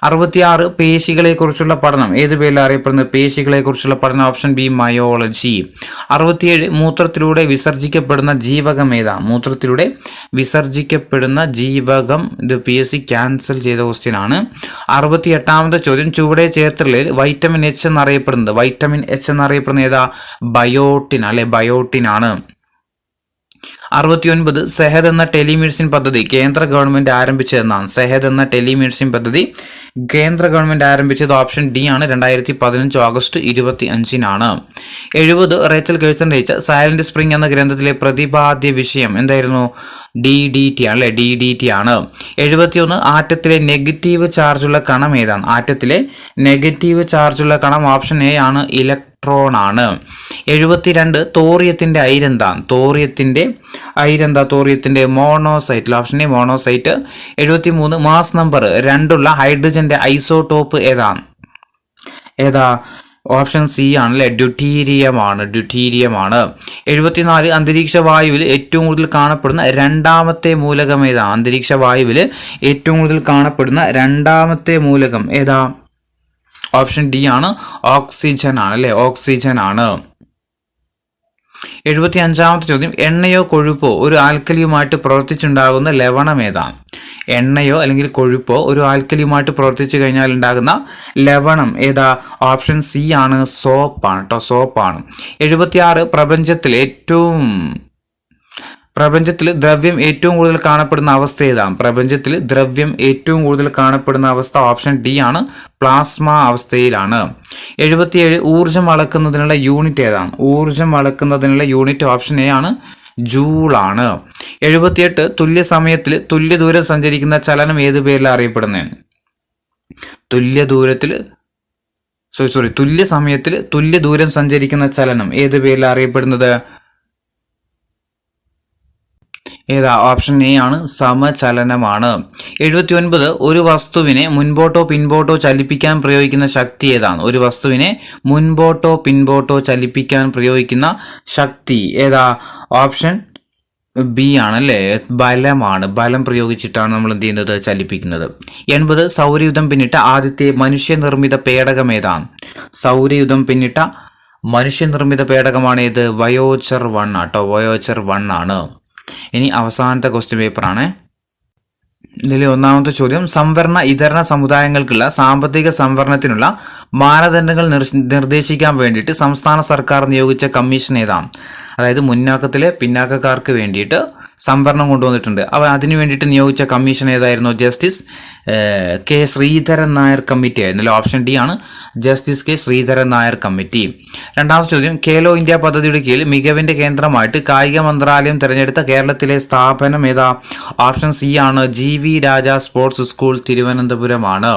66 പേശികളെ കുറിച്ചുള്ള പഠനം ഏത് പേരിൽ അറിയപ്പെടുന്നത്? പേശികളെ കുറിച്ചുള്ള പഠനം ഓപ്ഷൻ ബി, മയോളജി. 67 മൂത്രത്തിലൂടെ വിസർജിക്കപ്പെടുന്ന ജീവകം ഏതാ? മൂത്രത്തിലൂടെ വിസർജിക്കപ്പെടുന്ന ജീവകം. ഇത് PSC ക്യാൻസൽ ചെയ്ത ക്വസ്റ്റ്യൻ ആണ്. 68ാമത്തെ ചോദ്യം, ചുവടെ ചേർത്തുള്ളതിൽ വൈറ്റമിൻ എച്ച് എന്നറിയപ്പെടുന്ന ഏതാ? ബയോട്ടിൻ അല്ലെ, ബയോട്ടിൻ ആണ്. 69 സെഹദ് എന്ന ടെലിമെഡിസിൻ പദ്ധതി കേന്ദ്ര ഗവൺമെന്റ് ആരംഭിച്ചതെന്നാണ്? സെഹദ് എന്ന ടെലിമെഡിസിൻ പദ്ധതി കേന്ദ്ര ഗവൺമെന്റ് ആരംഭിച്ചത് ഓപ്ഷൻ ഡി ആണ്, 2015 ഓഗസ്റ്റ് 25-നാണ്. 70 റേച്ചൽ കേഴ്സൺ രചിച്ച സൈലന്റ് സ്പ്രിംഗ് എന്ന ഗ്രന്ഥത്തിലെ പ്രതിപാദ്യ വിഷയം എന്തായിരുന്നു? DDT ആണ് അല്ലെ, DDT ആണ്. 71 ആറ്റത്തിലെ നെഗറ്റീവ് ചാർജുള്ള കണം ഏതാണ്? ആറ്റത്തിലെ നെഗറ്റീവ് ചാർജുള്ള കണം ഓപ്ഷൻ എ ആണ്, ഇലക്ട്രോൺ ആണ്. 72 തോറിയത്തിന്റെ അയിരെന്താണ്? തോറിയത്തിന്റെ monazite, option A monazite. 73 mass number 2 ഹൈഡ്രജന്റെ ഐസോടോപ്പ് ഏതാ? ഓപ്ഷൻ സി ആണ് അല്ലെ, ഡ്യൂട്ടീരിയം ആണ്. 74 അന്തരീക്ഷ വായുവിൽ ഏറ്റവും കൂടുതൽ കാണപ്പെടുന്ന രണ്ടാമത്തെ മൂലകം ഏതാ? അന്തരീക്ഷ വായുവിൽ ഏറ്റവും കൂടുതൽ കാണപ്പെടുന്ന രണ്ടാമത്തെ മൂലകം ഏതാ? ഓപ്ഷൻ ഡി ആണ്, ഓക്സിജൻ ആണ് അല്ലെ, ഓക്സിജൻ ആണ്. 75ാമത്തെ ചോദ്യം, എണ്ണയോ കൊഴുപ്പോ ഒരു ആൽക്കലിയുമായിട്ട് പ്രവർത്തിച്ചുണ്ടാകുന്ന ലവണം ഏതാണ്? എണ്ണയോ അല്ലെങ്കിൽ കൊഴുപ്പോ ഒരു ആൽക്കലിയുമായിട്ട് പ്രവർത്തിച്ചു കഴിഞ്ഞാൽ ഉണ്ടാകുന്ന ലവണം ഏതാ? ഓപ്ഷൻ സി ആണ്, സോപ്പാണ് കേട്ടോ, സോപ്പാണ്. 76 പ്രപഞ്ചത്തിൽ ദ്രവ്യം ഏറ്റവും കൂടുതൽ കാണപ്പെടുന്ന അവസ്ഥ ഏതാണ്? പ്രപഞ്ചത്തിൽ ദ്രവ്യം ഏറ്റവും കൂടുതൽ കാണപ്പെടുന്ന അവസ്ഥ ഓപ്ഷൻ ഡി ആണ്, പ്ലാസ്മ അവസ്ഥയിലാണ്. 77 ഊർജം അളക്കുന്നതിനുള്ള യൂണിറ്റ് ഏതാണ്? ഊർജം അളക്കുന്നതിനുള്ള യൂണിറ്റ് ഓപ്ഷൻ എ ആണ്, ജൂൾ ആണ്. 78 തുല്യ സമയത്തിൽ തുല്യ ദൂരം സഞ്ചരിക്കുന്ന ചലനം ഏത് പേരിൽ അറിയപ്പെടുന്നതാണ്? തുല്യ സമയത്തിൽ തുല്യ ദൂരം സഞ്ചരിക്കുന്ന ചലനം ഏത് പേരിൽ അറിയപ്പെടുന്നത്? ഏതാ? ഓപ്ഷൻ എ ആണ്, സമചലനമാണ്. 79 ഒരു വസ്തുവിനെ മുൻപോട്ടോ പിൻപോട്ടോ ചലിപ്പിക്കാൻ പ്രയോഗിക്കുന്ന ശക്തി ഏതാണ്? ഒരു വസ്തുവിനെ മുൻപോട്ടോ പിൻപോട്ടോ ചലിപ്പിക്കാൻ പ്രയോഗിക്കുന്ന ശക്തി ഏതാ? ഓപ്ഷൻ ബി ആണല്ലേ, ബലമാണ്. ബലം പ്രയോഗിച്ചിട്ടാണ് നമ്മൾ എന്ത് ചെയ്യുന്നത്? ചലിപ്പിക്കുന്നത്. 80 സൗരയുധം പിന്നിട്ട ആദ്യത്തെ മനുഷ്യനിർമ്മിത പേടകം ഏതാണ്? സൗരയുധം പിന്നിട്ട മനുഷ്യനിർമ്മിത പേടകമാണ് ഏത്? വയോച്ചർ 1 ആട്ടോ, വയോച്ചർ 1 ആണ്. ഇനി അവസാനത്തെ ക്വസ്റ്റ്യൻ പേപ്പറാണ്. ഇതിൽ ഒന്നാമത്തെ ചോദ്യം, സംവരണ ഇതര സമുദായങ്ങൾക്കുള്ള സാമ്പത്തിക സംവരണത്തിനുള്ള മാനദണ്ഡങ്ങൾ നിർദ്ദേശിക്കാൻ വേണ്ടിയിട്ട് സംസ്ഥാന സർക്കാർ നിയോഗിച്ച കമ്മീഷൻ ഏതാണ്? അതായത് മുന്നാക്കത്തിലെ പിന്നാക്കക്കാർക്ക് വേണ്ടിയിട്ട് സംവരണം കൊണ്ടുവന്നിട്ടുണ്ട്. അതിനു വേണ്ടിയിട്ട് നിയോഗിച്ച കമ്മീഷൻ ഏതായിരുന്നു? Justice K Sreedharan Nair committee ആയിരുന്നല്ലോ. ഓപ്ഷൻ ഡി ആണ്, justice K Sreedharan Nair committee. രണ്ടാമത്തെ ചോദ്യം, ഖേലോ ഇന്ത്യ പദ്ധതിയുടെ കീഴിൽ മികവിന്റെ കേന്ദ്രമായിട്ട് കായിക മന്ത്രാലയം തിരഞ്ഞെടുത്ത കേരളത്തിലെ സ്ഥാപനം ഏതാ? ഓപ്ഷൻ സി ആണ്, GV രാജ സ്പോർട്സ് സ്കൂൾ തിരുവനന്തപുരമാണ്.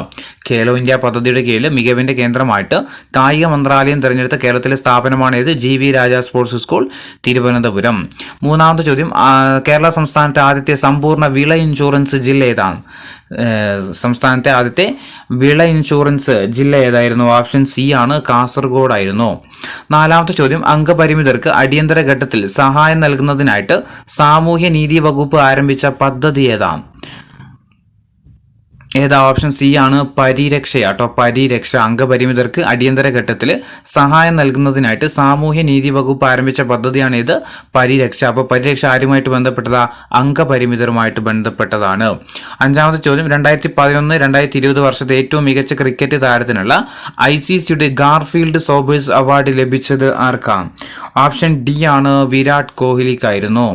ഖേലോ ഇന്ത്യ പദ്ധതിയുടെ കീഴിൽ മികവിന്റെ കേന്ദ്രമായിട്ട് കായിക മന്ത്രാലയം തിരഞ്ഞെടുത്ത കേരളത്തിലെ സ്ഥാപനമാണ് ഏത്? GV രാജ സ്പോർട്സ് സ്കൂൾ തിരുവനന്തപുരം. മൂന്നാമത്തെ ചോദ്യം, കേരള സംസ്ഥാനത്തെ ആദ്യത്തെ സമ്പൂർണ്ണ വിള ഇൻഷുറൻസ് ജില്ല ഏതാണ്? സംസ്ഥാനത്തെ ആദ്യത്തെ വിള ഇൻഷുറൻസ് ജില്ല ഏതായിരുന്നു? ഓപ്ഷൻ സി ആണ്, കാസർഗോഡ് ആയിരുന്നു. നാലാമത്തെ ചോദ്യം, അംഗപരിമിതർക്ക് അടിയന്തര ഘട്ടത്തിൽ സഹായം നൽകുന്നതിനായിട്ട് സാമൂഹ്യ നീതി വകുപ്പ് ആരംഭിച്ച പദ്ധതി ഏതാണ്? ഏതാ? ഓപ്ഷൻ സി ആണ്, പരിരക്ഷയാട്ടോ, പരിരക്ഷ. അംഗപരിമിതർക്ക് അടിയന്തര ഘട്ടത്തിൽ സഹായം നൽകുന്നതിനായിട്ട് സാമൂഹ്യ നീതി വകുപ്പ് ആരംഭിച്ച പദ്ധതിയാണ് ഇത്, പരിരക്ഷ. അപ്പോൾ പരിരക്ഷ ആരുമായിട്ട് ബന്ധപ്പെട്ടതാ? അംഗപരിമിതരുമായിട്ട് ബന്ധപ്പെട്ടതാണ്. അഞ്ചാമത്തെ ചോദ്യം, 2011-2020 വർഷത്തെ ഏറ്റവും മികച്ച ക്രിക്കറ്റ് താരത്തിനുള്ള ICCയുടെ ഗാർഫീൽഡ് സോബേഴ്സ് അവാർഡ് ലഭിച്ചത് ആർക്കാണ്? ഓപ്ഷൻ ഡി ആണ്, വിരാട് കോഹ്ലിക്കായിരുന്നു.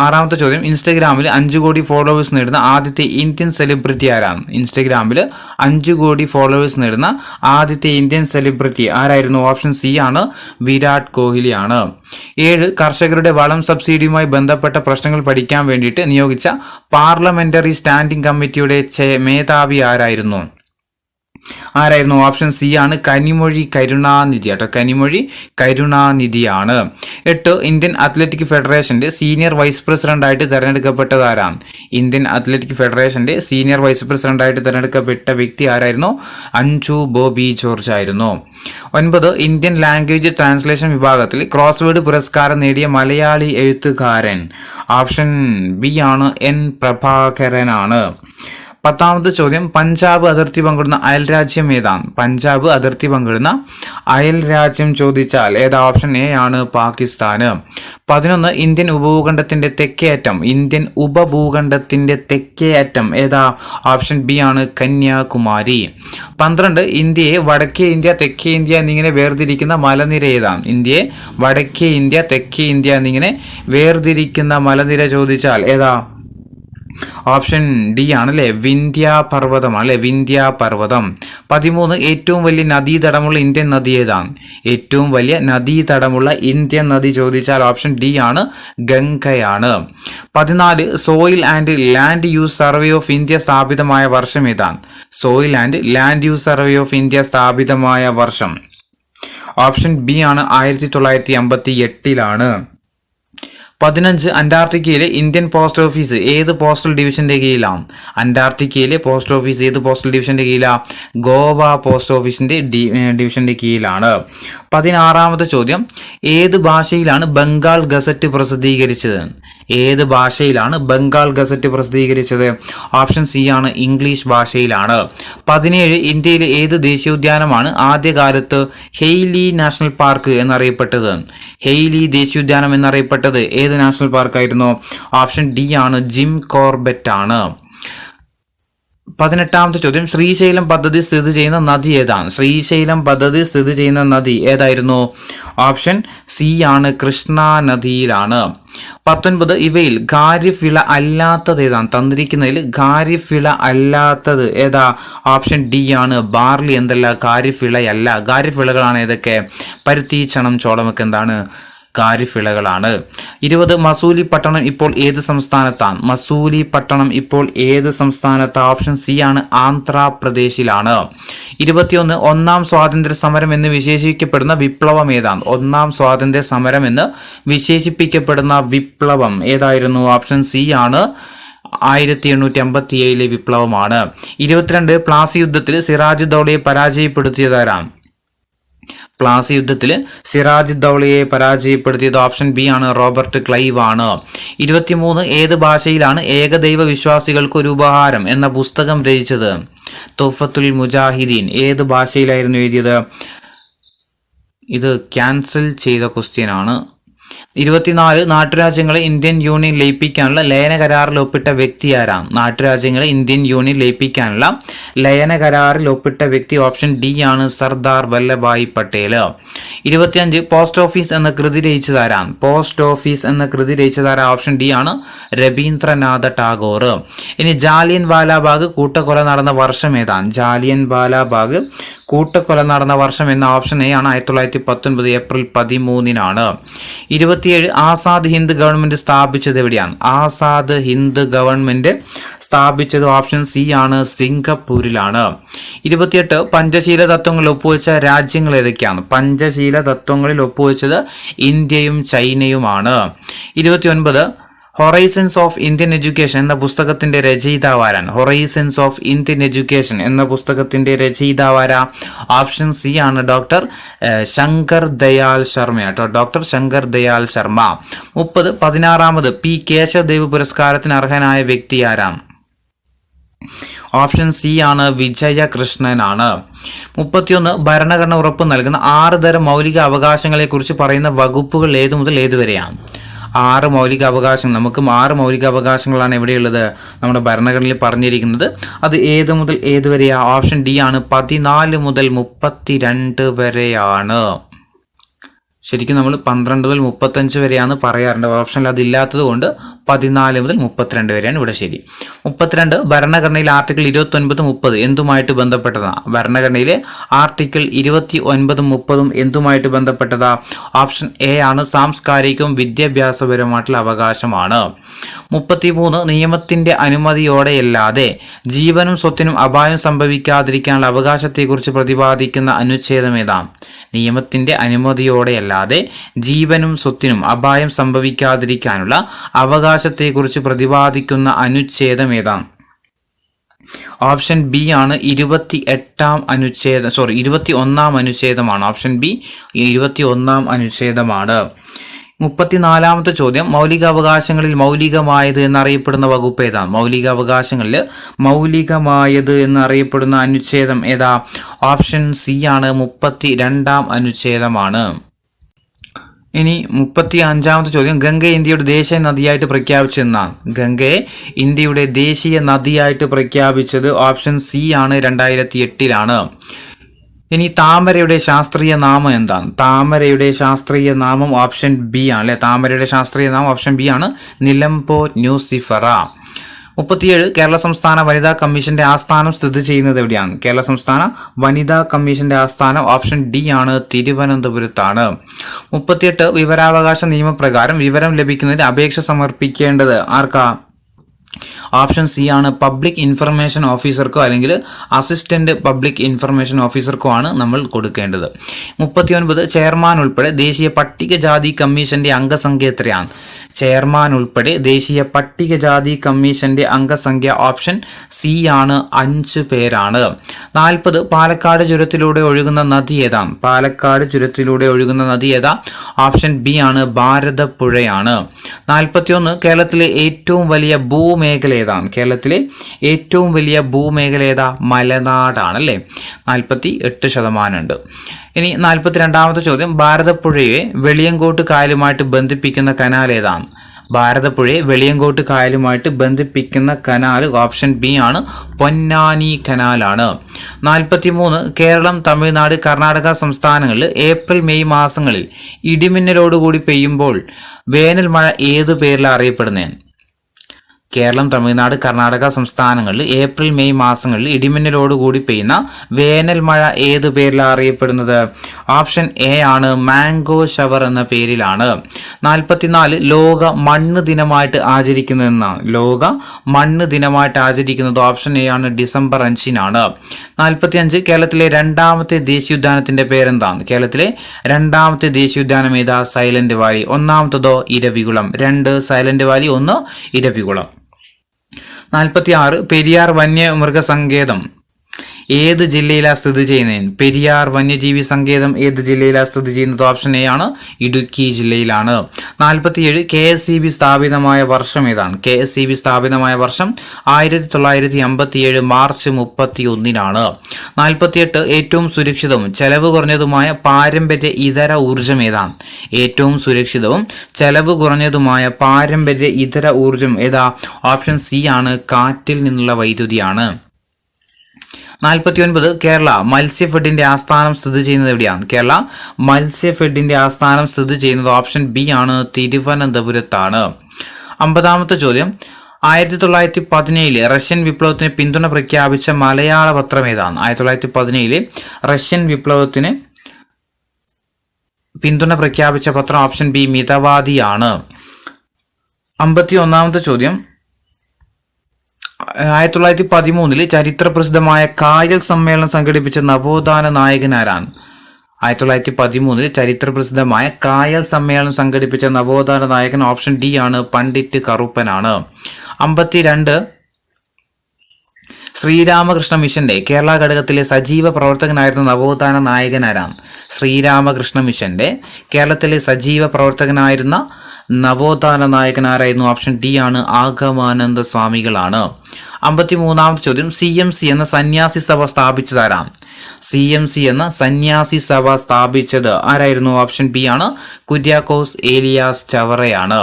ആറാമത്തെ ചോദ്യം, ഇൻസ്റ്റഗ്രാമിൽ 5 കോടി ഫോളോവേഴ്സ് നേടുന്ന ആദ്യത്തെ ഇന്ത്യൻ സെലിബ്രിറ്റി ആരാണ്? ഇൻസ്റ്റഗ്രാമിൽ 5 കോടി ഫോളോവേഴ്സ് നേടുന്ന ആദ്യത്തെ ഇന്ത്യൻ സെലിബ്രിറ്റി ആരായിരുന്നു? ഓപ്ഷൻ സി ആണ്, വിരാട് കോഹ്ലിയാണ്. 7 കർഷകരുടെ വളം സബ്സിഡിയുമായി ബന്ധപ്പെട്ട പ്രശ്നങ്ങൾ പഠിക്കാൻ വേണ്ടിയിട്ട് നിയോഗിച്ച പാർലമെന്ററി സ്റ്റാൻഡിംഗ് കമ്മിറ്റിയുടെ മേധാവി ആരായിരുന്നു? ഓപ്ഷൻ സി ആണ്, കനിമൊഴി കരുണാനിധി ആട്ടോ, കനിമൊഴി കരുണാനിധിയാണ്. 8 ഇന്ത്യൻ അത്ലറ്റിക് ഫെഡറേഷന്റെ സീനിയർ വൈസ് പ്രസിഡന്റായിട്ട് തെരഞ്ഞെടുക്കപ്പെട്ടത് ആരാണ്? ഇന്ത്യൻ അത്ലറ്റിക് ഫെഡറേഷന്റെ സീനിയർ വൈസ് പ്രസിഡന്റായിട്ട് തെരഞ്ഞെടുക്കപ്പെട്ട വ്യക്തി ആരായിരുന്നു? അഞ്ജു ബോബി ജോർജ് ആയിരുന്നു. 9 ഇന്ത്യൻ ലാംഗ്വേജ് ട്രാൻസ്ലേഷൻ വിഭാഗത്തിൽ ക്രോസ്വേഡ് പുരസ്കാരം നേടിയ മലയാളി എഴുത്തുകാരൻ? ഓപ്ഷൻ ബി ആണ്, N പ്രഭാകരനാണ്. 10ാമത്തെ ചോദ്യം, പഞ്ചാബ് അതിർത്തി പങ്കിടുന്ന അയൽരാജ്യം ഏതാണ്? പഞ്ചാബ് അതിർത്തി പങ്കിടുന്ന അയൽരാജ്യം ചോദിച്ചാൽ ഏതാ? ഓപ്ഷൻ എ ആണ്, പാകിസ്ഥാന്. 11 ഇന്ത്യൻ ഉപഭൂഖണ്ഡത്തിന്റെ തെക്കേ അറ്റം? ഇന്ത്യൻ ഉപഭൂഖണ്ഡത്തിന്റെ തെക്കേ അറ്റം ഏതാ? ഓപ്ഷൻ ബി ആണ്, കന്യാകുമാരി. 12 ഇന്ത്യയെ വടക്കേ ഇന്ത്യ തെക്കേ ഇന്ത്യ എന്നിങ്ങനെ വേർതിരിക്കുന്ന മലനിര ഏതാണ്? ഇന്ത്യയെ വടക്കേ ഇന്ത്യ തെക്കേ ഇന്ത്യ എന്നിങ്ങനെ വേർതിരിക്കുന്ന മലനിര ചോദിച്ചാൽ ഏതാ? ഓപ്ഷൻ ഡി ആണല്ലേ, വിന്ധ്യ പർവ്വതമാണ്, വിന്ധ്യ പർവ്വതം. 13 ഏറ്റവും വലിയ നദീതടമുള്ള ഇന്ത്യൻ നദി ഏതാണ്? ഏറ്റവും വലിയ നദീതടമുള്ള ഇന്ത്യൻ നദി ചോദിച്ചാൽ ഓപ്ഷൻ ഡി ആണ്, ഗംഗയാണ്. 14 soil and land use survey of India സ്ഥാപിതമായ വർഷം ഏതാണ്? Soil and land use survey of India സ്ഥാപിതമായ വർഷം? ഓപ്ഷൻ ബി ആണ്, 1958 15 അന്റാർട്ടിക്കയിലെ ഇന്ത്യൻ പോസ്റ്റ് ഓഫീസ് ഏത് പോസ്റ്റൽ ഡിവിഷന്റെ കീഴിലാണ്? അന്റാർട്ടിക്കയിലെ പോസ്റ്റ് ഓഫീസ് ഏത് പോസ്റ്റൽ ഡിവിഷന്റെ കീഴിലാണ്? ഗോവ പോസ്റ്റ് ഓഫീസിന്റെ ഡിവിഷന്റെ കീഴിലാണ്. 16ാമത്തെ ചോദ്യം, ഏത് ഭാഷയിലാണ് ബംഗാൾ ഗസറ്റ് പ്രസിദ്ധീകരിച്ചത്? ഏത് ഭാഷയിലാണ് ബംഗാൾ ഗസറ്റ് പ്രസിദ്ധീകരിച്ചത്? ഓപ്ഷൻ സി ആണ്, ഇംഗ്ലീഷ് ഭാഷയിലാണ്. 17 ഇന്ത്യയിലെ ഏത് ദേശീയോദ്യാനമാണ് ആദ്യകാലത്ത് ഹെയ്ലി നാഷണൽ പാർക്ക് എന്നറിയപ്പെട്ടത്? ഹെയ്ലി ദേശീയോദ്യാനം എന്നറിയപ്പെട്ടത് ഏത് നാഷണൽ പാർക്കായിരുന്നു? ഓപ്ഷൻ ഡി ആണ്, ജിം കോർബറ്റ് ആണ്. 18ാമത്തെ ചോദ്യം, ശ്രീശൈലം പദ്ധതി സ്ഥിതി ചെയ്യുന്ന നദി ഏതാണ്? ശ്രീശൈലം പദ്ധതി സ്ഥിതി ചെയ്യുന്ന നദി ഏതായിരുന്നു? ഓപ്ഷൻ സി ആണ്, കൃഷ്ണ നദിയിലാണ്. 19 ഇവയിൽ ഖാരിഫ് വിള അല്ലാത്തത് ഏതാണ്? തന്നിരിക്കുന്നതിൽ ഖാരിഫ് വിള അല്ലാത്തത് ഏതാ? ഓപ്ഷൻ ഡി ആണ്, ബാർലി. എന്തല്ല, ഖാരിഫ് വിളയല്ല. ഖാരിഫ് വിളകളാണ് ഏതൊക്കെ? പരുത്തി, ചണം, ചോളമൊക്കെ എന്താണ്? ഖാരിഫ് വിളകളാണ്. 20 മസൂലിപട്ടണം ഇപ്പോൾ ഏത് സംസ്ഥാനത്താണ്? മസൂലിപട്ടണം ഇപ്പോൾ ഏത് സംസ്ഥാനത്ത്? ഓപ്ഷൻ സി ആണ്, ആന്ധ്രാപ്രദേശിലാണ്. 21 ഒന്നാം സ്വാതന്ത്ര്യ സമരം എന്ന് വിശേഷിപ്പിക്കപ്പെടുന്ന വിപ്ലവം ഏതാണ്? ഒന്നാം സ്വാതന്ത്ര്യ സമരം എന്ന് വിശേഷിപ്പിക്കപ്പെടുന്ന വിപ്ലവം ഏതായിരുന്നു? ഓപ്ഷൻ സി ആണ്, 1857 വിപ്ലവമാണ്. 22 പ്ലാസി യുദ്ധത്തിൽ സിറാജുദ്ദൗളയെ പരാജയപ്പെടുത്തിയതാരാണ്? പ്ലാസി യുദ്ധത്തിൽ സിറാജുദ്ദൗളയെ പരാജയപ്പെടുത്തിയത് ഓപ്ഷൻ ബി ആണ്, റോബർട്ട് ക്ലൈവ് ആണ്. 23 ഏത് ഭാഷയിലാണ് ഏകദൈവ വിശ്വാസികൾക്ക് ഒരു ഉപഹാരം എന്ന പുസ്തകം രചിച്ചത്? തുഫത്തുൽ മുജാഹിദീൻ ഏത് ഭാഷയിലായിരുന്നു എഴുതിയത്? ഇത് ക്യാൻസൽ ചെയ്ത ക്വസ്റ്റ്യൻ ആണ്. 24 നാട്ടുരാജ്യങ്ങളെ ഇന്ത്യൻ യൂണിയൻ ലയിപ്പിക്കാനുള്ള ലയന കരാറിൽ ഒപ്പിട്ട വ്യക്തി ആരാണ്? നാട്ടുരാജ്യങ്ങളെ ഇന്ത്യൻ യൂണിയൻ ലയിപ്പിക്കാനുള്ള ലയന കരാറിൽ ഒപ്പിട്ട വ്യക്തി ഓപ്ഷൻ ഡി ആണ്, സർദാർ വല്ലഭായ് പട്ടേൽ. 25 പോസ്റ്റ് ഓഫീസ് എന്ന കൃതി രചിച്ചതാരാണ്? പോസ്റ്റ് ഓഫീസ് എന്ന കൃതി രചിച്ചതാരാ? ഓപ്ഷൻ ഡി ആണ്, രവീന്ദ്രനാഥ ടാഗോർ. ഇനി ജാലിയൻ വാലാബാഗ് കൂട്ടക്കൊല നടന്ന വർഷം ഏതാണ്? ജാലിയൻ വാലാബാഗ് കൂട്ടക്കൊല നടന്ന വർഷം എന്ന ഓപ്ഷൻ എ ആണ്, 1919 ഏപ്രിൽ 13-നാണ്. 27 ആസാദ് ഹിന്ദ് ഗവൺമെന്റ് സ്ഥാപിച്ചത് എവിടെയാണ്? ആസാദ് ഹിന്ദ് ഗവൺമെന്റ് സ്ഥാപിച്ചത് ഓപ്ഷൻ സി ആണ്, സിംഗപ്പൂരിലാണ്. 28 പഞ്ചശീല തത്വങ്ങളിൽ ഒപ്പുവെച്ച രാജ്യങ്ങൾ ഏതൊക്കെയാണ്? പഞ്ചശീല തത്വങ്ങളിൽ ഒപ്പുവെച്ചത് ഇന്ത്യയും ചൈനയുമാണ്. 29 ഹൊറൈസൺസ് ഓഫ് ഇന്ത്യൻ എഡ്യൂക്കേഷൻ എന്ന പുസ്തകത്തിന്റെ രചയിതാവാരാണ്? ഹൊറൈസൺസ് ഓഫ് ഇന്ത്യൻ എഡ്യൂക്കേഷൻ എന്ന പുസ്തകത്തിന്റെ രചയിതാവാരാ? ഓപ്ഷൻ സി ആണ്, ഡോക്ടർ ശങ്കർ ദയാൽ ശർമ്മ കേട്ടോ, ഡോക്ടർ ശങ്കർ ദയാൽ ശർമ്മ. 30 16ാമത് പി കേശവദേവ് പുരസ്കാരത്തിന് അർഹനായ വ്യക്തി ആരാണ്? ഓപ്ഷൻ സി ആണ്, വിജയകൃഷ്ണനാണ്. 31 ഭരണഘടന ഉറപ്പ് നൽകുന്ന 6 തരം മൗലിക അവകാശങ്ങളെ കുറിച്ച് പറയുന്ന വകുപ്പുകൾ ഏതു മുതൽ ഏതുവരെയാണ്? 6 മൗലിക അവകാശങ്ങൾ, നമുക്ക് 6 മൗലിക അവകാശങ്ങളാണ് എവിടെയുള്ളത്? നമ്മുടെ ഭരണഘടനയിൽ പറഞ്ഞിരിക്കുന്നത്. അത് ഏത് മുതൽ ഏതുവരെയാ? ഓപ്ഷൻ ഡി ആണ്, 14 മുതൽ 32 വരെയാണ്. ശരിക്കും നമ്മൾ 12 മുതൽ 35 വരെയാണ് പറയാറുണ്ട്. ഓപ്ഷനിൽ അതില്ലാത്തത് കൊണ്ട് 14 മുതൽ 32 വരെയാണ് ഇവിടെ ശരി. 32 ഭരണഘടനയിലെ ആർട്ടിക്കിൾ 29, 30 എന്തുമായിട്ട് ബന്ധപ്പെട്ടതാണ്? ഭരണഘടനയിലെ ആർട്ടിക്കിൾ 29, 30 എന്തുമായിട്ട് ബന്ധപ്പെട്ടതാ? ഓപ്ഷൻ എ ആണ്, സാംസ്കാരികവും വിദ്യാഭ്യാസപരമായിട്ടുള്ള അവകാശമാണ്. 33 നിയമത്തിന്റെ അനുമതിയോടെയല്ലാതെ ജീവനും സ്വത്തിനും അപായം സംഭവിക്കാതിരിക്കാനുള്ള അവകാശത്തെക്കുറിച്ച് പ്രതിപാദിക്കുന്ന അനുച്ഛേദം ഏതാണ്? നിയമത്തിന്റെ അനുമതിയോടെയല്ലാതെ ജീവനും സ്വത്തിനും അപായം സംഭവിക്കാതിരിക്കാനുള്ള അവകാശത്തെക്കുറിച്ച് പ്രതിപാദിക്കുന്ന അനുച്ഛേദം ഏതാണ്? ഓപ്ഷൻ ബി ആണ്, 21ാം അനുച്ഛേദം, 21ാം അനുച്ഛേദമാണ്. Option B 21ാം അനുച്ഛേദമാണ്. 34ാമത്തെ ചോദ്യം, മൗലികാവകാശങ്ങളിൽ മൗലികമായത് എന്നറിയപ്പെടുന്ന വകുപ്പ് ഏതാണ്? മൗലികാവകാശങ്ങളിൽ മൗലികമായത് എന്നറിയപ്പെടുന്ന അനുച്ഛേദം ഏതാ? ഓപ്ഷൻ സി ആണ്, 32ാം അനുച്ഛേദമാണ്. ഇനി 35ാമത്തെ ചോദ്യം, ഗംഗയെ ഇന്ത്യയുടെ ദേശീയ നദിയായിട്ട് പ്രഖ്യാപിച്ചതെന്നാണ്? ഗംഗയെ ഇന്ത്യയുടെ ദേശീയ നദിയായിട്ട് പ്രഖ്യാപിച്ചത് ഓപ്ഷൻ സി ആണ്, 2008-ലാണ്. ഇനി താമരയുടെ ശാസ്ത്രീയ നാമം എന്താണ്? താമരയുടെ ശാസ്ത്രീയ നാമം ഓപ്ഷൻ ബി ആണ് അല്ലെ, താമരയുടെ ശാസ്ത്രീയ നാമം ഓപ്ഷൻ ബി ആണ്, നിലംബോ ന്യൂസിഫറ. 37 കേരള സംസ്ഥാന വനിതാ കമ്മീഷന്റെ ആസ്ഥാനം സ്ഥിതി ചെയ്യുന്നത് എവിടെയാണ്? കേരള സംസ്ഥാന വനിതാ കമ്മീഷന്റെ ആസ്ഥാനം ഓപ്ഷൻ ഡി ആണ്, തിരുവനന്തപുരത്താണ്. 38 വിവരാവകാശ നിയമപ്രകാരം വിവരം ലഭിക്കുന്നതിന് അപേക്ഷ സമർപ്പിക്കേണ്ടത് ആർക്കാ? ഓപ്ഷൻ സി ആണ്, പബ്ലിക് ഇൻഫർമേഷൻ ഓഫീസർക്കോ അല്ലെങ്കിൽ അസിസ്റ്റന്റ് പബ്ലിക് ഇൻഫർമേഷൻ ഓഫീസർക്കോ ആണ് നമ്മൾ കൊടുക്കേണ്ടത്. 39 ചെയർമാൻ ഉൾപ്പെടെ ദേശീയ പട്ടികജാതി കമ്മീഷന്റെ അംഗസംഖ്യ എത്രയാണ്? ചെയർമാൻ ഉൾപ്പെടെ ദേശീയ പട്ടികജാതി കമ്മീഷന്റെ അംഗസംഖ്യ ഓപ്ഷൻ സി ആണ്, 5 പേരാണ്. 40 പാലക്കാട് ചുരത്തിലൂടെ ഒഴുകുന്ന നദി ഏതാണ്? പാലക്കാട് ചുരത്തിലൂടെ ഒഴുകുന്ന നദി ഏതാ? ഓപ്ഷൻ ബി ആണ്, ഭാരതപ്പുഴയാണ്. 41 കേരളത്തിലെ ഏറ്റവും വലിയ ഭൂമേഖല ഏതാണ്? കേരളത്തിലെ ഏറ്റവും വലിയ ഭൂമേഖല ഏതാ? മലനാടാണ് അല്ലേ, 48% ഉണ്ട്. ഇനി 42ാമത്തെ ചോദ്യം, ഭാരതപ്പുഴയെ വെളിയങ്കോട്ട് കായലുമായിട്ട് ബന്ധിപ്പിക്കുന്ന കനാൽ ഏതാണ്? ഭാരതപ്പുഴയെ വെളിയങ്കോട്ട് കായലുമായിട്ട് ബന്ധിപ്പിക്കുന്ന കനാൽ ഓപ്ഷൻ ബി ആണ്, പൊന്നാനി കനാലാണ്. 43 കേരളം, തമിഴ്നാട്, കർണാടക സംസ്ഥാനങ്ങളിൽ ഏപ്രിൽ മെയ് മാസങ്ങളിൽ ഇടിമിന്നലോടുകൂടി പെയ്യുമ്പോൾ വേനൽ മഴ ഏത് പേരിലാണ് അറിയപ്പെടുന്നത്? കേരളം, തമിഴ്നാട്, കർണാടക സംസ്ഥാനങ്ങളിൽ ഏപ്രിൽ മെയ് മാസങ്ങളിൽ ഇടിമിന്നലോടുകൂടി പെയ്യുന്ന വേനൽ മഴ ഏത് പേരിലാണ് അറിയപ്പെടുന്നത്? ഓപ്ഷൻ എ ആണ് മാംഗോ ഷവർ എന്ന പേരിലാണ്. 44 ലോക മണ്ണ് ദിനമായിട്ട് ആചരിക്കുന്നതെന്നാണ്. ലോക മണ്ണ് ദിനമായിട്ട് ആചരിക്കുന്നത് ഓപ്ഷൻ എ ആണ് ഡിസംബർ 5-നാണ്. 45 കേരളത്തിലെ രണ്ടാമത്തെ ദേശീയോദ്യാനത്തിന്റെ പേരെന്താണ്? കേരളത്തിലെ രണ്ടാമത്തെ ദേശീയോദ്യാനം ഏതാ? Silent Valley. ഒന്നാമത്തതോ? ഇരവികുളം. 2 Silent Valley, 1 Eravikulam. 46 പെരിയാർ വന്യമൃഗസങ്കേതം ഏത് ജില്ലയിലാണ് സ്ഥിതി ചെയ്യുന്നത്? പെരിയാർ വന്യജീവി സങ്കേതം ഏത് ജില്ലയിലാണ് സ്ഥിതി ചെയ്യുന്നത്? ഓപ്ഷൻ എ ആണ് ഇടുക്കി ജില്ലയിലാണ്. 47 KSEB സ്ഥാപിതമായ വർഷം ഏതാണ്? KSEB സ്ഥാപിതമായ വർഷം 1957 മാർച്ച് 31-നാണ്. 48 ഏറ്റവും സുരക്ഷിതവും ചെലവ് കുറഞ്ഞതുമായ പാരമ്പര്യ ഇതര ഊർജം ഏതാണ്? ഏറ്റവും സുരക്ഷിതവും ചെലവ് കുറഞ്ഞതുമായ പാരമ്പര്യ ഇതര ഊർജം ഏതാ? ഓപ്ഷൻ സി ആണ് കാറ്റിൽ നിന്നുള്ള വൈദ്യുതിയാണ്. 49 കേരള മത്സ്യഫെഡിന്റെ ആസ്ഥാനം സ്ഥിതി ചെയ്യുന്നത് എവിടെയാണ്? കേരള മത്സ്യഫെഡിന്റെ ആസ്ഥാനം സ്ഥിതി ചെയ്യുന്നത് ഓപ്ഷൻ ബി ആണ് തിരുവനന്തപുരത്താണ്. 50-ാമത്തെ ചോദ്യം 1917 റഷ്യൻ വിപ്ലവത്തിന് പിന്തുണ പ്രഖ്യാപിച്ച മലയാള പത്രം ഏതാണ്? 1917 റഷ്യൻ വിപ്ലവത്തിന് പിന്തുണ പ്രഖ്യാപിച്ച പത്രം ഓപ്ഷൻ ബി മിതവാദിയാണ്. 51-ാമത്തെ ചോദ്യം 1913 ചരിത്ര പ്രസിദ്ധമായ കായൽ സമ്മേളനം സംഘടിപ്പിച്ച നവോത്ഥാന നായകൻ ആരാണ്? 1913 ചരിത്ര പ്രസിദ്ധമായ കായൽ സമ്മേളനം സംഘടിപ്പിച്ച നവോത്ഥാന നായകൻ ഓപ്ഷൻ ഡി ആണ് പണ്ഡിറ്റ് കറുപ്പനാണ്. 52 ശ്രീരാമകൃഷ്ണ മിഷന്റെ കേരള ഘടകത്തിലെ സജീവ പ്രവർത്തകനായിരുന്ന നവോത്ഥാന നായകൻ ആരാണ്? ശ്രീരാമകൃഷ്ണ മിഷന്റെ കേരളത്തിലെ സജീവ പ്രവർത്തകനായിരുന്ന നവോത്ഥാന നായകൻ ആരായിരുന്നു? ഓപ്ഷൻ ഡി ആണ് ആഗമാനന്ദ സ്വാമികളാണ്. 53-ാമത്തെ ചോദ്യം CMC എന്ന സന്യാസി സഭ സ്ഥാപിച്ചതാരാണ്? CMC എന്ന സന്യാസി സഭ സ്ഥാപിച്ചത് ആരായിരുന്നു? ഓപ്ഷൻ ബി ആണ് കുര്യാക്കോസ് ഏലിയാസ് ചവറയാണ്.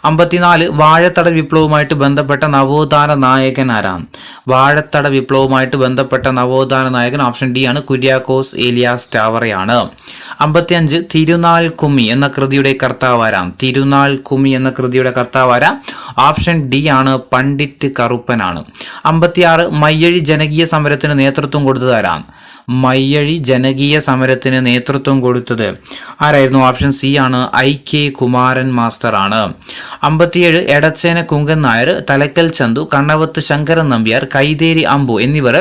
54 വാഴത്തട വിപ്ലവവുമായിട്ട് ബന്ധപ്പെട്ട നവോത്ഥാന നായകൻ ആരാണ്? വാഴത്തട വിപ്ലവവുമായിട്ട് ബന്ധപ്പെട്ട നവോത്ഥാന നായകൻ ഓപ്ഷൻ ഡി ആണ് കുര്യാക്കോസ് ഏലിയാസ് ചവറയാണ്. 55 തിരുനാൾ കുമ്മി എന്ന കൃതിയുടെ കർത്താവ് ആരാണ്? തിരുനാൾ കുമ്മി എന്ന കൃതിയുടെ കർത്താവ് ആരാ? ഓപ്ഷൻ ഡി ആണ് പണ്ഡിറ്റ് കറുപ്പനാണ്. 56 മയ്യഴി ജനകീയ സമരത്തിന് നേതൃത്വം കൊടുത്തത് ആരാണ്? മയ്യഴി ജനകീയ സമരത്തിന് നേതൃത്വം കൊടുത്തത് ആരായിരുന്നു? ഓപ്ഷൻ സി ആണ് IK കുമാരൻ മാസ്റ്റർ ആണ്. 57 എടച്ചേന കുങ്കൻ നായർ, തലക്കൽ ചന്തു, കണ്ണവത്ത് ശങ്കരൻ നമ്പ്യാർ, കൈതേരി അമ്പു എന്നിവർ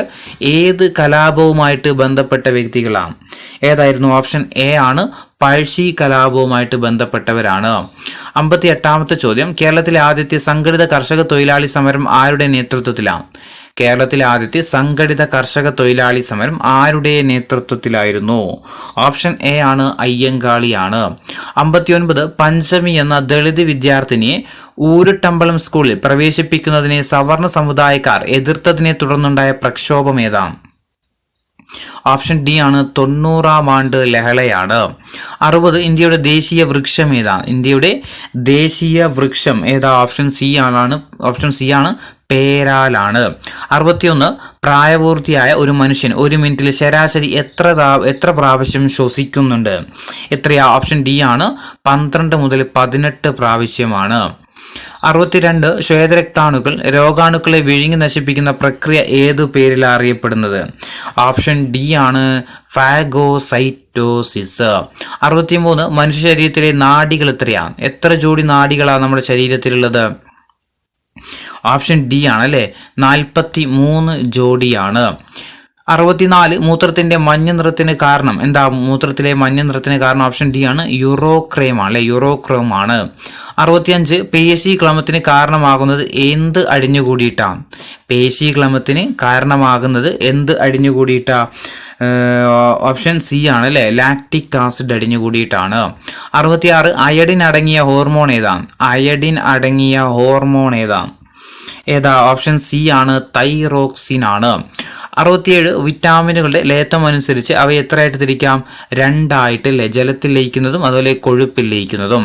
ഏത് കലാപവുമായിട്ട് ബന്ധപ്പെട്ട വ്യക്തികളാണ്? ഏതായിരുന്നു? ഓപ്ഷൻ എ ആണ് പഴശ്ശി കലാപവുമായിട്ട് ബന്ധപ്പെട്ടവരാണ്. 58-ാമത്തെ ചോദ്യം കേരളത്തിലെ ആദ്യത്തെ സംഘടിത കർഷക തൊഴിലാളി സമരം ആരുടെ നേതൃത്വത്തിലാണ്? കേരളത്തിലെ ആദ്യത്തെ സംഘടിത കർഷക തൊഴിലാളി സമരം ആരുടെ നേതൃത്വത്തിലായിരുന്നു? ഓപ്ഷൻ എ ആണ് അയ്യങ്കാളിയാണ്. 59 പഞ്ചമി എന്ന ദളിത് വിദ്യാർത്ഥിനിയെ ഊരുട്ടമ്പലം സ്കൂളിൽ പ്രവേശിപ്പിക്കുന്നതിനെ സവർണ സമുദായക്കാർ എതിർത്തതിനെ തുടർന്നുണ്ടായ പ്രക്ഷോഭം ഏതാണ്? ഓപ്ഷൻ ഡി ആണ് 90-ാം ആണ്ട് ലഹളയാണ്. 60 ഇന്ത്യയുടെ ദേശീയ വൃക്ഷം ഏതാണ്? ഇന്ത്യയുടെ ദേശീയ വൃക്ഷം ഏതാ? ഓപ്ഷൻ സി ആണ് പേരാലാണ്. 61 പ്രായപൂർത്തിയായ ഒരു മനുഷ്യൻ ഒരു മിനിറ്റിൽ ശരാശരി എത്ര പ്രാവശ്യം ശ്വസിക്കുന്നുണ്ട്? എത്രയാ? ഓപ്ഷൻ ഡി ആണ് 12 മുതൽ 18 പ്രാവശ്യമാണ്. 62 ശ്വേതരക്താണുക്കൾ രോഗാണുക്കളെ വിഴുങ്ങി നശിപ്പിക്കുന്ന പ്രക്രിയ ഏതു പേരിലാണ് അറിയപ്പെടുന്നത്? ഓപ്ഷൻ ഡി ആണ് ഫാഗോസൈറ്റോസിസ്. 63 മനുഷ്യ ശരീരത്തിലെ നാഡികൾ എത്രയാണ്? എത്ര ജോഡി നാഡികളാണ് നമ്മുടെ ശരീരത്തിലുള്ളത്? ഓപ്ഷൻ ഡി ആണ് അല്ലേ, 43 ജോഡിയാണ്. 64 മൂത്രത്തിന്റെ മഞ്ഞ നിറത്തിന് കാരണം എന്താ? മൂത്രത്തിലെ മഞ്ഞ നിറത്തിന് കാരണം ഓപ്ഷൻ ഡി ആണ് യൂറോക്രേം ആണ് അല്ലെ, യൂറോക്രോം ആണ്. 65 പേശീക്ലമത്തിന് കാരണമാകുന്നത് എന്ത് അടിഞ്ഞുകൂടിയിട്ടാണ്? പേശീക്ലമത്തിന് കാരണമാകുന്നത് എന്ത് അടിഞ്ഞുകൂടിയിട്ടാ? ഓപ്ഷൻ സി ആണ് അല്ലെ, ലാക്റ്റിക് ആസിഡ് അടിഞ്ഞുകൂടിയിട്ടാണ്. 66 അയഡിൻ അടങ്ങിയ ഹോർമോൺ ഏതാണ്? അയഡിൻ അടങ്ങിയ ഹോർമോൺ ഏതാ? ഓപ്ഷൻ സി ആണ് തൈറോക്സിൻ ആണ്. 67 വിറ്റാമിനുകളുടെ ലേത്തം അനുസരിച്ച് അവ എത്രയായിട്ട് തിരിക്കാം? 2 ആയിട്ട് ജലത്തിൽ ലയിക്കുന്നതും അതുപോലെ കൊഴുപ്പിൽ ലയിക്കുന്നതും.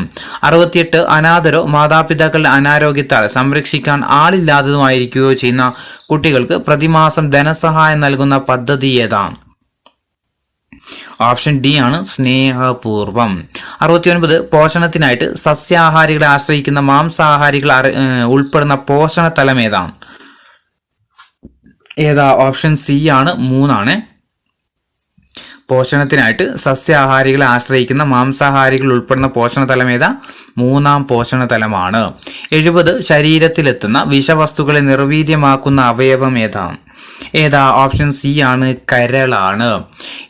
68 അനാഥരോ മാതാപിതാക്കളുടെ അനാരോഗ്യത്താൽ സംരക്ഷിക്കാൻ ആളില്ലാത്തതുമായിരിക്കുകയോ ചെയ്യുന്ന കുട്ടികൾക്ക് പ്രതിമാസം ധനസഹായം നൽകുന്ന പദ്ധതി ഏതാണ്? ഓപ്ഷൻ ഡി ആണ് സ്നേഹപൂർവം. 69 പോഷണത്തിനായിട്ട് സസ്യാഹാരികളെ ആശ്രയിക്കുന്ന മാംസാഹാരികൾ ഉൾപ്പെടുന്ന പോഷണ തലം ഏതാണ്? ഏതാ? ഓപ്ഷൻ സി ആണ് 3. പോഷണത്തിനായിട്ട് സസ്യാഹാരികളെ ആശ്രയിക്കുന്ന മാംസാഹാരികൾ ഉൾപ്പെടുന്ന പോഷണ തലം ഏതാ? 3-ാം പോഷണ തലമാണ്. 70 ശരീരത്തിലെത്തുന്ന വിഷവസ്തുക്കളെ നിർവീര്യമാക്കുന്ന അവയവം ഏതാണ്? ഏതാ? ഓപ്ഷൻ സി ആണ്, കരളാണ്.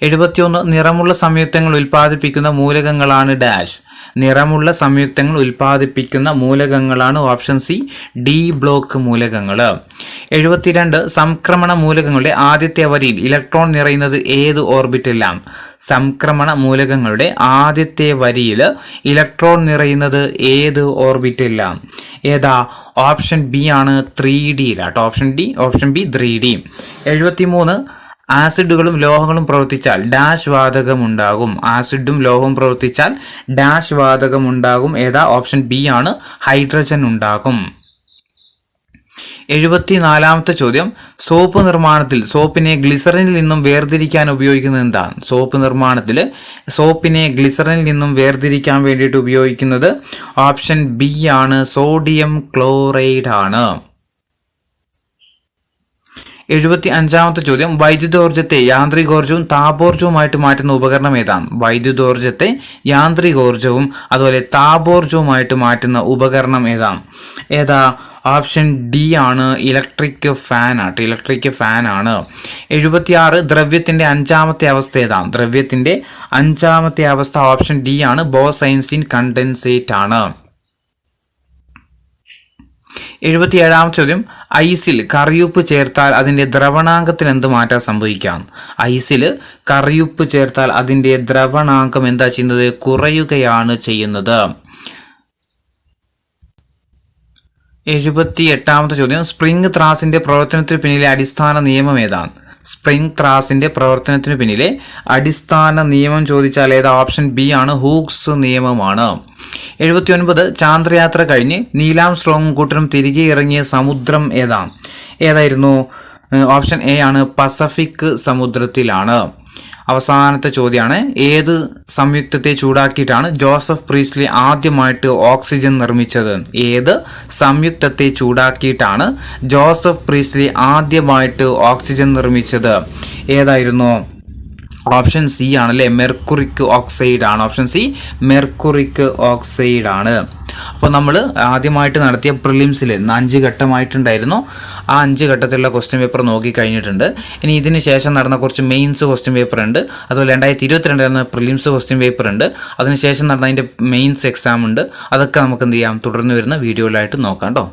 71 നിറമുള്ള സംയുക്തങ്ങൾ ഉൽപ്പാദിപ്പിക്കുന്ന മൂലകങ്ങളാണ് ഡാഷ്. നിറമുള്ള സംയുക്തങ്ങൾ ഉൽപ്പാദിപ്പിക്കുന്ന മൂലകങ്ങളാണ് ഓപ്ഷൻ സി, ഡി ബ്ലോക്ക് മൂലകങ്ങൾ. 72 സംക്രമണ മൂലകങ്ങളുടെ ആദ്യത്തെ വരിയിൽ ഇലക്ട്രോൺ നിറയുന്നത് ഏത് ഓർബിറ്റലിലാണ്? സംക്രമണ മൂലകങ്ങളുടെ ആദ്യത്തെ വരിയിൽ ഇലക്ട്രോൺ നിറയുന്നത് ഏത് ഓർബിറ്റലിലാണ്? ഏതാ? ഓപ്ഷൻ ബി ആണ്, 3D. Option B 3D. 73 ആസിഡുകളും ലോഹങ്ങളും പ്രവർത്തിച്ചാൽ ഡാഷ് വാതകം ഉണ്ടാകും. ആസിഡും ലോഹവും പ്രവർത്തിച്ചാൽ ഡാഷ് വാതകം ഉണ്ടാകും. ഏതാ? ഓപ്ഷൻ ബി ആണ്, ഹൈഡ്രജൻ ഉണ്ടാകും. 74-ാമത്തെ ചോദ്യം, സോപ്പ് നിർമ്മാണത്തിൽ സോപ്പിനെ ഗ്ലിസറിനിൽ നിന്നും വേർതിരിക്കാൻ ഉപയോഗിക്കുന്നത് എന്താണ്? സോപ്പ് നിർമ്മാണത്തിൽ സോപ്പിനെ ഗ്ലിസറിനിൽ നിന്നും വേർതിരിക്കാൻ വേണ്ടിയിട്ട് ഉപയോഗിക്കുന്നത് ഓപ്ഷൻ ബി ആണ്, സോഡിയം ക്ലോറൈഡ് ആണ്. 75-ാമത്തെ ചോദ്യം, വൈദ്യുതോർജ്ജത്തെ യാന്ത്രികോർജ്ജവും താപോർജ്ജവുമായിട്ട് മാറ്റുന്ന ഉപകരണം ഏതാണ്? വൈദ്യുതോർജ്ജത്തെ യാന്ത്രികോർജ്ജവും അതുപോലെ താപോർജ്ജവുമായിട്ട് മാറ്റുന്ന ഉപകരണം ഏതാണ്? ഏതാ? ഓപ്ഷൻ ഡി ആണ്, ഇലക്ട്രിക് ഫാൻ ആണ്. 76 ദ്രവ്യത്തിന്റെ 5-ാമത്തെ അവസ്ഥ ഏതാണ്? ദ്രവ്യത്തിന്റെ 5-ാമത്തെ അവസ്ഥ ഓപ്ഷൻ ഡി ആണ്, ബോസ്-ഐൻസ്റ്റീൻ കണ്ടൻസേറ്റ് ആണ്. 77-ാമത്തെ ചോദ്യം, ഐസിൽ കറിയുപ്പ് ചേർത്താൽ അതിന്റെ ദ്രവണാങ്കത്തിൽ എന്ത് മാറ്റം സംഭവിക്കാം? ഐസിൽ കറിയുപ്പ് ചേർത്താൽ അതിന്റെ ദ്രവണാങ്കം എന്താ ചെയ്യുന്നത്? കുറയുകയാണ് ചെയ്യുന്നത്. 78-ാമത്തെ ചോദ്യം, സ്പ്രിംഗ് ത്രാസിന്റെ പ്രവർത്തനത്തിന് പിന്നിലെ അടിസ്ഥാന നിയമം ഏതാണ്? സ്പ്രിംഗ് ത്രാസിന്റെ പ്രവർത്തനത്തിന് പിന്നിലെ അടിസ്ഥാന നിയമം ചോദിച്ചാൽ ഏതാ? ഓപ്ഷൻ ബി ആണ്, ഹൂക്സ് നിയമമാണ്. 79 ചാന്ദ്രയാത്ര കഴിഞ്ഞ് നീലാം സ്ട്രോങ്ങും കൂട്ടരും തിരികെ ഇറങ്ങിയ സമുദ്രം ഏതായിരുന്നു? ഓപ്ഷൻ എ ആണ്, പസഫിക് സമുദ്രത്തിലാണ്. അവസാനത്തെ ചോദ്യമാണ്, ഏത് സംയുക്തത്തെ ചൂടാക്കിയിട്ടാണ് ജോസഫ് പ്രീസ്ലി ആദ്യമായിട്ട് ഓക്സിജൻ നിർമ്മിച്ചത്? ഏത് സംയുക്തത്തെ ചൂടാക്കിയിട്ടാണ് ജോസഫ് പ്രീസ്ലി ആദ്യമായിട്ട് ഓക്സിജൻ നിർമ്മിച്ചത്? ഏതായിരുന്നു? ഓപ്ഷൻ സി ആണല്ലേ, മെർക്കുറിക് ഓക്സൈഡ് ആണ്. ഓപ്ഷൻ സി, മെർക്കുറിക് ഓക്സൈഡ് ആണ്. അപ്പോൾ നമ്മൾ ആദ്യമായിട്ട് നടത്തിയ പ്രിലിംസിൽ 5 ഘട്ടമായിട്ടുണ്ടായിരുന്നു. ആ 5 ഘട്ടത്തിലുള്ള ക്വസ്റ്റ്യൻ പേപ്പർ നോക്കി കഴിഞ്ഞിട്ടുണ്ട്. ഇനി ഇതിന് ശേഷം നടന്ന കുറച്ച് മെയിൻസ് ക്വസ്റ്റ്യൻ പേപ്പർ ഉണ്ട്, അതുപോലെ 2022 നടന്ന പ്രിലിംസ് ക്വസ്റ്റ്യൻ പേപ്പർ ഉണ്ട്, അതിനുശേഷം നടന്ന അതിൻ്റെ മെയിൻസ് എക്സാം ഉണ്ട്. അതൊക്കെ നമുക്ക് എന്ത് ചെയ്യാം, തുടർന്ന് വരുന്ന വീഡിയോയിലായിട്ട് നോക്കാം കേട്ടോ.